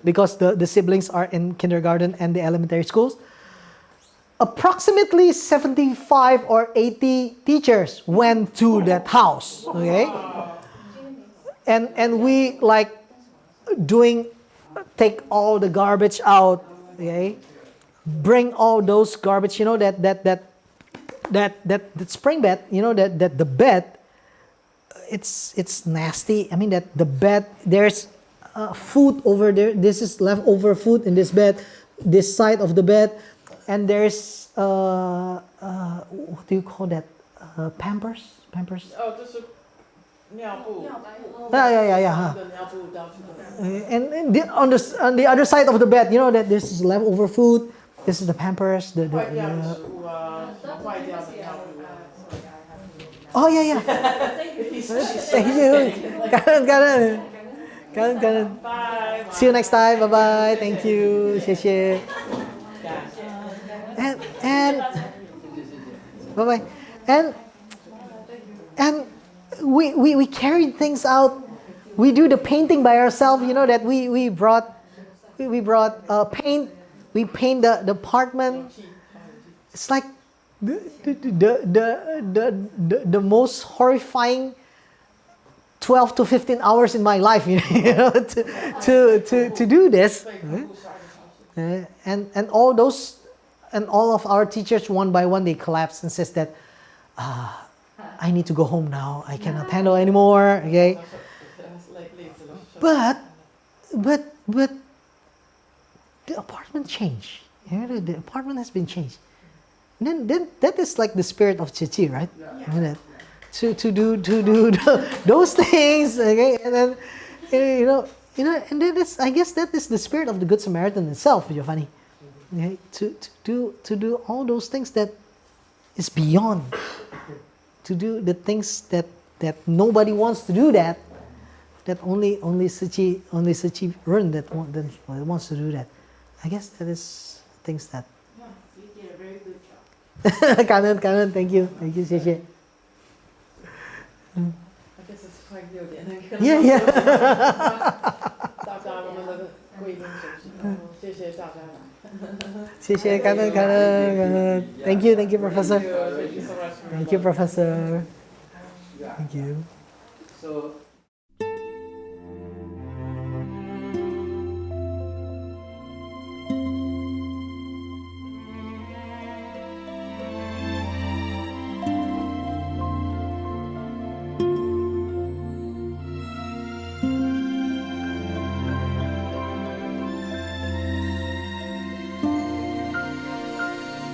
because the siblings are in kindergarten and the elementary schools, approximately 75 or 80 teachers went to that house. Okay, and we like take all the garbage out. Okay, bring all those garbage. You know that spring bed. You know that the bed. It's nasty. I mean that the bed. There's food over there. This is leftover food in this bed. This side of the bed, and there's what do you call that? Pampers.
Oh, 就是尿布。
Yeah. And on the other side of the bed, you know that this is leftover food. This is the Pampers. Oh yeah. Thank you. Karen. See you next time. Bye bye. Thank you. 谢谢. And bye bye. And we carried things out. We do the painting by ourselves. You know that we brought paint. We paint the apartment. It's like the most horrifying 12 to 15 hours in my life, you know, to do this. And all of our teachers, one by one, they collapsed and says that I need to go home now. I cannot handle anymore. Okay. But the apartment changed. You know, the apartment has been changed. And then that is like the spirit of Chichi, right? Yeah. You know, to do those things, okay? And then you know, and then I guess that is the spirit of the Good Samaritan itself, Giovanni. Okay? To do all those things that is beyond. To do the things that nobody wants to do that only Suchi Run that wants to do that. I guess that is things that.
Yeah, you did a very good job.
Kanan, thank you, 谢谢.
I guess it's quite 6点，
Yeah.
大家我们的贵宾休息，谢谢大家来。
谢谢，感恩。Thank you, Professor.
Thank you so much.
Thank you, Professor. Thank you.
So